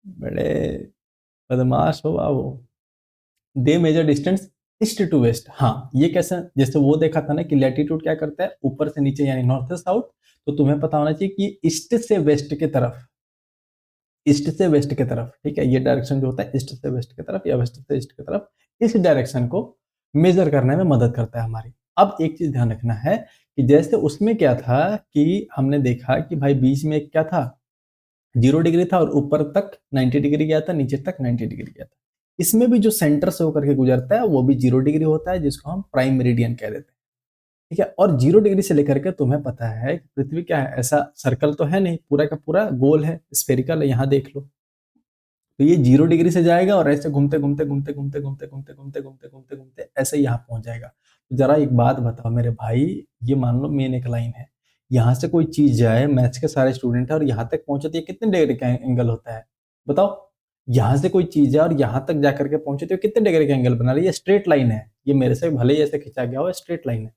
बड़े बदमाश हो बाबू। The major distance east to west, हाँ, ये कैसे, जैसे वो देखा था ना कि लैटिट्यूड क्या करता है, ऊपर से नीचे यानी नॉर्थ से साउथ, तो तुम्हें पता होना चाहिए कि ईस्ट से वेस्ट की तरफ, ईस्ट से वेस्ट की तरफ, ठीक है, ये डायरेक्शन जो होता है ईस्ट से वेस्ट की तरफ या वेस्ट से ईस्ट की तरफ, इस डायरेक्शन को मेजर करने में मदद करता है हमारी। अब एक चीज ध्यान रखना है कि जैसे उसमें क्या था कि हमने देखा कि भाई बीच में एक क्या था, 0 डिग्री था और ऊपर तक 90 डिग्री गया था, नीचे तक 90 डिग्री गया था। इसमें भी जो सेंटर से होकर के गुजरता है वो भी 0 डिग्री होता है, जिसको हम प्राइम मेरिडियन कह देते हैं। ठीक है, और 0 डिग्री से लेकर के तुम्हें पता है कि पृथ्वी क्या है, ऐसा सर्कल तो है नहीं, पूरा का पूरा गोल है, स्फेरिकल है, यहाँ देख लो। तो ये 0 डिग्री से जाएगा और ऐसे घूमते घूमते घूमते घूमते घूमते घूमते घूमते घूमते घूमते घूमते ऐसे यहाँ पहुंच जाएगा। तो जरा एक बात बताओ मेरे भाई, ये मान लो मेन एक लाइन है, यहाँ से कोई चीज जाए, मैथ्स के सारे स्टूडेंट है और यहाँ तक पहुंचे तो ये कितने डिग्री का एंगल होता है बताओ। यहाँ से कोई चीज है और यहाँ तक जाकर के पहुंचे तो ये कितने डिग्री का एंगल बना रही है, स्ट्रेट लाइन है, ये मेरे से भले ही ऐसे खिंचा गया हो, स्ट्रेट लाइन है।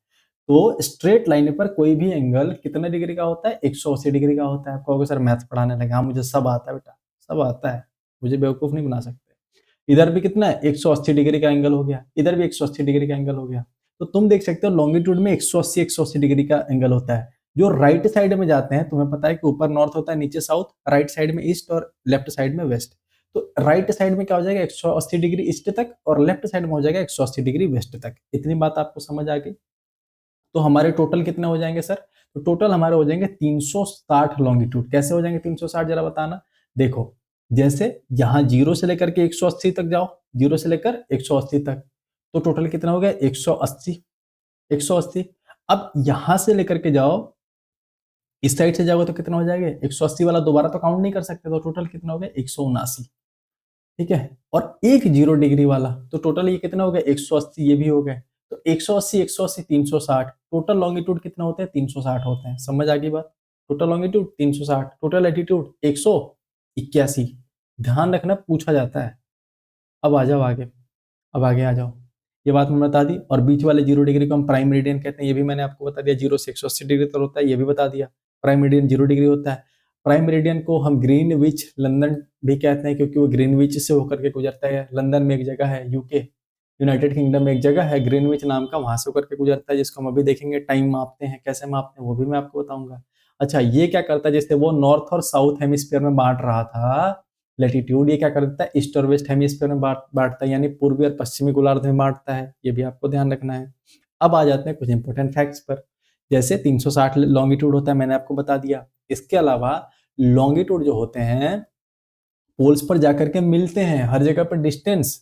तो स्ट्रेट लाइन पर कोई भी एंगल कितने डिग्री का होता है, 180 डिग्री का होता है। आप कहोगे सर मैथ्स पढ़ाने लगे, हाँ मुझे सब आता है बेटा, सब आता है, मुझे बेवकूफ नहीं बना सकते। इधर भी कितना है, 180 डिग्री का एंगल हो गया, इधर भी 180 डिग्री का एंगल हो गया। तो तुम देख सकते हो लॉन्गिट्यूड में 180 डिग्री का एंगल होता है। जो राइट साइड में जाते हैं, तुम्हें पता है कि ऊपर नॉर्थ होता है, नीचे साउथ, राइट साइड में ईस्ट और लेफ्ट साइड में वेस्ट। तो राइट साइड में क्या हो जाएगा, 180 डिग्री ईस्ट तक, और लेफ्ट साइड में हो जाएगा 180 डिग्री वेस्ट तक। इतनी बात आपको समझ आ गई। तो हमारे टोटल कितने हो जाएंगे सर, तो टोटल हमारे हो जाएंगे 360 लॉन्गिट्यूड। कैसे हो जाएंगे 360, जरा बताना। देखो, जैसे यहाँ 0 से लेकर के 180 तक जाओ, 0 से लेकर 180 तक, तो टोटल कितना हो गया 180, 180। अब यहां से लेकर के जाओ, इस साइड से जाओगे तो कितना हो जाएगा 180 वाला, दोबारा तो काउंट नहीं कर सकते, तो टोटल कितना हो गया 179। ठीक है, और एक 0 डिग्री वाला, तो टोटल ये कितना हो गया 180, ये भी हो गए। तो 180 180 360, टोटल लॉन्गिट्यूड कितना होते हैं 360 होते हैं। समझ आ गई बात, टोटल लॉन्गिट्यूड 360, टोटल एटीट्यूड 181। ध्यान रखना पूछा जाता है। अब आ जाओ आगे, अब आगे आ जाओ। ये बात मैंने बता दी, और बीच वाले 0 डिग्री को हम प्राइम मेरिडियन कहते हैं, ये भी मैंने आपको बता दिया। 0 से 180 डिग्री तक होता है, ये भी बता दिया। प्राइम मेरिडियन 0 डिग्री होता है। प्राइम मेरिडियन को हम ग्रीनविच लंदन भी कहते हैं, क्योंकि वो ग्रीनविच से होकर के गुजरता है। लंदन में एक जगह है, यूके यूनाइटेड किंगडम में एक जगह है ग्रीनविच नाम का, वहां से होकर के गुजरता है, जिसको हम अभी देखेंगे। टाइम मापते हैं, कैसे मापते हैं वो भी मैं आपको बताऊंगा। अच्छा, ये क्या करता है, जैसे वो नॉर्थ और साउथ हेमिस्फीयर में बांट रहा था लेटीट्यूड, ये क्या कर देता है ईस्ट और वेस्ट हेमिस्फीयर में बांटता है, यानी पूर्वी और पश्चिमी गोलार्ध में बांटता है। ये भी आपको ध्यान रखना है। अब आ जाते हैं कुछ इंपॉर्टेंट फैक्ट्स पर। जैसे 360 लॉन्गिट्यूड होता है, मैंने आपको बता दिया। इसके अलावा लॉन्गिट्यूड जो होते हैं पोल्स पर जाकर के मिलते हैं, हर जगह पर डिस्टेंस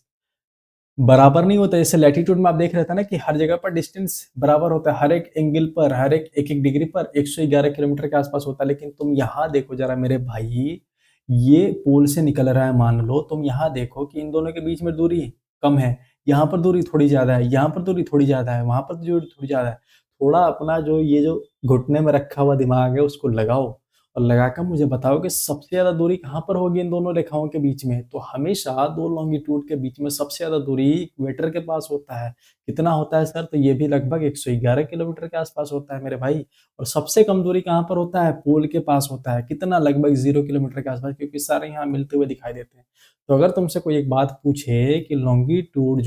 बराबर नहीं होता। जैसे लैटिट्यूड में आप देख रहे थे ना कि हर जगह पर डिस्टेंस बराबर होता है, हर एक एंगल पर, हर एक एक डिग्री पर 111 किलोमीटर के आसपास होता है। लेकिन तुम यहाँ देखो जरा मेरे भाई, ये पोल से निकल रहा है, मान लो तुम यहाँ देखो कि इन दोनों के बीच में दूरी कम है, यहाँ पर दूरी थोड़ी ज्यादा है, यहाँ पर दूरी थोड़ी ज्यादा है, वहां पर दूरी थोड़ी ज्यादा है। थोड़ा अपना जो ये जो घुटने में रखा हुआ दिमाग है उसको लगाओ, और लगाकर मुझे बताओ कि सबसे ज्यादा दूरी कहाँ पर होगी इन दोनों रेखाओं के बीच में। तो हमेशा दो लॉन्गिट्यूड के बीच में सबसे ज्यादा दूरी इक्वेटर के पास होता है। कितना होता है सर, तो ये भी लगभग 111 किलोमीटर के आसपास होता है मेरे भाई। और सबसे कम दूरी कहाँ पर होता है, पोल के पास होता है। कितना, लगभग 0 किलोमीटर के आसपास, क्योंकि सारे यहाँ मिलते हुए दिखाई देते हैं। तो अगर तुमसे कोई एक बात पूछे कि लॉन्गिट्यूड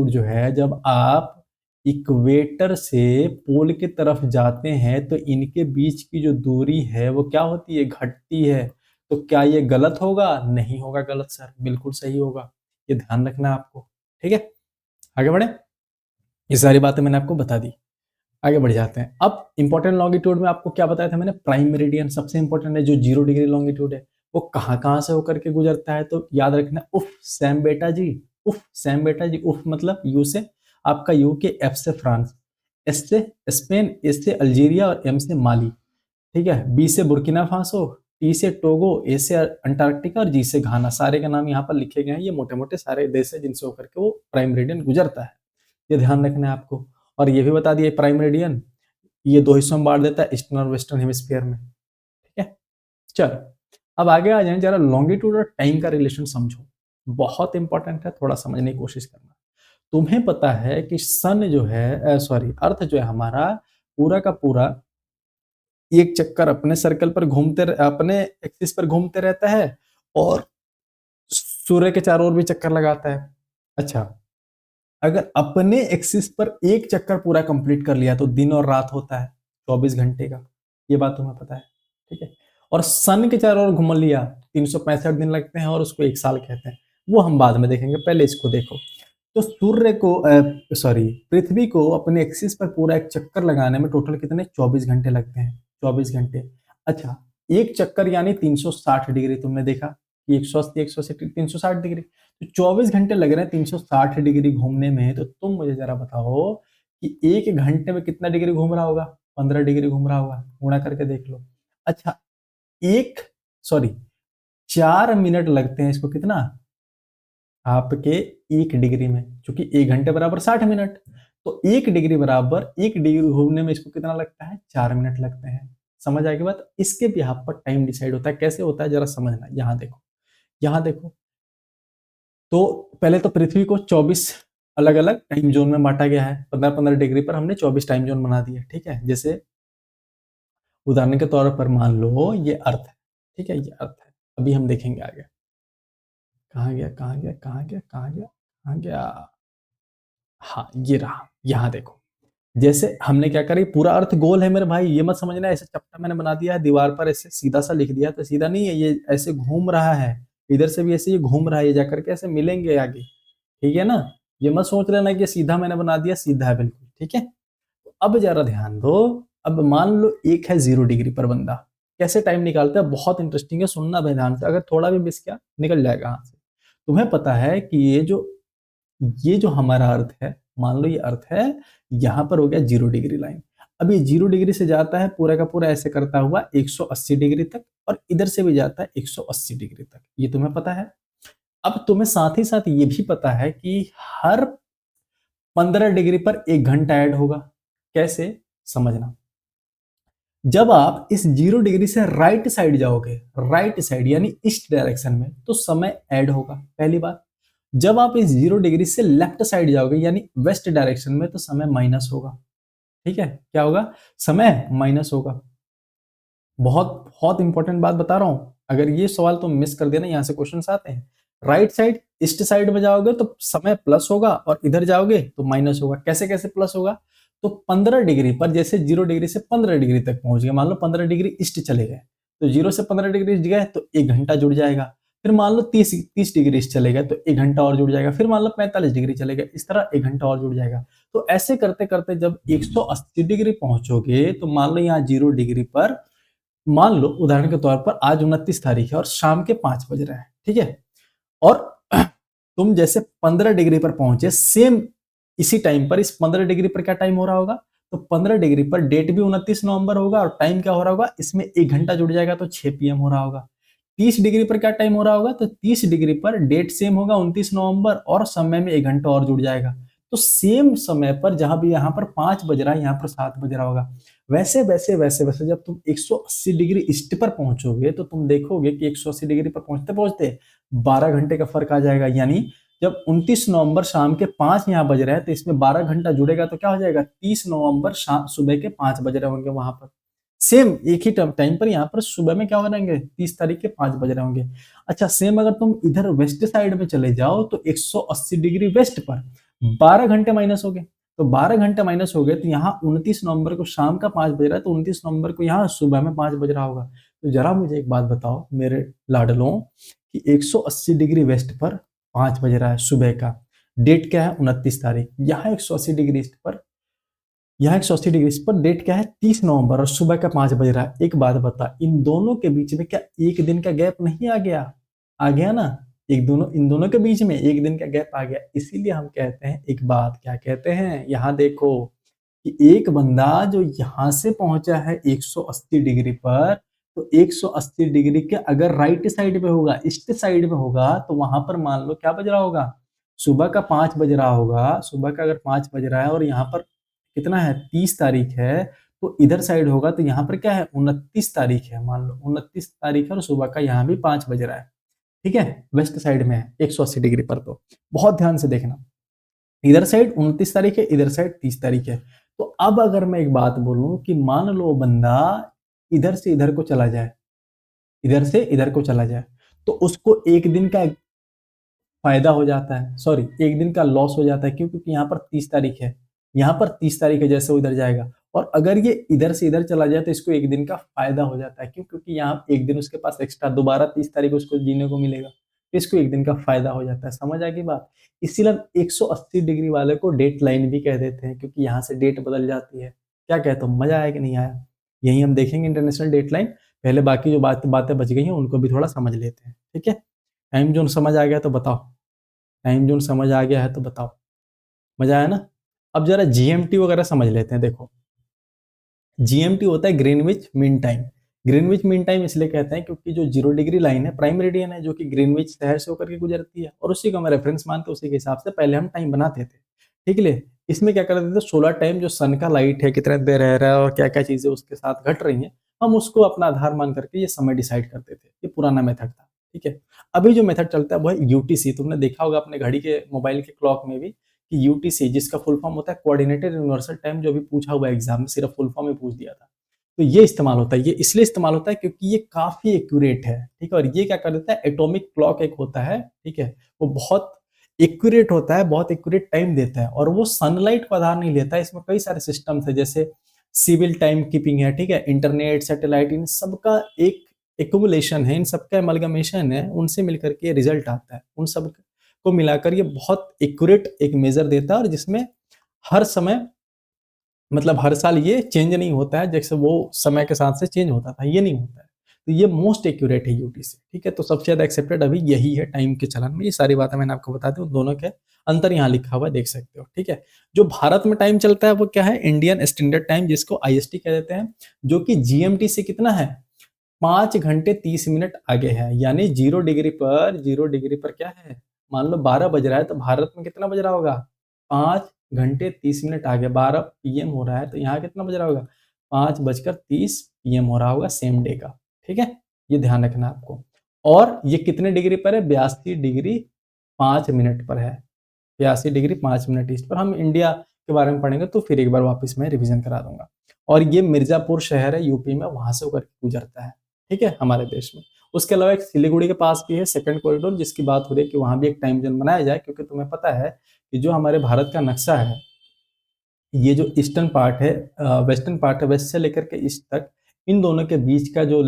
जो है जब आप इक्वेटर से पोल की तरफ जाते हैं तो इनके बीच की जो दूरी है वो क्या होती है, घटती है। तो क्या ये गलत होगा, नहीं होगा गलत सर, बिल्कुल सही होगा। ये ध्यान रखना है आपको। ठीक है, आगे बढ़े। ये सारी बातें मैंने आपको बता दी, आगे बढ़ जाते हैं। अब इंपॉर्टेंट लॉन्गिट्यूड में आपको क्या बताया था मैंने, प्राइम मेरिडियन सबसे इंपॉर्टेंट है। जो 0 डिग्री लॉन्गिट्यूड है वो कहाँ कहाँ से होकर के गुजरता है, तो याद रखना। उफ सैम बेटा जी, उफ सैम बेटा जी, उफ मतलब यू से आपका यूके, एफ से फ्रांस, एस से स्पेन, एस से अल्जीरिया और एम से माली। ठीक है, बी से बुर्किना फासो, टी से टोगो, ए से अंटार्कटिका और जी से घाना। सारे के नाम यहाँ पर लिखे गए हैं। ये मोटे मोटे सारे देश है जिनसे होकर के वो प्राइम मेरिडियन गुजरता है। ये ध्यान रखना है आपको। और ये भी बता दिया प्राइम मेरिडियन ये दो हिस्सों में बांट देता है, ईस्टर्न और वेस्टर्न हेमिस्फीयर में। ठीक है, चलो अब आगे आ जाए, जरा लॉन्गिट्यूड और टाइम का रिलेशन समझो। बहुत इंपॉर्टेंट है, थोड़ा समझने की कोशिश करना। तुम्हें पता है कि सन जो है, सॉरी अर्थ जो है हमारा, पूरा का पूरा एक चक्कर अपने सर्कल पर अपने एक्सिस पर घूमते रहता है, और सूर्य के चारों ओर भी चक्कर लगाता है। अच्छा, अगर अपने एक्सिस पर एक चक्कर पूरा कंप्लीट कर लिया तो दिन और रात होता है 24 घंटे का। ये बात तुम्हें पता है। ठीक है, और सन के चारों ओर घूम लिया 365 दिन लगते हैं, और उसको एक साल कहते हैं। वो हम बाद में देखेंगे, पहले इसको देखो। तो सूर्य को सॉरी पृथ्वी को अपने एक्सिस पर पूरा एक चक्कर लगाने में टोटल कितने 24 घंटे लगते हैं, 24 घंटे। अच्छा, एक चक्कर यानी 360 डिग्री। तुमने देखा कि 180 180 360 डिग्री, तो 24 घंटे लग रहे हैं 360 डिग्री घूमने में। तो तुम मुझे जरा बताओ कि एक घंटे में कितना डिग्री घूम रहा होगा? 15 डिग्री घूम रहा होगा। गुणा करके देख लो। अच्छा, एक सॉरी 4 मिनट लगते हैं इसको कितना आपके एक डिग्री में, क्योंकि एक घंटे बराबर 60 मिनट। तो एक डिग्री बराबर एक डिग्री घूमने में इसको कितना लगता है? 4 मिनट लगते हैं। समझ आएगी बात? इसके भी यहाँ पर टाइम डिसाइड होता है। कैसे होता है जरा समझना। यहाँ देखो, यहाँ देखो। तो पहले तो पृथ्वी को 24 अलग अलग टाइम जोन में बांटा गया है। 15-15 डिग्री पर हमने 24 टाइम जोन बना दिए। ठीक है, जैसे उदाहरण के तौर पर मान लो ये अर्थ है। ठीक है, ये अर्थ है। अभी हम देखेंगे आगे। कहाँ गया, कहाँ गया, कहाँ गया, कहाँ गया, कहाँ गया? हाँ, ये रहा। यहाँ देखो, जैसे हमने क्या करी, पूरा अर्थ गोल है मेरे भाई। ये मत समझना ऐसे चपटा मैंने बना दिया है दीवार पर, ऐसे सीधा सा लिख दिया, तो सीधा नहीं है, ये ऐसे घूम रहा है। इधर से भी ऐसे ये घूम रहा है, ये जाकर के ऐसे मिलेंगे आगे। ठीक है ना? ये मत सोच लेना कि सीधा मैंने बना दिया, सीधा है बिल्कुल। ठीक है, तो अब जरा ध्यान दो। अब मान लो एक है 0 डिग्री पर बंदा, कैसे टाइम निकालता है? बहुत इंटरेस्टिंग है, सुनना भाई ध्यान से। अगर थोड़ा भी मिस किया निकल जाएगा हाथ से। तुम्हें पता है कि ये जो हमारा अर्थ है, मान लो ये अर्थ है, यहाँ पर हो गया 0 डिग्री लाइन। अब ये 0 डिग्री से जाता है पूरा का पूरा ऐसे करता हुआ 180 डिग्री तक, और इधर से भी जाता है 180 डिग्री तक। ये तुम्हें पता है। अब तुम्हें साथ ही साथ ये भी पता है कि हर 15 डिग्री पर 1 घंटा ऐड होगा। कैसे? समझना। जब आप इस 0 डिग्री से राइट साइड जाओगे, राइट साइड यानी ईस्ट डायरेक्शन में, तो समय ऐड होगा, पहली बात। जब आप इस 0 डिग्री से लेफ्ट साइड जाओगे यानी वेस्ट डायरेक्शन में, तो समय माइनस होगा। ठीक है, क्या होगा? समय माइनस होगा। बहुत बहुत इंपॉर्टेंट बात बता रहा हूं। अगर ये सवाल तुम मिस कर देना, यहां से क्वेश्चन आते हैं। राइट साइड ईस्ट साइड में जाओगे तो समय प्लस होगा, और इधर जाओगे तो माइनस होगा। कैसे कैसे प्लस होगा? तो 15 डिग्री पर, जैसे 0 डिग्री से 15 डिग्री तक पहुंच गए, मान लो 15 डिग्री ईस्ट चले गए, तो 0 से 15 डिग्री ईस्ट गए तो 1 घंटा जुड़ जाएगा। फिर मान लो 30 डिग्री ईस्ट चले गए तो 1 घंटा और जुड़ जाएगा। फिर मान लो 45 डिग्री चले गए, इस तरह 1 घंटा और जुड़ जाएगा। तो ऐसे करते करते जब 180 डिग्री पहुंचोगे, तो मान लो यहाँ 0 डिग्री पर, मान लो उदाहरण के तौर पर आज 29 तारीख है और शाम के 5 बज रहे हैं। ठीक है, और तुम जैसे 15 डिग्री पर पहुंचे, सेम इसी टाइम पर, इस 15 डिग्री पर क्या टाइम हो रहा होगा? तो 15 डिग्री पर डेट भी 29 नवंबर होगा, और टाइम क्या हो रहा होगा? इसमें 1 घंटा जुड़ जाएगा तो 6 PM हो रहा होगा। 30 डिग्री पर क्या टाइम हो रहा होगा? तो 30 डिग्री पर डेट सेम होगा 29 नवंबर, और समय में 1 घंटा और जुड़ जाएगा। तो सेम समय पर, जहां भी यहाँ पर 5 बज रहा है, यहाँ पर 7 बज रहा होगा। वैसे वैसे वैसे वैसे जब तुम 180 डिग्री ईस्ट पर पहुंचोगे, तो तुम देखोगे कि 180 डिग्री पर पहुंचते पहुंचते 12 घंटे का फर्क आ जाएगा। यानी जब 29 नवंबर शाम के 5 यहाँ बज रहे हैं, तो इसमें 12 घंटा जुड़ेगा तो क्या हो जाएगा? 30 नवंबर शाम सुबह के 5 बज रहे होंगे वहां पर। सेम एक ही टाइम पर यहाँ पर सुबह में क्या हो रहेंगे? 30 तारीख के 5 बज रहे होंगे। अच्छा, सेम अगर तुम इधर वेस्ट साइड में चले जाओ, तो 180 डिग्री वेस्ट पर 12 घंटे माइनस हो गए। तो 12 घंटे माइनस हो गए, तो यहाँ 29 नवंबर को शाम का 5 बज रहा है, तो 29 नवंबर को यहाँ सुबह में 5 बज रहा होगा। तो जरा मुझे एक बात बताओ मेरे लाडलों, कि 180 डिग्री वेस्ट पर 5 बज रहा है सुबह का, डेट क्या है? 29 तारीख। यहाँ 180 डिग्री ईस्ट पर, यहाँ 180 डिग्री ईस्ट पर डेट क्या है? 30 नवंबर, और सुबह का 5 बज रहा है। एक बात बता, इन दोनों के बीच में क्या एक दिन का गैप नहीं आ गया? आ गया ना? इन दोनों के बीच में एक दिन का गैप आ गया। इसीलिए हम कहते हैं एक बात, क्या कहते हैं? यहाँ देखो कि एक बंदा जो यहाँ से पहुंचा है 180 डिग्री पर, तो 180 डिग्री के अगर राइट साइड पे होगा, ईस्ट साइड में होगा, तो वहां पर मान लो क्या बज रहा होगा? सुबह का 5 बज रहा होगा। सुबह का अगर 5 बज रहा है, और यहाँ पर कितना है? 30 तारीख है, तो इधर साइड होगा, तो यहाँ पर क्या है? 29 तारीख है। मान लो 29 तारीख है, और सुबह का यहाँ भी 5 बज रहा है। ठीक है, वेस्ट साइड में है 180 डिग्री पर। तो बहुत ध्यान से देखना, इधर साइड 29 तारीख है, इधर साइड 30 तारीख है। तो अब अगर मैं एक बात बोलूं कि मान लो बंदा इधर से इधर को चला जाए, इधर से इधर को चला जाए, तो उसको एक दिन का फायदा हो जाता है, सॉरी एक दिन का लॉस हो जाता है। क्यों? क्योंकि यहाँ पर 30 तारीख है, यहाँ पर 30 तारीख है, जैसे वो इधर जाएगा। और अगर ये इधर से इधर चला जाए, तो इसको एक दिन का फायदा हो जाता है। क्यों? क्योंकि यहाँ एक दिन उसके पास एक्स्ट्रा, दोबारा 30 तारीख उसको जीने को मिलेगा, तो इसको एक दिन का फायदा हो जाता है। समझ आ गई बात? इसीलिए 180 डिग्री वाले को डेट लाइन भी कह देते हैं, क्योंकि यहाँ से डेट बदल जाती है। क्या कहते हो? मजा आया कि नहीं आया? यही हम देखेंगे इंटरनेशनल डेट लाइन। पहले बाकी जो बातें बच गई हैं उनको भी थोड़ा समझ लेते हैं, ठीक है। टाइम जोन समझ आ गया तो बताओ, टाइम जोन समझ आ गया है तो बताओ, मजा आया ना। अब जरा जीएमटी वगैरह समझ लेते हैं। देखो, जीएमटी होता है Greenwich mean time. Greenwich mean time इसलिए कहते हैं क्योंकि जो 0 डिग्री लाइन है प्राइम मेरिडियन है, जो कि ग्रीनविच शहर से होकर के गुजरती है, और उसी को हम रेफरेंस मानते हैं, उसी के हिसाब से पहले हम टाइम बनाते थे, ठीक है। इसमें क्या करते थे, सोलर टाइम जो सन का लाइट है कितना देर रह रहा है और क्या क्या चीजें उसके साथ घट रही हैं, हम उसको अपना आधार मान करके ये समय डिसाइड करते थे। ये पुराना मेथड था, ठीक है। अभी जो मेथड चलता है वो है यूटीसी। तुमने देखा होगा अपने घड़ी के मोबाइल के क्लॉक में भी कि यूटीसी, जिसका फुल फॉर्म होता है कोऑर्डिनेटेड यूनिवर्सल टाइम, जो भी पूछा हुआ एग्जाम में सिर्फ फुल फॉर्म में पूछ दिया था, तो ये इस्तेमाल होता है। ये इसलिए इस्तेमाल होता है क्योंकि ये काफी एक्यूरेट है, ठीक है। और ये क्या कर देता है, एटॉमिक क्लॉक एक होता है, ठीक है, वो बहुत एक्यूरेट होता है, बहुत एक्यूरेट टाइम देता है, और वो सनलाइट को आधार नहीं लेता है। इसमें कई सारे सिस्टम है, जैसे सिविल टाइम कीपिंग है, ठीक है, इंटरनेट, सैटेलाइट, इन सबका एक एक्यूमुलेशन है, इन सबका एमलगमेशन है, उनसे मिलकर के रिजल्ट आता है। उन सब को मिलाकर ये बहुत एक्यूरेट एक मेजर देता है, और जिसमें हर समय, मतलब हर साल ये चेंज नहीं होता है, जैसे वो समय के साथ से चेंज होता था, ये नहीं होता है। तो ये मोस्ट एक्यूरेट है यूटीसी, ठीक है। तो सबसे ज्यादा एक्सेप्टेड अभी यही है टाइम के चलन में। ये सारी बातें मैंने आपको बता दी, दोनों के अंतर यहाँ लिखा हुआ है, देख सकते हो, ठीक है। जो भारत में टाइम चलता है वो क्या है, इंडियन स्टैंडर्ड टाइम, जिसको आईएसटी कह देते हैं, जो कि जीएमटी से कितना है, 5 घंटे 30 मिनट आगे है। यानी 0 डिग्री पर क्या है, मान लो 12 बज रहा है, तो भारत में कितना बज रहा होगा, 5 घंटे 30 मिनट आगे। 12 पीएम हो रहा है, तो यहाँ कितना बज रहा होगा, 5:30 पीएम हो रहा होगा सेम डे का, ठीक है। ये ध्यान रखना आपको। और ये कितने डिग्री पर है, 82 डिग्री 5 मिनट पर है। 82 डिग्री 5 मिनट ईस्ट पर। हम इंडिया के बारे में पढ़ेंगे तो फिर एक बार वापस मैं रिवीजन करा दूंगा। और ये मिर्जापुर शहर है यूपी में, वहां से होकर गुजरता है, ठीक है, हमारे देश में। उसके अलावा एक सिलीगुड़ी के पास भी है सेकंड कॉरिडोर, जिसकी बात हो रही है कि वहां भी एक टाइम जोन बनाया जाए, क्योंकि तुम्हें पता है कि जो हमारे भारत का नक्शा है, ये जो ईस्टर्न पार्ट है, वेस्टर्न पार्ट है, वेस्ट से लेकर के ईस्ट तक, इन दोनों के बीच का जो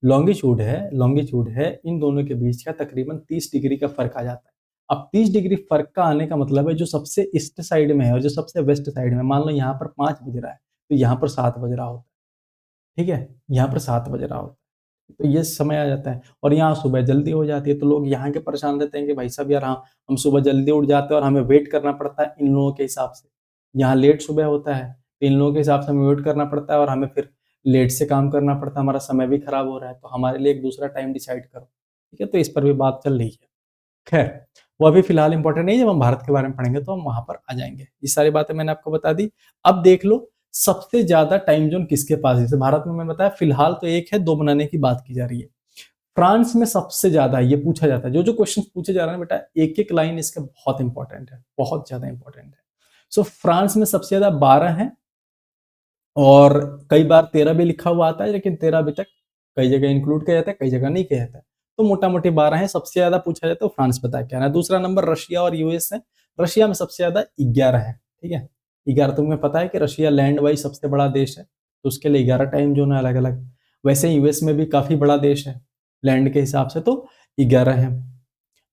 लॉन्गिट्यूड है, इन दोनों के बीच का तकरीबन 30 डिग्री का फर्क आ जाता है। अब 30 डिग्री फर्क का आने का मतलब है, जो सबसे ईस्ट साइड में है और जो सबसे वेस्ट साइड में, मान लो यहाँ पर 5 बज रहा है, तो यहाँ पर 7 बज रहा होता है, ठीक है, यहाँ पर 7 बज रहा होता है, तो ये समय आ जाता है। और यहाँ सुबह जल्दी हो जाती है, तो लोग यहाँ के परेशान रहते हैं कि भाई साहब यार, हम सुबह जल्दी उठ जाते हैं और हमें वेट करना पड़ता है इन लोगों के हिसाब से। यहाँ लेट सुबह होता है, तो इन लोगों के हिसाब से हमें वेट करना पड़ता है, और हमें फिर लेट से काम करना पड़ता है, हमारा समय भी खराब हो रहा है, तो हमारे लिए एक दूसरा टाइम डिसाइड करो, ठीक है। तो इस पर भी बात चल रही है। खैर, वो अभी फिलहाल इंपॉर्टेंट नहीं है, जब हम भारत के बारे में पढ़ेंगे तो हम वहां पर आ जाएंगे। ये सारी बातें मैंने आपको बता दी। अब देख लो, सबसे ज्यादा टाइम जोन किसके पास है। जैसे भारत में मैंने बताया फिलहाल तो एक है, दो बनाने की बात की जा रही है। फ्रांस में सबसे ज्यादा ये पूछा जाता है, जो जो क्वेश्चन पूछे जा रहे हैं बेटा, एक एक लाइन इसका बहुत इंपॉर्टेंट है, बहुत ज्यादा इंपॉर्टेंट है। सो फ्रांस में सबसे ज्यादा 12 है, और कई बार 13 भी लिखा हुआ आता है, लेकिन 13 अभी तक कई जगह इंक्लूड किया जाता है, कई जगह नहीं किया जाता है। तो मोटा मोटी 12 है, सबसे ज्यादा पूछा जाता है तो फ्रांस बता क्या है। दूसरा नंबर रशिया और यूएस है। रशिया में सबसे ज्यादा 11 है, ठीक है। 11, तुम्हें पता है कि रशिया लैंड वाइज सबसे बड़ा देश है, तो उसके लिए 11 टाइम जोन है अलग अलग। वैसे यूएस में भी काफी बड़ा देश है लैंड के हिसाब से, तो 11 है।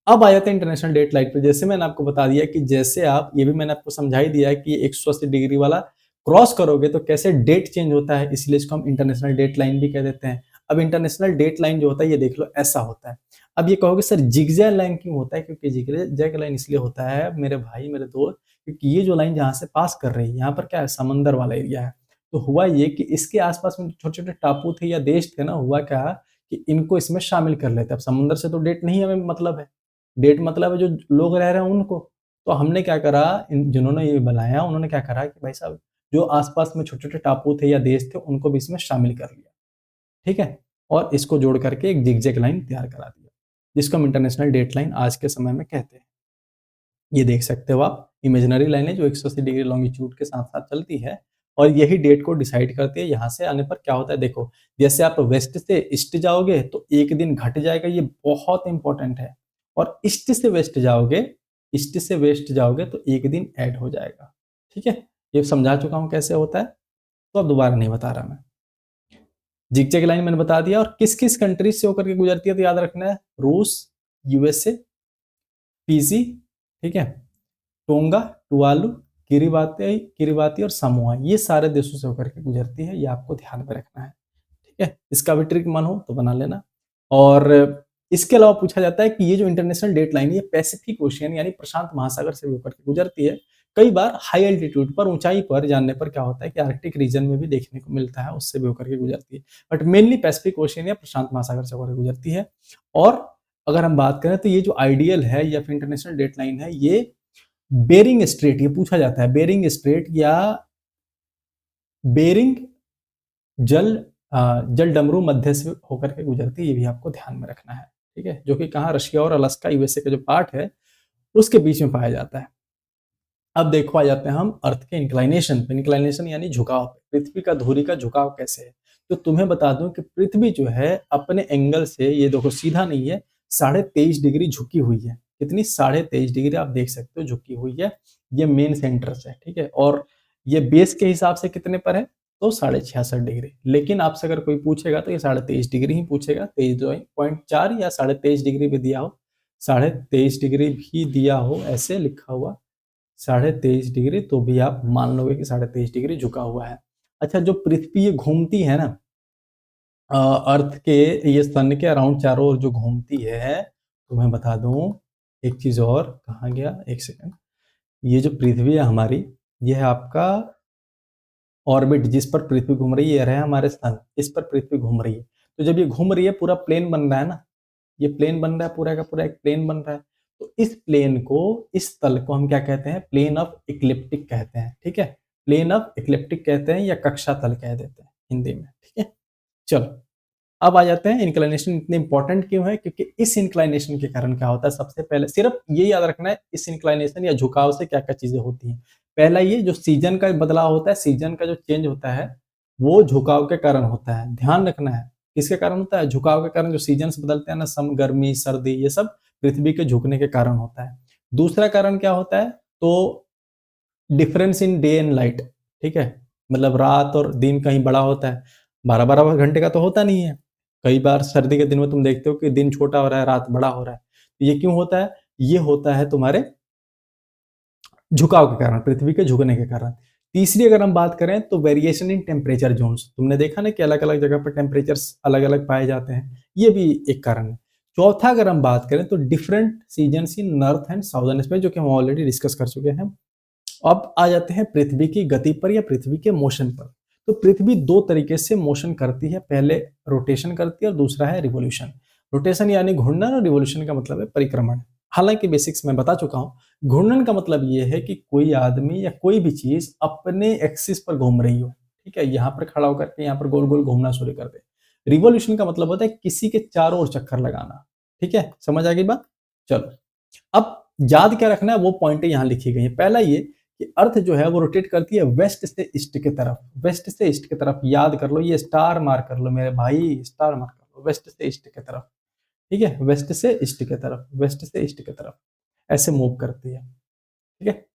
अब आ जाते हैं इंटरनेशनल डेट लाइन पे। जैसे मैंने आपको बता दिया कि जैसे आप, ये भी मैंने आपको समझा ही दिया है कि 180 डिग्री वाला क्रॉस करोगे तो कैसे डेट चेंज होता है, इसलिए इसको हम इंटरनेशनल डेट लाइन भी कह देते हैं। अब इंटरनेशनल डेट लाइन जो होता है, ये देख लो ऐसा होता है। अब ये कहोगे सर जिगजैग लाइन क्यों होता है, क्योंकि जिगजैग लाइन इसलिए होता है मेरे भाई मेरे दोस्त, क्योंकि ये जो लाइन जहाँ से पास कर रही है, यहाँ पर क्या है, समंदर वाला एरिया है। तो हुआ ये कि इसके आसपास में छोटे छोटे टापू थे या देश थे ना, हुआ क्या कि इनको इसमें शामिल कर लेते। अब समुद्र से तो डेट नहीं हमें मतलब है, डेट मतलब है जो लोग रह रहे हैं उनको। तो हमने क्या करा, जिन्होंने ये बनाया उन्होंने क्या करा कि भाई साहब, जो आसपास में छोटे छोटे टापू थे या देश थे, उनको भी इसमें शामिल कर लिया, ठीक है। और इसको जोड़ करके एक जिगजैग लाइन तैयार करा दिया, जिसको हम इंटरनेशनल डेट लाइन आज के समय में कहते हैं। ये देख सकते हो आप, इमेजिनरी लाइन है जो 180 डिग्री लॉन्गिट्यूड के साथ साथ चलती है, और यही डेट को डिसाइड करती है। यहाँ से आने पर क्या होता है, देखो, जैसे आप वेस्ट से ईस्ट जाओगे तो एक दिन घट जाएगा, ये बहुत इंपॉर्टेंट है। और ईस्ट से वेस्ट जाओगे तो एक दिन ऐड हो जाएगा, ठीक है। ये समझा चुका हूँ कैसे होता है, तो अब दोबारा नहीं बता रहा मैं। जिगजैग लाइन मैंने बता दिया, और किस किस कंट्रीज से होकर के गुजरती है तो याद रखना है, रूस, यूएसए, पीजी, ठीक है, टोंगा, टुवालू, किरिबाती किरिबाती और समोआ, ये सारे देशों से होकर के गुजरती है, ये आपको ध्यान में रखना है। ठीक है, इसका भी ट्रिक मन हो तो बना लेना। और इसके अलावा पूछा जाता है कि ये जो इंटरनेशनल डेट लाइन है ये पैसिफिक ओशियन यानी प्रशांत महासागर से होकर के गुजरती है। कई बार हाई एल्टीट्यूड पर, ऊंचाई पर जानने पर क्या होता है कि आर्कटिक रीजन में भी देखने को मिलता है, उससे भी होकर के गुजरती है, बट मेनली पैसिफिक ओशियन या प्रशांत महासागर से होकर गुजरती है। और अगर हम बात करें तो ये जो आइडियल है या फिर इंटरनेशनल डेट लाइन है, ये बेरिंग स्ट्रेट, ये पूछा जाता है बेरिंग स्ट्रेट या बेरिंग जल जल डमरू मध्य से होकर के गुजरती है, ये भी आपको ध्यान में रखना है। ठीक है, जो कि कहाँ, रशिया और अलास्का यूएसए का जो पार्ट है उसके बीच में पाया जाता है। अब देखो आ जाते हैं हम अर्थ के इंक्लाइनेशन पे। इंक्लाइनेशन यानी झुकाव पे, पृथ्वी का धुरी का झुकाव कैसे है। तो तुम्हें बता दूं कि पृथ्वी जो है अपने एंगल से, ये देखो सीधा नहीं है, 23.5 डिग्री झुकी हुई है। कितनी, 23.5 डिग्री आप देख सकते हो झुकी हुई है। ये मेन सेंटर से, ठीक है, और ये बेस के हिसाब से कितने पर है, तो 66.5 डिग्री। लेकिन आपसे अगर कोई पूछेगा तो ये 23.5 डिग्री ही पूछेगा, 23.4 या 23.5 डिग्री भी दिया हो, 23.5 डिग्री भी दिया हो ऐसे लिखा हुआ 23.5 डिग्री, तो भी आप मान लोगे कि 23.5 डिग्री झुका हुआ है। अच्छा, जो पृथ्वी ये घूमती है ना, अर्थ के, ये सन के अराउंड चारों ओर जो घूमती है, तो मैं बता दूं एक चीज और, कहाँ गया, एक सेकंड, ये जो पृथ्वी है हमारी, ये है आपका ऑर्बिट, जिस पर पृथ्वी घूम रही है, ये रहा हमारे सन, इस पर पृथ्वी घूम रही है। तो जब ये घूम रही है पूरा प्लेन बन रहा है ना, ये प्लेन बन रहा है, पूरा का पूरा एक प्लेन बन रहा है। तो इस प्लेन को, इस तल को हम क्या कहते हैं, प्लेन ऑफ इक्लिप्टिक कहते हैं। ठीक है, प्लेन ऑफ इक्लिप्टिक कहते हैं या कक्षा तल कह देते हैं हिंदी में। ठीक है, चलो अब आ जाते हैं इंक्लाइनेशन इतने इंपॉर्टेंट क्यों है, क्योंकि इस इंक्लाइनेशन के कारण क्या होता है, सबसे पहले सिर्फ ये याद रखना है इस इंक्लाइनेशन या झुकाव से क्या क्या चीजें होती हैं। पहला, ये जो सीजन का बदलाव होता है, सीजन का जो चेंज होता है वो झुकाव के कारण होता है, ध्यान रखना है। किसके कारण होता है, झुकाव के कारण। जो सीजन बदलते हैं ना, सम, गर्मी, सर्दी, ये सब पृथ्वी के झुकने के कारण होता है। दूसरा कारण क्या होता है, तो difference in day and light. ठीक है, मतलब रात और दिन कहीं बड़ा होता है, 12-12 घंटे का तो होता नहीं है। कई बार सर्दी के दिन में तुम देखते हो कि दिन छोटा हो रहा है, रात बड़ा हो रहा है। तो ये क्यों होता है, ये होता है तुम्हारे झुकाव के कारण, पृथ्वी के झुकने के कारण। तीसरी अगर हम बात करें तो वेरिएशन इन टेम्परेचर जोन्स, तुमने देखा ना कि अलग अलग जगह पर टेम्परेचर्स अलग अलग पाए जाते हैं, ये भी एक कारण है। चौथा अगर हम बात करें तो different seasons in north and southern hemisphere, जो कि हम ऑलरेडी डिस्कस कर चुके हैं। अब आ जाते हैं पृथ्वी की गति पर या पृथ्वी के मोशन पर। तो पृथ्वी दो तरीके से मोशन करती है, पहले रोटेशन करती है और दूसरा है रिवोल्यूशन। रोटेशन यानी घूर्णन और रिवोल्यूशन का मतलब है परिक्रमण। हालांकि बेसिक्स में बता चुका हूं। घूर्णन का मतलब ये है कि कोई आदमी या कोई भी चीज अपने एक्सिस पर घूम रही हो, ठीक है, यहाँ पर खड़ा होकर के यहाँ पर गोल गोल घूमना शुरू कर दे। रिवोल्यूशन का मतलब होता है किसी के चारों ओर चक्कर लगाना। ठीक है, समझ आ गई बात। चलो, अब याद क्या रखना है, वो पॉइंट यहाँ लिखी गई है। पहला ये कि अर्थ जो है वो रोटेट करती है वेस्ट से ईस्ट की तरफ, वेस्ट से ईस्ट की तरफ। याद कर लो, ये स्टार मार्क कर लो मेरे भाई, स्टार मार्क कर लो, वेस्ट से ईस्ट की तरफ। ठीक है, वेस्ट से ईस्ट की तरफ, वेस्ट से ईस्ट की तरफ ऐसे मूव करती है। ठीक है,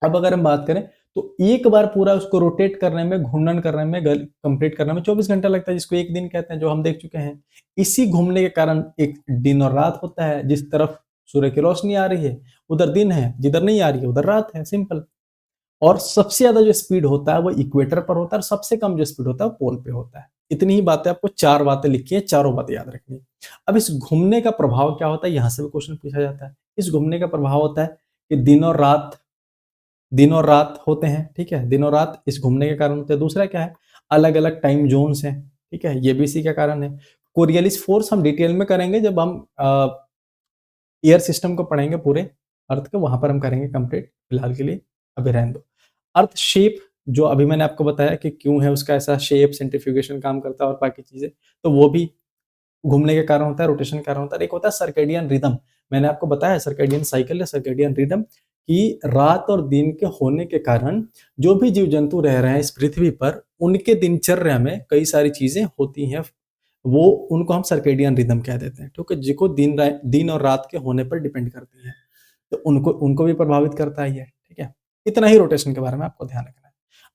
अब अगर हम बात करें तो एक बार पूरा उसको रोटेट करने में, घूर्णन करने में, कंप्लीट करने में 24 घंटा लगता है, जिसको एक दिन कहते हैं, जो हम देख चुके हैं। इसी घूमने के कारण एक दिन और रात होता है। जिस तरफ सूर्य की रोशनी आ रही है उधर दिन है, जिधर नहीं आ रही है उधर रात है, सिंपल। और सबसे ज्यादा जो स्पीड होता है वो इक्वेटर पर होता है, और सबसे कम जो स्पीड होता है वो पोल पे होता है। इतनी ही बातें, आपको चार बातें लिखी है, चारों बातें याद रखनी है। अब इस घूमने का प्रभाव क्या होता है, यहां से भी क्वेश्चन पूछा जाता है। इस घूमने का प्रभाव होता है कि दिन और रात होते हैं। ठीक है, दिन और रात इस घूमने के कारण होते हैं। दूसरा क्या है, अलग अलग टाइम जोन्स हैं। ठीक है, ये भी इसी का कारण है। कोरियलिस फोर्स हम डिटेल में करेंगे जब हम एयर सिस्टम को पढ़ेंगे, पूरे अर्थ को, वहां पर हम करेंगे कंप्लीट। फिलहाल के लिए अभी रहने दो। अर्थ शेप, जो अभी मैंने आपको बताया कि क्यों है उसका ऐसा शेप, सेंट्रीफ्यूगेशन काम करता है और बाकी चीजें, तो वो भी घूमने के कारण होता है, रोटेशन के कारण होता है। एक होता है सर्केडियन रिदम, मैंने आपको बताया सर्केडियन साइकिल या सर्केडियन रिदम, कि रात और दिन के होने के कारण जो भी जीव जंतु रह रहे हैं इस पृथ्वी पर, उनके दिनचर्या में कई सारी चीजें होती हैं, वो उनको हम सर्केडियन रिदम कह देते हैं। ठीक है, जिनको दिन और रात के होने पर डिपेंड करती है, तो उनको उनको भी प्रभावित करता है ये। ठीक है, इतना ही रोटेशन के बारे में आपको ध्यान रखना है।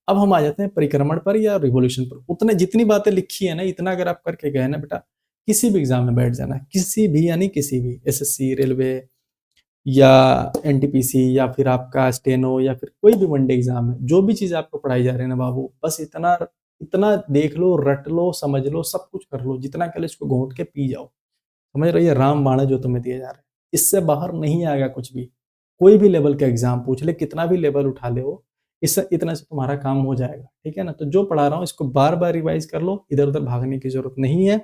अब हम आ जाते हैं परिक्रमण पर या रिवोल्यूशन पर। उतने जितनी बातें लिखी है ना, इतना अगर आप करके गए ना बेटा, किसी भी एग्जाम में बैठ जाना, किसी भी, यानी किसी भी एसएससी, रेलवे या एनटीपीसी या फिर आपका स्टेनो या फिर कोई भी वनडे एग्जाम है, जो भी चीज आपको पढ़ाई जा रही है ना बाबू, बस इतना इतना देख लो, रट लो, समझ लो, सब कुछ कर लो, जितना कर लो इसको घोंट के पी जाओ। समझ रहे हो? ये रामबाण है जो तुम्हें दिया जा रहा है, इससे बाहर नहीं आएगा कुछ भी। कोई भी लेवल का एग्जाम पूछ ले, कितना भी लेवल उठा ले हो, इससे इतना से तुम्हारा काम हो जाएगा। ठीक है ना? तो जो पढ़ा रहा हूँ इसको बार बार रिवाइज कर लो, इधर उधर भागने की जरूरत नहीं है।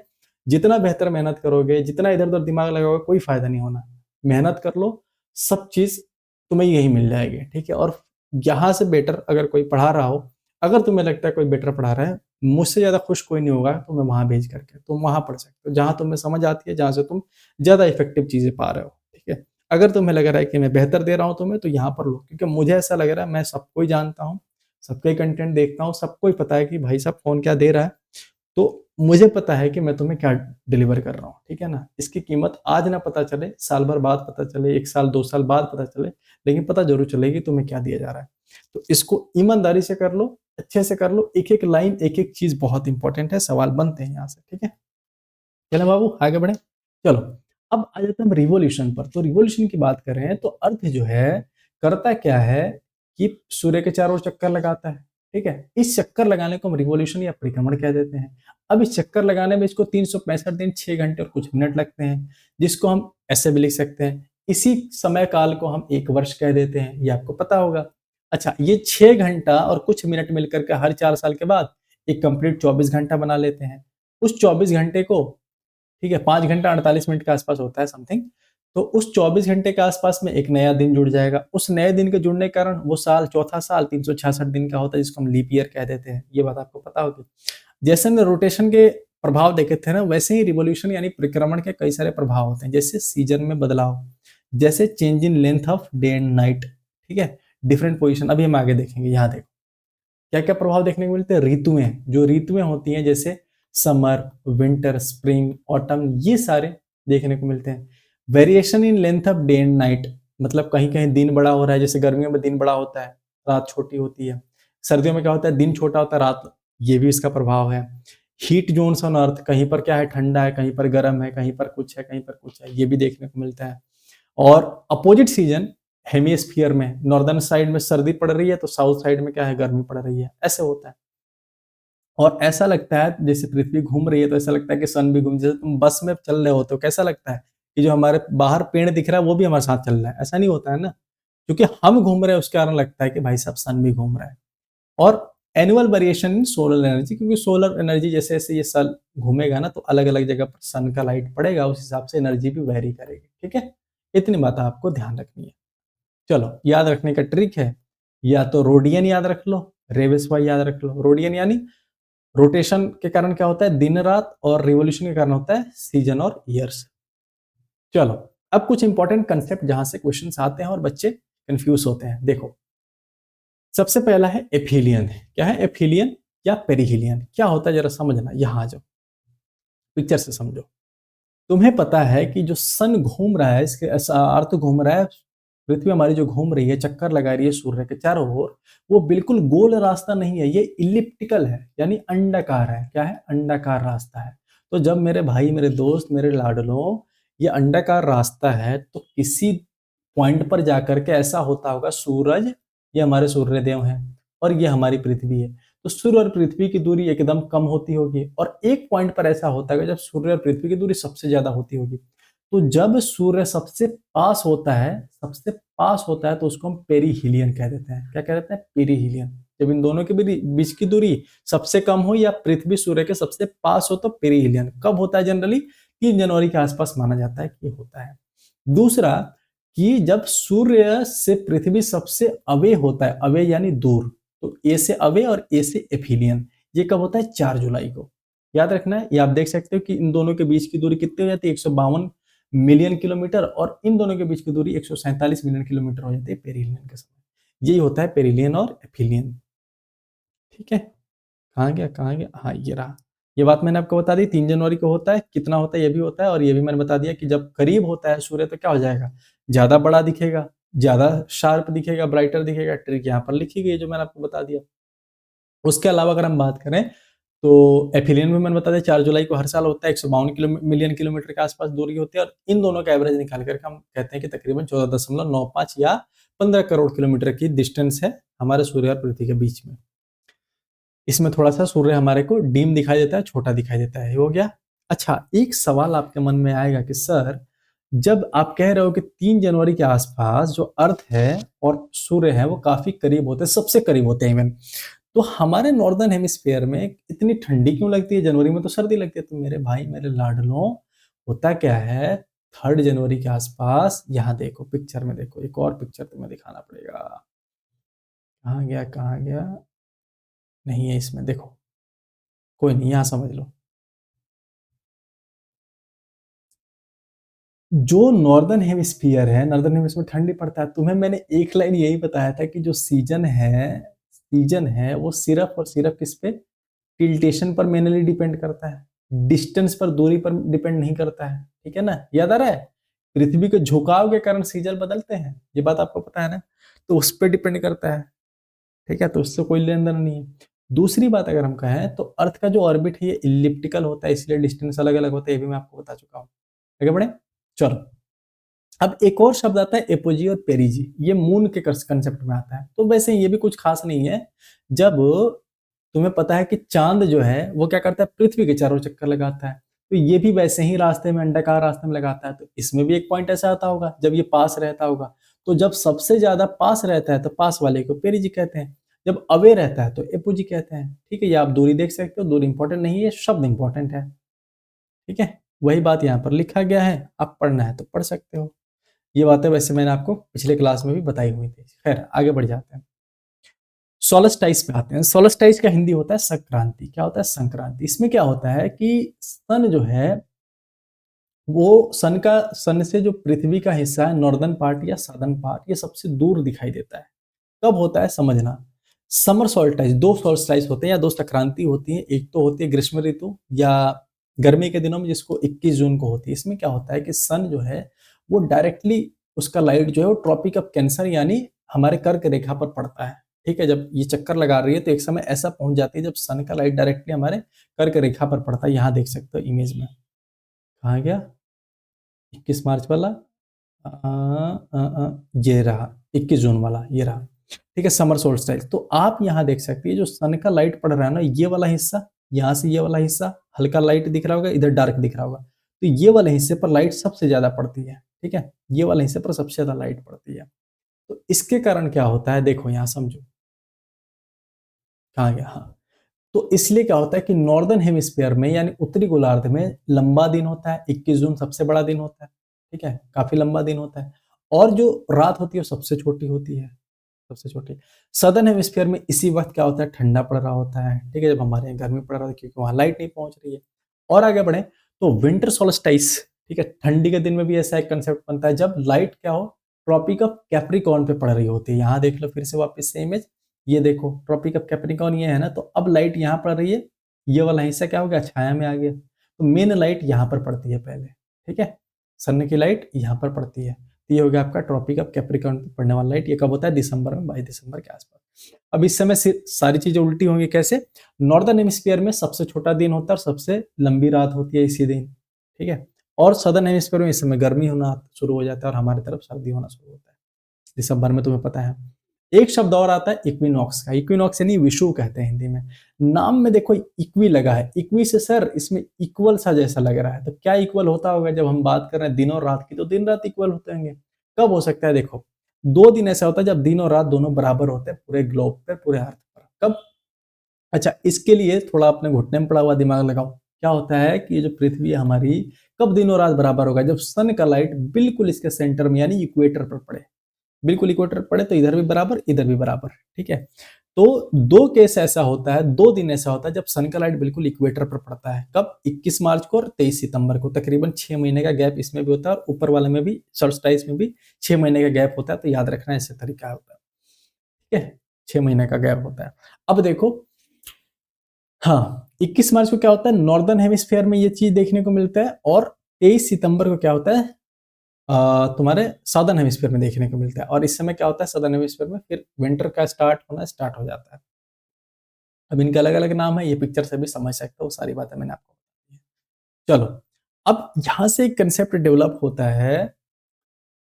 जितना बेहतर मेहनत करोगे, जितना इधर उधर दिमाग लगाओगे, कोई फायदा नहीं होना। मेहनत कर लो, सब चीज तुम्हें यही मिल जाएगी। ठीक है? और यहाँ से बेटर अगर कोई पढ़ा रहा हो, अगर तुम्हें लगता है कोई बेटर पढ़ा रहा है, मुझसे ज्यादा खुश कोई नहीं होगा तुम्हें वहां भेज करके, तुम वहां पढ़ सकते हो जहां तुम्हें समझ आती है, जहां से तुम ज्यादा इफेक्टिव चीजें पा रहे हो। ठीक है? अगर तुम्हें लग रहा है कि मैं बेहतर दे रहा हूं तुम्हें, तो यहाँ पर लो, क्योंकि मुझे ऐसा लग रहा है मैं सबको ही जानता हूँ, सबका ही कंटेंट देखता हूँ, सबको ही पता है कि भाई साहब कौन क्या दे रहा है। तो मुझे पता है कि मैं तुम्हें क्या डिलीवर कर रहा हूँ। ठीक है ना? इसकी कीमत आज ना पता चले, साल भर बाद पता चले, 1 साल 2 साल बाद पता चले, लेकिन पता जरूर चलेगी तुम्हें क्या दिया जा रहा है। तो इसको ईमानदारी से कर लो, अच्छे से कर लो, एक एक लाइन, एक एक चीज बहुत इंपॉर्टेंट है, सवाल बनते हैं यहाँ से। ठीक है? चलो बाबू आगे बढ़े। चलो, अब आ जाते हैं हम रिवॉल्यूशन पर। तो रिवॉल्यूशन की बात कर रहे हैं, तो अर्थ जो है, करता क्या है कि सूर्य के चारों ओर चक्कर लगाता है। ठीक है? इस चक्कर लगाने को हम रिवॉल्यूशन या परिक्रमण कह देते हैं। अब इस चक्कर लगाने में इसको 365 दिन 6 घंटे और कुछ मिनट लगते हैं, जिसको हम ऐसे भी लिख सकते हैं। इसी समय काल को हम 1 वर्ष कह देते हैं, ये आपको पता होगा। अच्छा, ये 6 घंटा और कुछ मिनट मिलकर के हर 4 साल के बाद एक कंप्लीट 24 घंटा बना लेते हैं। उस 24 घंटे को, ठीक है, 5 घंटा 48 मिनट के आसपास होता है समथिंग, तो उस 24 घंटे के आसपास में एक नया दिन जुड़ जाएगा। उस नए दिन के जुड़ने के कारण वो साल, चौथा साल 366 दिन का होता है, जिसको हम लीप ईयर कह देते हैं। ये बात आपको पता होगी। जैसे हमने रोटेशन के प्रभाव देखे थे ना, वैसे ही रिवोल्यूशन यानी परिक्रमण के कई सारे प्रभाव होते हैं, जैसे सीजन में बदलाव, जैसे change in length of day and night. ठीक है? डिफरेंट पोजिशन, अभी हम आगे देखेंगे। यहाँ देखो क्या क्या प्रभाव देखने को मिलते हैं। ऋतुएं, जो ऋतुएं होती हैं, जैसे समर, विंटर, स्प्रिंग, ऑटम, ये सारे देखने को मिलते हैं। Variation in length of day and night, मतलब कहीं कहीं दिन बड़ा हो रहा है, जैसे गर्मियों में दिन बड़ा होता है, रात छोटी होती है। सर्दियों में क्या होता है, दिन छोटा होता है, रात, ये भी इसका प्रभाव है। हीट जोन्स ऑन अर्थ, कहीं पर क्या है, ठंडा है, कहीं पर गर्म है, कहीं पर कुछ है, कहीं पर कुछ है, ये भी देखने को मिलता है। और अपोजिट सीजन हेमिस्फीयर में, नॉर्दर्न साइड में सर्दी पड़ रही है, तो साउथ साइड में क्या है, गर्मी पड़ रही है, ऐसे होता है। और ऐसा लगता है जैसे पृथ्वी घूम रही है, तो ऐसा लगता है कि सन भी घूम, जैसे तुम बस में चल रहे हो तो कैसा लगता है कि जो हमारे बाहर पेड़ दिख रहा है वो भी हमारे साथ चल रहा है, ऐसा नहीं होता है ना? क्योंकि हम घूम रहे हैं उसके कारण लगता है कि भाई साहब सन भी घूम रहा है। और annual variation in solar energy, क्योंकि सोलर एनर्जी जैसे जैसे ये सन घूमेगा ना, तो अलग अलग जगह पर सन का लाइट पड़ेगा, उस हिसाब से एनर्जी भी वेरी करेगी। ठीक है? इतनी बात आपको ध्यान रखनी है। चलो, याद रखने का ट्रिक है, या तो रोडियन याद रख लो, रेवेस वाई याद रख लो। रोडियन यानी रोटेशन के कारण क्या होता है, दिन रात, और रिवोल्यूशन के कारण होता है सीजन और ईयर्स। चलो, अब कुछ इंपॉर्टेंट कंसेप्ट जहां से क्वेश्चंस आते हैं और बच्चे कंफ्यूज होते हैं। देखो, सबसे पहला है एफिलियन। क्या है एफिलियन या पेरिहिलियन, क्या होता है जरा समझना। यहां आ जाओ, पिक्चर से समझो। तुम्हें पता है कि जो सन घूम रहा है, इसके अर्थ घूम रहा है, पृथ्वी हमारी जो घूम रही है, चक्कर लगा रही है सूर्य के चारों ओर, वो बिल्कुल गोल रास्ता नहीं है, ये इलिप्टिकल है, यानी अंडाकार है। क्या है? अंडाकार रास्ता है। तो जब मेरे भाई, मेरे दोस्त, मेरे लाडलों, ये अंडाकार रास्ता है, तो किसी पॉइंट पर जाकर के ऐसा होता होगा, सूरज, ये हमारे सूर्यदेव हैं और ये हमारी पृथ्वी है, तो सूर्य और पृथ्वी की दूरी एकदम कम होती होगी, और एक पॉइंट पर ऐसा होता है जब सूर्य और पृथ्वी की दूरी सबसे ज्यादा होती होगी। तो जब सूर्य सबसे पास होता है, सबसे पास होता है, तो उसको हम पेरीहिलियन कह देते हैं। क्या कह देते हैं? पेरीहिलियन। जब इन दोनों के बीच की दूरी सबसे कम हो, या पृथ्वी सूर्य के सबसे पास हो, तो पेरीहिलियन। कब होता है? जनरली 3 जनवरी के आसपास माना जाता है कि होता है। दूसरा, कि जब सूर्य से पृथ्वी सबसे अवे होता है, अवे यानी दूर, तो ए से अवे और ए से एफिलियन, ये कब होता है? 4 जुलाई को। याद रखना है, ये आप देख सकते हो कि इन दोनों के बीच की दूरी कितनी हो जाती है, 152 मिलियन किलोमीटर, और इन दोनों के बीच की दूरी 147 मिलियन किलोमीटर हो जाती है पेरिलियन के समय। यही होता है पेरिलियन और एफिलियन। ठीक है? कहाँ गया, कहाँ गया? हाँ, ये रहा। ये बात मैंने आपको बता दी, 3 जनवरी को होता है, कितना होता है ये भी होता है, और ये भी मैंने बता दिया कि जब करीब होता है सूर्य तो क्या हो जाएगा, ज्यादा बड़ा दिखेगा, ज्यादा शार्प दिखेगा, ब्राइटर दिखेगा। ट्रिक यहाँ पर लिखी गई है जो मैंने आपको बता दिया। उसके अलावा अगर हम बात करें, तो एफिलियन में मैंने बता दिया 4 जुलाई को हर साल होता है, 152 मिलियन किलोमीटर के आसपास दूरी होती है, और इन दोनों का एवरेज निकाल करके हम कहते हैं कि तकरीबन 14.95 या 15 करोड़ किलोमीटर की डिस्टेंस है हमारे सूर्य और पृथ्वी के बीच में। इसमें थोड़ा-सा सूर्य हमारे को डिम दिखाई देता है, छोटा दिखाई देता है, ये हो गया। अच्छा, एक सवाल आपके मन में आएगा कि सर, जब आप कह रहे हो कि 3 जनवरी के आसपास जो अर्थ है और सूर्य है वो काफ़ी करीब होते हैं, सबसे करीब होते हैं इवन, तो हमारे नॉर्दर्न हेमिस्फीयर में इतनी ठंडी क्यों लगती है? जनवरी में तो सर्दी लगती है। तो मेरे भाई, मेरे लाडलों, होता क्या है, 3 जनवरी के आसपास, यहाँ देखो पिक्चर में देखो, एक और पिक्चर तुम्हें दिखाना पड़ेगा। कहाँ गया, कहाँ गया? नहीं है इसमें, देखो। कोई नहीं, यहाँ समझ लो। जो नॉर्दर्न हेमिस्फीयर है, नॉर्दर्न हेमिस्फीयर ठंडी पड़ता है। तुम्हें मैंने एक लाइन यही बताया था कि जो सीजन है वो सिर्फ और सिर्फ किस पे, टिल्टेशन पर मेनली डिपेंड करता है, डिस्टेंस पर, दूरी पर डिपेंड नहीं करता है। ठीक है ना, याद आ रहा है? पृथ्वी के झुकाव के कारण सीजन बदलते हैं, ये बात आपको पता है ना, तो उस पर डिपेंड करता है। ठीक है, तो उससे कोई लेन देन नहीं है। दूसरी बात अगर हम कहें तो अर्थ का जो ऑर्बिट है ये इलिप्टिकल होता है, इसलिए डिस्टेंस अलग अलग होता है, ये भी मैं आपको बता चुका हूँ। आगे बढ़े, चलो। अब एक और शब्द आता है एपोजी और पेरिजी, ये मून के कंसेप्ट में आता है। तो वैसे ये भी कुछ खास नहीं है। जब तुम्हें पता है कि चांद जो है वो क्या करता है, पृथ्वी के चारों चक्कर लगाता है, तो ये भी वैसे ही रास्ते में, अंडाकार रास्ते में लगाता है। तो इसमें भी एक पॉइंट ऐसा आता होगा जब ये पास रहता होगा। तो जब सबसे ज्यादा पास रहता है तो पास वाले को पेरिजी कहते हैं, जब अवे रहता है तो एपोजी कहते हैं। ठीक है, ये आप दूरी देख सकते हो, दूरी इंपॉर्टेंट नहीं है, शब्द इंपॉर्टेंट है। ठीक है, वही बात यहाँ पर लिखा गया है, आप पढ़ना है तो पढ़ सकते हो। ये बातें वैसे मैंने आपको पिछले क्लास में भी बताई हुई थी। खैर, आगे बढ़ जाते हैं, सोलस्टाइस पे आते हैं। सोलस्टाइस का हिंदी होता है संक्रांति। क्या होता है? संक्रांति। इसमें क्या होता है कि सन जो है वो सन से जो पृथ्वी का हिस्सा है, नॉर्दर्न पार्ट या सदर्न पार्ट, ये सबसे दूर दिखाई देता है। कब होता है समझना। समर सोल्स्टाइस, 2 सोल्स्टाइस होते हैं या 2 संक्रांति होती है। एक तो होती है ग्रीष्म ऋतु या गर्मी के दिनों में, जिसको 21 जून को होती है। इसमें क्या होता है कि सन जो है वो डायरेक्टली, उसका लाइट जो है वो ट्रॉपिक ऑफ कैंसर यानी हमारे कर्क रेखा पर पड़ता है। ठीक है, जब ये चक्कर लगा रही है तो एक समय ऐसा पहुंच जाती है जब सन का लाइट डायरेक्टली हमारे कर्क रेखा पर पड़ता है। यहाँ देख सकते हो इमेज में। कहाँ गया 21 मार्च वाला? ये रहा 21 जून वाला, ये रहा। ठीक है, समर सोल्स्टाइस। तो आप यहाँ देख सकते हैं जो सन का लाइट पड़ रहा है ना, ये वाला हिस्सा, यहाँ से ये वाला हिस्सा हल्का लाइट दिख रहा होगा, इधर डार्क दिख रहा होगा। तो ये वाले हिस्से पर लाइट सबसे ज्यादा पड़ती है। ठीक है, ये वाले हिस्से पर सबसे ज्यादा लाइट पड़ती है। तो इसके कारण क्या होता है, देखो यहाँ समझो। कहाँ गया? हाँ, तो इसलिए क्या होता है कि नॉर्दर्न हेमिस्फीयर में यानी उत्तरी गोलार्ध में लंबा दिन होता है। 21 जून सबसे बड़ा दिन होता है। ठीक है, काफी लंबा दिन होता है। और जो रात होती है वो सबसे छोटी होती है, सबसे छोटी। सदर्न हेमिस्फीयर में इसी वक्त क्या होता है, ठंडा पड़ रहा होता है। ठीक है, जब हमारे यहाँ गर्मी पड़ रहा है क्योंकि वहां लाइट नहीं पहुंच रही है। और आगे बढ़े तो विंटर सोल्स्टाइस। ठीक है, ठंडी के दिन में भी ऐसा एक कंसेप्ट बनता है जब लाइट क्या हो, ट्रॉपिक ऑफ कैप्रिकॉर्न पे पड़ रही होती है। यहाँ देख लो फिर से वापस से इमेज, ये देखो ट्रॉपिक ऑफ कैप्रिकॉर्न ये है ना, तो अब लाइट यहाँ पड़ रही है, ये वाला हिस्सा क्या हो गया, छाया में आ गया। तो मेन लाइट यहाँ पर पड़ती है पहले। ठीक है, सन की लाइट यहाँ पर पड़ती है। तो ये हो गया आपका ट्रॉपिक ऑफ कैप्रिकॉर्न पे पड़ने वाला लाइट। ये कब होता है? दिसंबर में, 22 दिसंबर के आसपास। अब इस समय सारी चीजें उल्टी होंगी। कैसे? नॉर्दर्न हेमिस्फीयर में सबसे छोटा दिन होता है और सबसे लंबी रात होती है इसी दिन। ठीक है, और सदर्न हेमिस्फीयर में इस समय गर्मी होना शुरू हो जाता है और हमारी तरफ सर्दी होना शुरू होता है दिसंबर में, तुम्हें पता है। एक शब्द और आता है इक्विनॉक्स का। इक्विनॉक्स यानी विषुव कहते हैं हिंदी में। नाम में देखो इक्वी लगा है, इक्वी से सर इसमें इक्वल सा जैसा लग रहा है। तो क्या इक्वल होता होगा? जब हम बात कर रहे हैं दिन और रात की, तो दिन रात इक्वल होते होंगे। कब हो सकता है? देखो, 2 दिन ऐसा होता है जब दिन और रात दोनों बराबर होते हैं पूरे ग्लोब पर, पूरे अर्थ पर। कब? अच्छा, इसके लिए थोड़ा अपने घुटने में पड़ा हुआ दिमाग लगाओ। क्या होता है कि ये जो पृथ्वी है हमारी, कब दिन और रात बराबर होगा? जब सन का लाइट बिल्कुल इसके सेंटर में यानी इक्वेटर पर पड़े। बिल्कुल इक्वेटर पड़े तो इधर भी बराबर, इधर भी बराबर। ठीक है, तो 2 केस ऐसा होता है, 2 दिन ऐसा होता है जब सन का लाइट बिल्कुल इक्वेटर पर पड़ता है। कब? 21 मार्च को और 23 सितंबर को। तकरीबन 6 महीने का गैप इसमें भी होता है और ऊपर वाले में भी, सॉल्स्टाइस में भी 6 महीने का गैप होता है। तो याद रखना ऐसे तरीका होता है। ठीक है, 6 महीने का गैप होता है। अब देखो, हाँ, 21 मार्च को क्या होता है, नॉर्दर्न हेमिस्फीयर में ये चीज देखने को मिलता है। और 23 सितंबर को क्या होता है, तुम्हारे साउदर्न हेमिस्फीयर में देखने को मिलता है। और इस समय क्या होता है, साउदर्न हेमिस्फीयर में फिर विंटर का स्टार्ट हो जाता है। अब इनके अलग अलग नाम है, ये पिक्चर से भी समझ सकते हो, सारी बातें मैंने आपको बताई है। चलो, अब यहां से एक कंसेप्ट डेवलप होता है।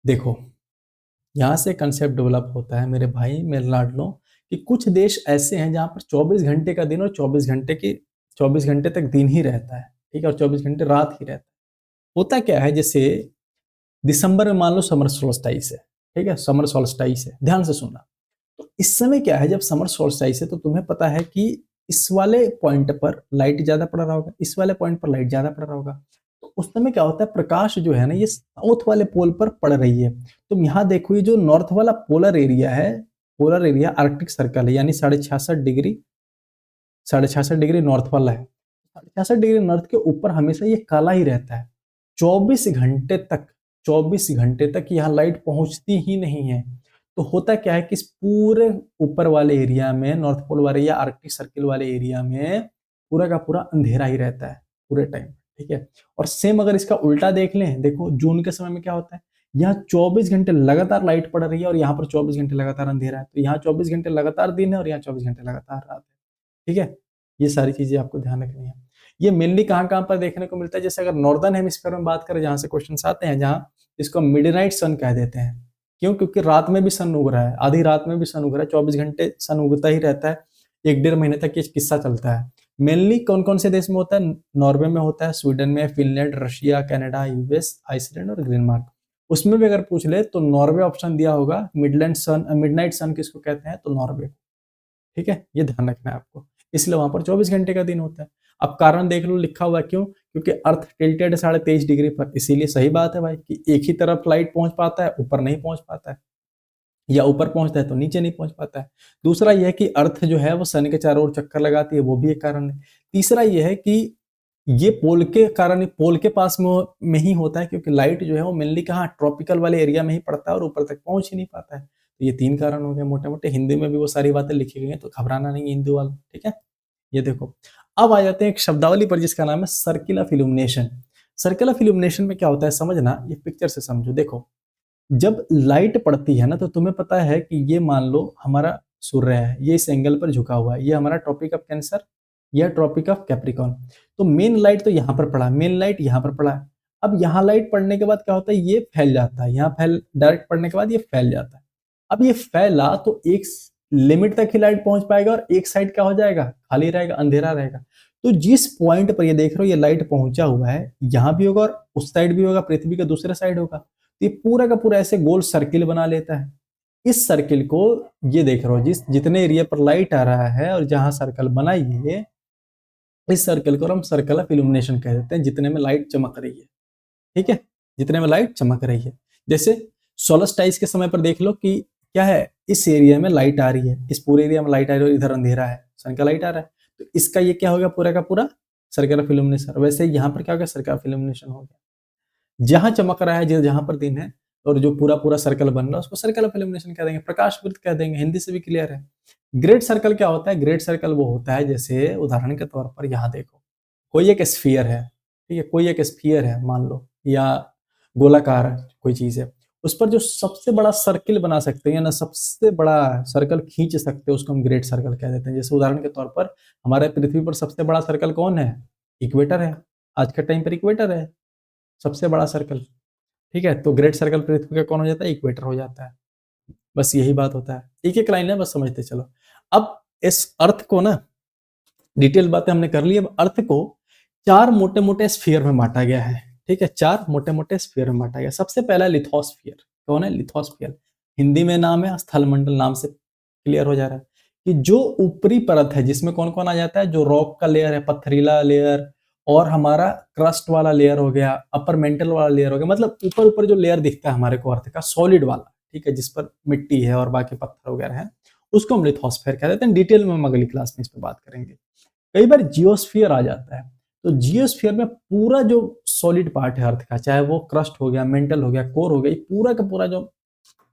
देखो, यहाँ से कंसेप्ट डेवलप होता है मेरे भाई, मेरे लाडलो, कि कुछ देश ऐसे हैं जहां पर 24 घंटे का दिन और 24 घंटे तक दिन ही रहता है, ठीक है, और 24 घंटे रात ही रहता है। होता क्या है, जैसे दिसंबर में मान लो समर सोल्स्टाइस है, ठीक है, समर सोल्स्टाइस है, ध्यान से सुनना। तो इस समय क्या है, जब समर सोल्स्टाइस है तो तुम्हें पता है कि इस वाले पॉइंट पर लाइट ज्यादा पड़ रहा होगा, इस वाले पॉइंट पर लाइट ज्यादा पड़ रहा होगा। तो उस समय क्या होता है, प्रकाश जो है ना ये साउथ वाले पोल पर पड़ रही है। तुम यहाँ देखो, ये जो नॉर्थ वाला पोलर एरिया आर्कटिक सर्कल है, यानी 66.5 डिग्री नॉर्थ वाला है। 66 डिग्री नॉर्थ के ऊपर हमेशा ये काला ही रहता है। 24 घंटे तक यहाँ लाइट पहुंचती ही नहीं है। तो होता क्या है कि इस पूरे ऊपर वाले एरिया में, नॉर्थ पोल वाले या आर्कटिक सर्किल वाले एरिया में पूरा का पूरा अंधेरा ही रहता है पूरे टाइम, ठीक है। और सेम अगर इसका उल्टा देख लें, देखो जून के समय में क्या होता है, यहाँ 24 घंटे लगातार लाइट पड़ रही है और यहाँ पर 24 घंटे लगातार अंधेरा है। तो यहाँ 24 घंटे लगातार दिन है और यहाँ 24 घंटे लगातार रात है, ठीक है। ये सारी चीजें आपको ध्यान रखनी है। ये मेनली कहाँ-कहाँ पर देखने को मिलता है, जैसे अगर नॉर्दर्न हेमिस्फीयर में बात करें, जहाँ से क्वेश्चंस आते हैं, जहाँ इसको मिडनाइट सन कह देते हैं। क्यों? क्योंकि रात में भी सन उग रहा है, आधी रात में भी सन उग रहा है, 24 घंटे सन उगता ही रहता है, 1-1.5 महीने तक ये किस्सा चलता है। मेनली कौन-कौन से देश में होता है? नॉर्वे में होता है, स्वीडन में, Finland, Russia, Canada, US, Iceland और ग्रीनमार्क। उसमें भी अगर पूछ ले तो नॉर्वे ऑप्शन दिया होगा। मिडनाइट सन किसको कहते हैं? तो नॉर्वे, ठीक है, ये ध्यान रखना है आपको। इसलिए वहां पर 24 घंटे का दिन होता है। अब कारण देख लो, लिखा हुआ क्यों? क्योंकि अर्थ टिल्टेड है 23.5 डिग्री पर, इसीलिए सही बात है भाई कि एक ही तरफ लाइट पहुंच पाता है, ऊपर नहीं पहुंच पाता है, या ऊपर पहुंचता है तो नीचे नहीं पहुंच पाता है। दूसरा यह है कि अर्थ जो है वो सन के चारों ओर चक्कर लगाती है, वो भी एक कारण है। तीसरा यह है कि ये पोल के कारण, पोल के पास में ही होता है, क्योंकि लाइट जो है वो मेनली कहाँ, ट्रॉपिकल वाले एरिया में ही पड़ता है और ऊपर तक पहुंच ही नहीं पाता है। तो ये 3 कारण हो गए मोटे मोटे। हिंदी में भी वो सारी बातें लिखी गई हैं, तो घबराना नहीं है हिंदी वाला, ठीक है। ये देखो, अब आ जाते हैं एक शब्दावली पर जिसका नाम है circle of illumination. Circle of illumination में क्या होता है समझना, ये पिक्चर से समझो। देखो, जब लाइट पड़ती है ना, तो तुम्हें पता है कि ये मान लो हमारा सूर्य है, ये इस एंगल पर झुका हुआ है, ये हमारा ट्रॉपिक ऑफ कैंसर या ट्रॉपिक ऑफ कैप्रिकॉन। तो मेन लाइट तो यहाँ पर पड़ा, मेन लाइट यहाँ पर पड़ा है। अब यहाँ लाइट पड़ने के बाद क्या होता है, ये फैल जाता है, यहाँ फैल डायरेक्ट पड़ने के बाद ये फैल जाता है। अब ये फैला तो एक लिमिट तक ही लाइट पहुंच पाएगा और एक साइड क्या हो जाएगा, खाली रहेगा, अंधेरा रहेगा। तो जिस पॉइंट पर ये देख रहे हो ये लाइट पहुंचा हुआ है, यहाँ भी होगा और उस साइड भी होगा, पृथ्वी के दूसरे साइड होगा। तो ये पूरा का पूरा ऐसे गोल सर्किल बना लेता है। इस सर्किल को, ये देख रहे हो, जितने एरिया पर लाइट आ रहा है और जहां सर्कल बनाई है, इस सर्कल को हम सर्कल ऑफ इल्यूमिनेशन कह देते हैं, जितने में लाइट चमक रही है, ठीक है, जितने में लाइट चमक रही है। जैसे सोलस्टाइस के समय पर देख लो कि क्या है, इस एरिया में लाइट आ रही है, इस पूरे एरिया में लाइट आ रही है, इधर अंधेरा है, सन का लाइट आ रहा है, तो इसका ये क्या हो गया, पूरा का पूरा सर्कल ऑफ इल्यूमिनेशन। वैसे यहाँ पर क्या हो गया, सर्कल ऑफ इल्यूमिनेशन हो गया। जहां चमक रहा है, जहां पर दिन है और जो पूरा पूरा सर्कल बन रहा है, उसको सर्कल ऑफ इल्यूमिनेशन कह देंगे, प्रकाश वृत्त कह देंगे, हिंदी से भी क्लियर है। ग्रेट सर्कल क्या होता है? ग्रेट सर्कल वो होता है, जैसे उदाहरण के तौर पर यहाँ देखो, कोई एक स्फीयर है, ठीक है, कोई एक स्फीयर है मान लो, या गोलाकार कोई चीज है, उस पर जो सबसे बड़ा सर्किल बना सकते हैं या ना सबसे बड़ा सर्कल खींच सकते हैं, उसको हम ग्रेट सर्कल कह देते हैं। जैसे उदाहरण के तौर पर हमारे पृथ्वी पर सबसे बड़ा सर्कल कौन है? इक्वेटर है। आज के टाइम पर इक्वेटर है सबसे बड़ा सर्कल, ठीक है। तो ग्रेट सर्कल पृथ्वी का कौन हो जाता है? इक्वेटर हो जाता है। बस यही बात होता है, एक एक लाइन है, बस समझते चलो। अब इस अर्थ को ना, डिटेल बातें हमने कर ली। अब अर्थ को 4 मोटे मोटे स्फीयर में बांटा गया है, ठीक है, 4 मोटे मोटे स्फीयर में बांटा गया। सबसे पहला लिथोस्फीयर। कौन है? लिथोस्फीयर। हिंदी में नाम है स्थल मंडल, नाम से क्लियर हो जा रहा है कि जो ऊपरी परत है, जिसमें कौन कौन आ जाता है, जो रॉक का लेयर है, पथरीला लेयर, और हमारा क्रस्ट वाला लेयर हो गया, अपर मेंटल वाला लेयर हो गया, मतलब ऊपर ऊपर जो लेयर दिखता है हमारे को अर्थ का, सॉलिड वाला, ठीक है, जिस पर मिट्टी है और बाकी पत्थर वगैरह है, उसको हम लिथोस्फीयर कह देते हैं। डिटेल में हम अगली क्लास में इस पर बात करेंगे। कई बार जियोस्फीयर आ जाता है, तो जियोस्फीयर में पूरा जो सॉलिड पार्ट है अर्थ का, चाहे वो क्रस्ट हो गया, मेंटल हो गया, कोर हो गया, पूरा का पूरा जो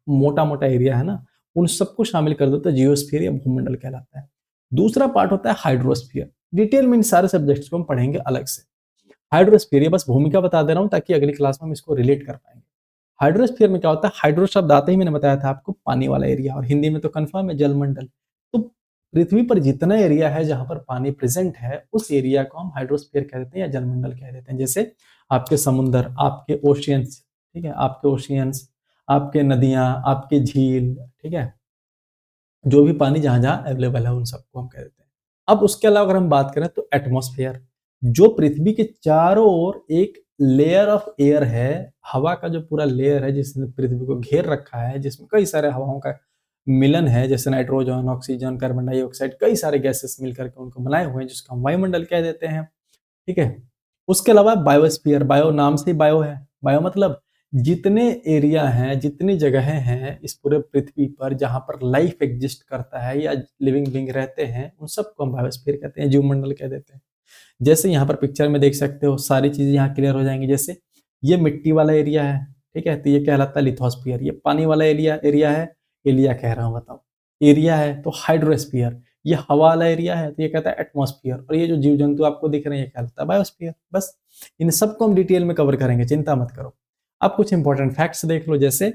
मोटा मोटा एरिया है ना, उन सबको शामिल कर देता है जियोस्फीयर या भूमंडल कहलाता है। दूसरा पार्ट होता है हाइड्रोस्फीयर। डिटेल में इन सारे सब्जेक्ट्स को हम पढ़ेंगे अलग से। हाइड्रोस्फीयर, ये बस भूमिका बता दे रहा हूं ताकि अगली क्लास में हम इसको रिलेट कर पाएंगे। हाइड्रोस्फीयर में क्या होता है? हाइड्रो शब्द आते ही मैंने बताया था आपको, पानी वाला एरिया, और हिंदी में तो कंफर्म है जलमंडल। तो पृथ्वी पर जितना एरिया है जहां पर पानी प्रेजेंट है, उस एरिया को हम हाइड्रोस्फीयर कह देते हैं या जलमंडल कह देते हैं। जैसे आपके समुद्र, आपके ओशियंस, ठीक है, आपके ओशियंस, आपके नदियां, आपके झील, ठीक है, जो भी पानी जहां जहां अवेलेबल है उन सबको हम कह देते हैं। अब उसके अलावा अगर हम बात करें तो एटमॉस्फेयर, जो पृथ्वी के चारों ओर एक लेयर ऑफ एयर है, हवा का जो पूरा लेयर है जिसने पृथ्वी को घेर रखा है, जिसमें कई सारे हवाओं का मिलन है, जैसे नाइट्रोजन, ऑक्सीजन, कार्बन डाइऑक्साइड, कई सारे गैसेस मिलकर के उनको बनाए हुए हैं, जिसको हम वायुमंडल कह देते हैं। ठीक है। उसके अलावा बायोस्फीयर, बायो नाम से ही बायो है, बायो मतलब जितने एरिया हैं, जितनी जगहें हैं इस पूरे पृथ्वी पर जहां पर लाइफ एग्जिस्ट करता है या लिविंग बींग रहते हैं, उन सबको हम बायोस्फीयर कहते हैं, जीवमंडल कह देते हैं। जैसे यहाँ पर पिक्चर में देख सकते हो, सारी चीजें यहाँ क्लियर हो जाएंगी। जैसे ये मिट्टी वाला एरिया है, ठीक है, तो ये कहलाता है लिथोस्फीयर। ये पानी वाला एरिया एरिया है, एलिया कह रहा हूँ, बताओ। एरिया है तो हाइड्रोस्फीयर। ये हवा वाला एरिया है तो ये कहता है एटमॉस्फियर। और ये जो जीव जंतु आपको दिख रहे हैं ये कहलाता है बायोस्फीयर। बस इन सबको हम डिटेल में कवर करेंगे, चिंता मत करो। अब कुछ इंपॉर्टेंट फैक्ट्स देख लो। जैसे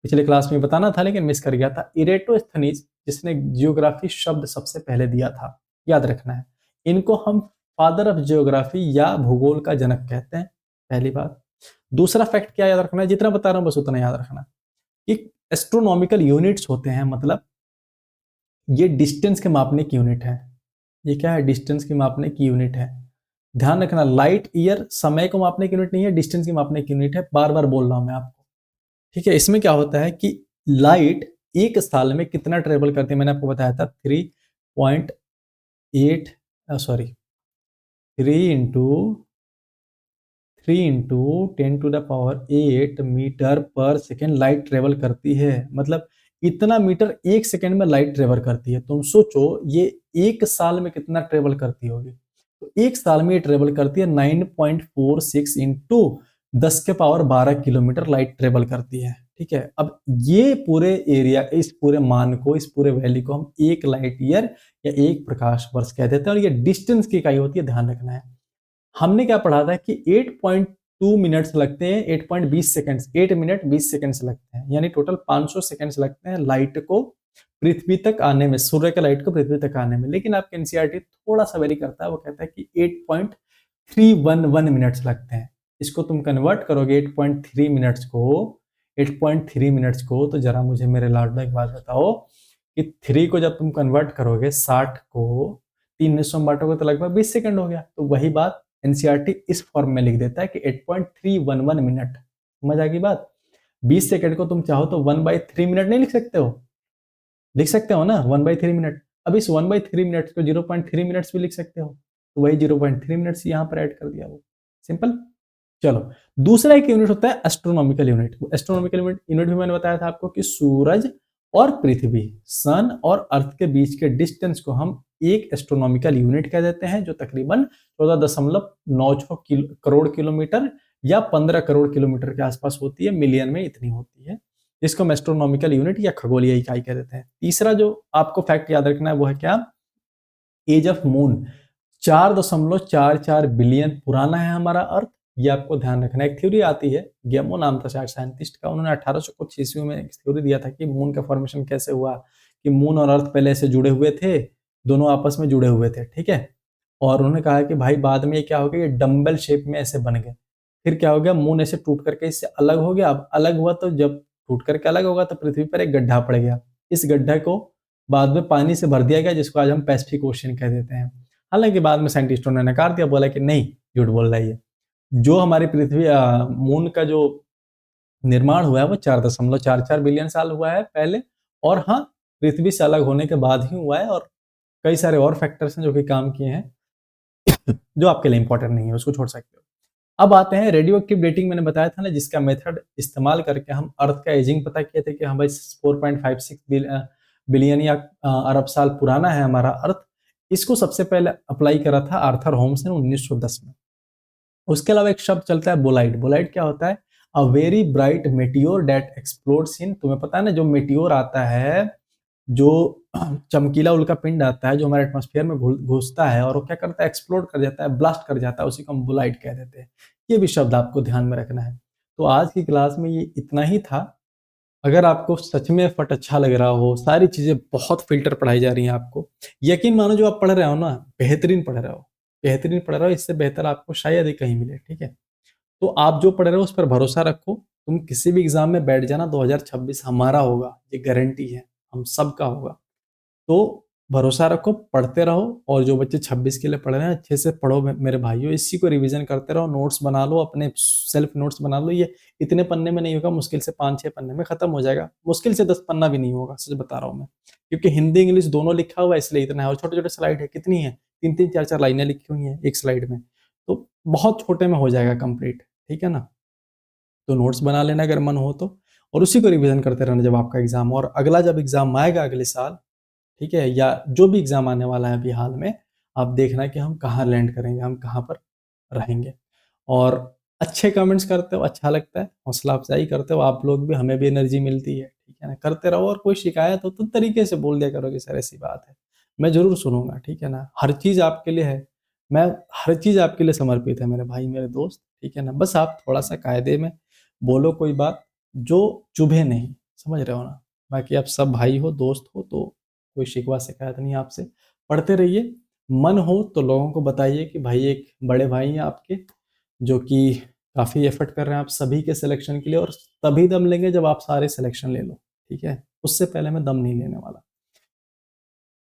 पिछले क्लास में बताना था लेकिन मिस कर गया था, इरेटोस्थनीज जिसने जियोग्राफी शब्द सबसे पहले दिया था, याद रखना है। इनको हम फादर ऑफ जियोग्राफी या भूगोल का जनक कहते हैं, पहली बात। दूसरा फैक्ट क्या याद रखना है, जितना बता रहा हूं बस उतना याद रखना कि एस्ट्रोनॉमिकल यूनिट्स होते हैं, मतलब ये डिस्टेंस के मापने की यूनिट है। ये क्या है, डिस्टेंस की मापने की यूनिट है। ध्यान रखना, लाइट ईयर समय को मापने की यूनिट नहीं है, डिस्टेंस की मापने की यूनिट है, बार बार बोल रहा हूं मैं आपको। ठीक है। इसमें क्या होता है कि लाइट एक साल में कितना ट्रेवल करती है, मैंने आपको बताया था 3.8 sorry 3 into 10 to the power 8 metre पर सेकेंड लाइट ट्रेवल करती है। मतलब इतना मीटर एक सेकेंड में लाइट ट्रेवल करती है। तुम सोचो ये एक साल में कितना ट्रेवल करती होगी। तो एक साल में ये ट्रेवल करती है 9.46 इंटू 10 के पावर 12 किलोमीटर लाइट ट्रेवल करती है। ठीक है। अब ये पूरे एरिया, इस पूरे मान को, इस पूरे वैल्यू को हम एक लाइट ईयर या एक प्रकाश वर्ष कह देते हैं। और ये डिस्टेंस की इकाई होती है, ध्यान रखना है। हमने क्या पढ़ा था कि 8.2 मिनट्स लगते हैं, 8.20 सेकंड्स, 8 मिनट 20 सेकंड्स लगते हैं, यानी टोटल 500 सेकंड्स लगते हैं लाइट को पृथ्वी तक आने में, सूर्य के लाइट को पृथ्वी तक आने में। लेकिन आपके एनसीईआरटी थोड़ा सा वेरी करता है, वो कहता है कि 8.311 मिनट्स लगते हैं। इसको तुम कन्वर्ट करोगे 8.3 मिनट्स को, तो जरा मुझे मेरे लाडला एक बात बताओ कि 3 को जब तुम कन्वर्ट करोगे 60 को 3 हिस्सों में बांटोगे तो लगभग 20 सेकंड हो गया। तो वही बात एनसीईआरटी इस फॉर्म में लिख देता है कि 8.311 मिनट। समझ आ गई बात। 20 सेकंड को तुम चाहो तो 1/3 मिनट नहीं लिख सकते हो, लिख सकते हो ना 1/3 मिनट। अब इस 1/3 मिनट को 0.3 मिनट्स भी लिख सकते हो, तो वही 0.3 मिनट्स यहाँ पर ऐड कर दिया। वो सिंपल। चलो, दूसरा एक यूनिट होता है एस्ट्रोनॉमिकल यूनिट। एस्ट्रोनॉमिकल यूनिट भी मैंने बताया था आपको कि सूरज और पृथ्वी, सन और अर्थ के बीच के डिस्टेंस को हम एक एस्ट्रोनॉमिकल यूनिट कह देते हैं, जो तकरीबन 14.96 करोड़ किलोमीटर या 15 करोड़ किलोमीटर के आसपास होती है, मिलियन में इतनी होती है, जिसको हम एस्ट्रोनॉमिकल यूनिट या खगोलीय इकाई कह देते हैं। तीसरा जो आपको फैक्ट याद रखना है वो है क्या, एज ऑफ मून 4.44 बिलियन पुराना है हमारा अर्थ। ये आपको ध्यान रखना है। एक थ्योरी आती है, गेमो नाम था शायद साइंटिस्ट का, उन्होंने 1800 कुछ ईस्वी में एक थ्योरी दिया था कि मून का फॉर्मेशन कैसे हुआ, कि मून और अर्थ पहले से जुड़े हुए थे, दोनों आपस में जुड़े हुए थे। ठीक है। और उन्होंने कहा कि भाई बाद में क्या हो गया, ये डम्बल शेप में ऐसे बन गए। फिर क्या हो गया, मून ऐसे टूट करके इससे अलग हो गया। अब अलग हुआ तो जब टूट करके अलग होगा तो पृथ्वी पर एक गड्ढा पड़ गया। इस गड्ढे को बाद में पानी से भर दिया गया, जिसको आज हम पैसिफिक ओशियन कह देते हैं। हालांकि बाद में साइंटिस्टों ने नकार दिया, बोला कि नहीं, झूठ बोल रहा है ये। जो हमारी पृथ्वी मून का जो निर्माण हुआ है वो 4.44 बिलियन साल हुआ है पहले। और हाँ, पृथ्वी से अलग होने के बाद ही हुआ है। और कई सारे और फैक्टर्स हैं जो कि काम किए हैं, जो आपके लिए इंपॉर्टेंट नहीं है, उसको छोड़ सकते हो। अब आते हैं रेडियो एक्टिव डेटिंग। मैंने बताया था ना, जिसका मेथड इस्तेमाल करके हम अर्थ का एजिंग पता किए थे कि हम भाई 4.56 बिलियन या अरब साल पुराना है हमारा अर्थ। इसको सबसे पहले अप्लाई करा था आर्थर होम्स ने 1910 में। उसके अलावा एक शब्द चलता है बोलाइट। बोलाइट क्या होता है, a very bright meteor that explodes in, तुम्हें पता है ना, जो मेटियोर आता है, जो चमकीला उल्का पिंड आता है, जो हमारे एटमॉस्फेयर में घुसता है और वो क्या करता है, एक्सप्लोड कर जाता है, ब्लास्ट कर जाता है, उसी को हम बोलाइट कह देते हैं। ये भी शब्द आपको ध्यान में रखना है। तो आज की क्लास में ये इतना ही था। अगर आपको सच में फट अच्छा लग रहा हो, सारी चीजें बहुत फिल्टर पढ़ाई जा रही हैं आपको, यकीन मानो जो आप पढ़ रहे हो ना, बेहतरीन पढ़ रहे हो, बेहतरीन पढ़ रहे हो, इससे बेहतर आपको शायद ही कहीं मिले। ठीक है। तो आप जो पढ़ रहे हो उस पर भरोसा रखो। तुम किसी भी एग्जाम में बैठ जाना, 2026 हमारा होगा, ये गारंटी है, हम सबका होगा। तो भरोसा रखो, पढ़ते रहो, और जो बच्चे 26 के लिए पढ़ रहे हैं अच्छे से पढ़ो मेरे भाइयों, इसी को रिवीजन करते रहो, नोट्स बना लो, अपने सेल्फ नोट्स बना लो। ये इतने पन्ने में नहीं होगा, मुश्किल से 5-6 पन्ने में खत्म हो जाएगा, मुश्किल से 10 पन्ना भी नहीं होगा, सच बता रहा हूँ मैं, क्योंकि हिंदी इंग्लिश दोनों लिखा हुआ है इसलिए इतना है। और छोटे छोटे स्लाइड है, कितनी है, 3-3 4-4 लाइनें लिखी हुई हैं एक स्लाइड में, तो बहुत छोटे में हो जाएगा कंप्लीट, ठीक है ना। तो नोट्स बना लेना अगर मन हो तो, और उसी को रिवीजन करते रहना जब आपका एग्जाम हो। और अगला जब एग्जाम आएगा अगले साल, ठीक है, या जो भी एग्जाम आने वाला है अभी हाल में, आप देखना कि हम कहाँ लैंड करेंगे, हम कहाँ पर रहेंगे। और अच्छे कमेंट्स करते हो, अच्छा लगता है, हौसला अफजाई करते हो आप लोग भी, हमें भी एनर्जी मिलती है, ठीक है ना। करते रहो, और कोई शिकायत हो तो तरीके से बोल दिया करो कि सर ऐसी बात है, मैं जरूर सुनूंगा, ठीक है ना। हर चीज आपके लिए है, मैं हर चीज आपके लिए समर्पित है मेरे भाई मेरे दोस्त, ठीक है ना। बस आप थोड़ा सा कायदे में बोलो कोई बात जो चुभे नहीं, समझ रहे हो ना। बाकी आप सब भाई हो, दोस्त हो, तो कोई शिकवा शिकायत नहीं आपसे। पढ़ते रहिए, मन हो तो लोगों को बताइए कि भाई एक बड़े भाई हैं आपके जो कि काफ़ी एफर्ट कर रहे हैं आप सभी के सिलेक्शन के लिए, और तभी दम लेंगे जब आप सारे सिलेक्शन ले लो, ठीक है। उससे पहले मैं दम नहीं लेने वाला।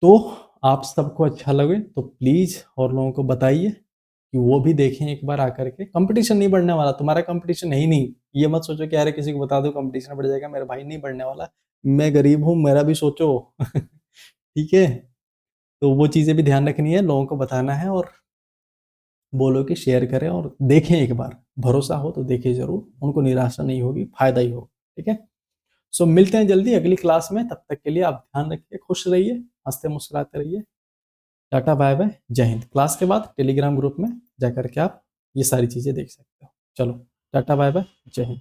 तो आप सबको अच्छा लगे तो प्लीज़ और लोगों को बताइए कि वो भी देखें एक बार आकर के। कंपटीशन नहीं बढ़ने वाला, तुम्हारा कंपटीशन है ही नहीं। ये मत सोचो कि अरे किसी को बता दो कंपटीशन बढ़ जाएगा, मेरा भाई नहीं बढ़ने वाला। मैं गरीब हूँ, मेरा भी सोचो। ठीक है? तो वो चीज़ें भी ध्यान रखनी है, लोगों को बताना है, और बोलो कि शेयर करें और देखें एक बार। भरोसा हो तो देखें ज़रूर, उनको निराशा नहीं होगी, फ़ायदा ही होगा, ठीक है? सो मिलते हैं जल्दी अगली क्लास में, तब तक के लिए आप ध्यान रखिए, खुश रहिए, हँसते मुस्कुराते रहिए। टाटा बाय बाय, जय हिंद। क्लास के बाद टेलीग्राम ग्रुप में जाकर के आप ये सारी चीज़ें देख सकते हो। चलो, टाटा बाय बाय, जय हिंद।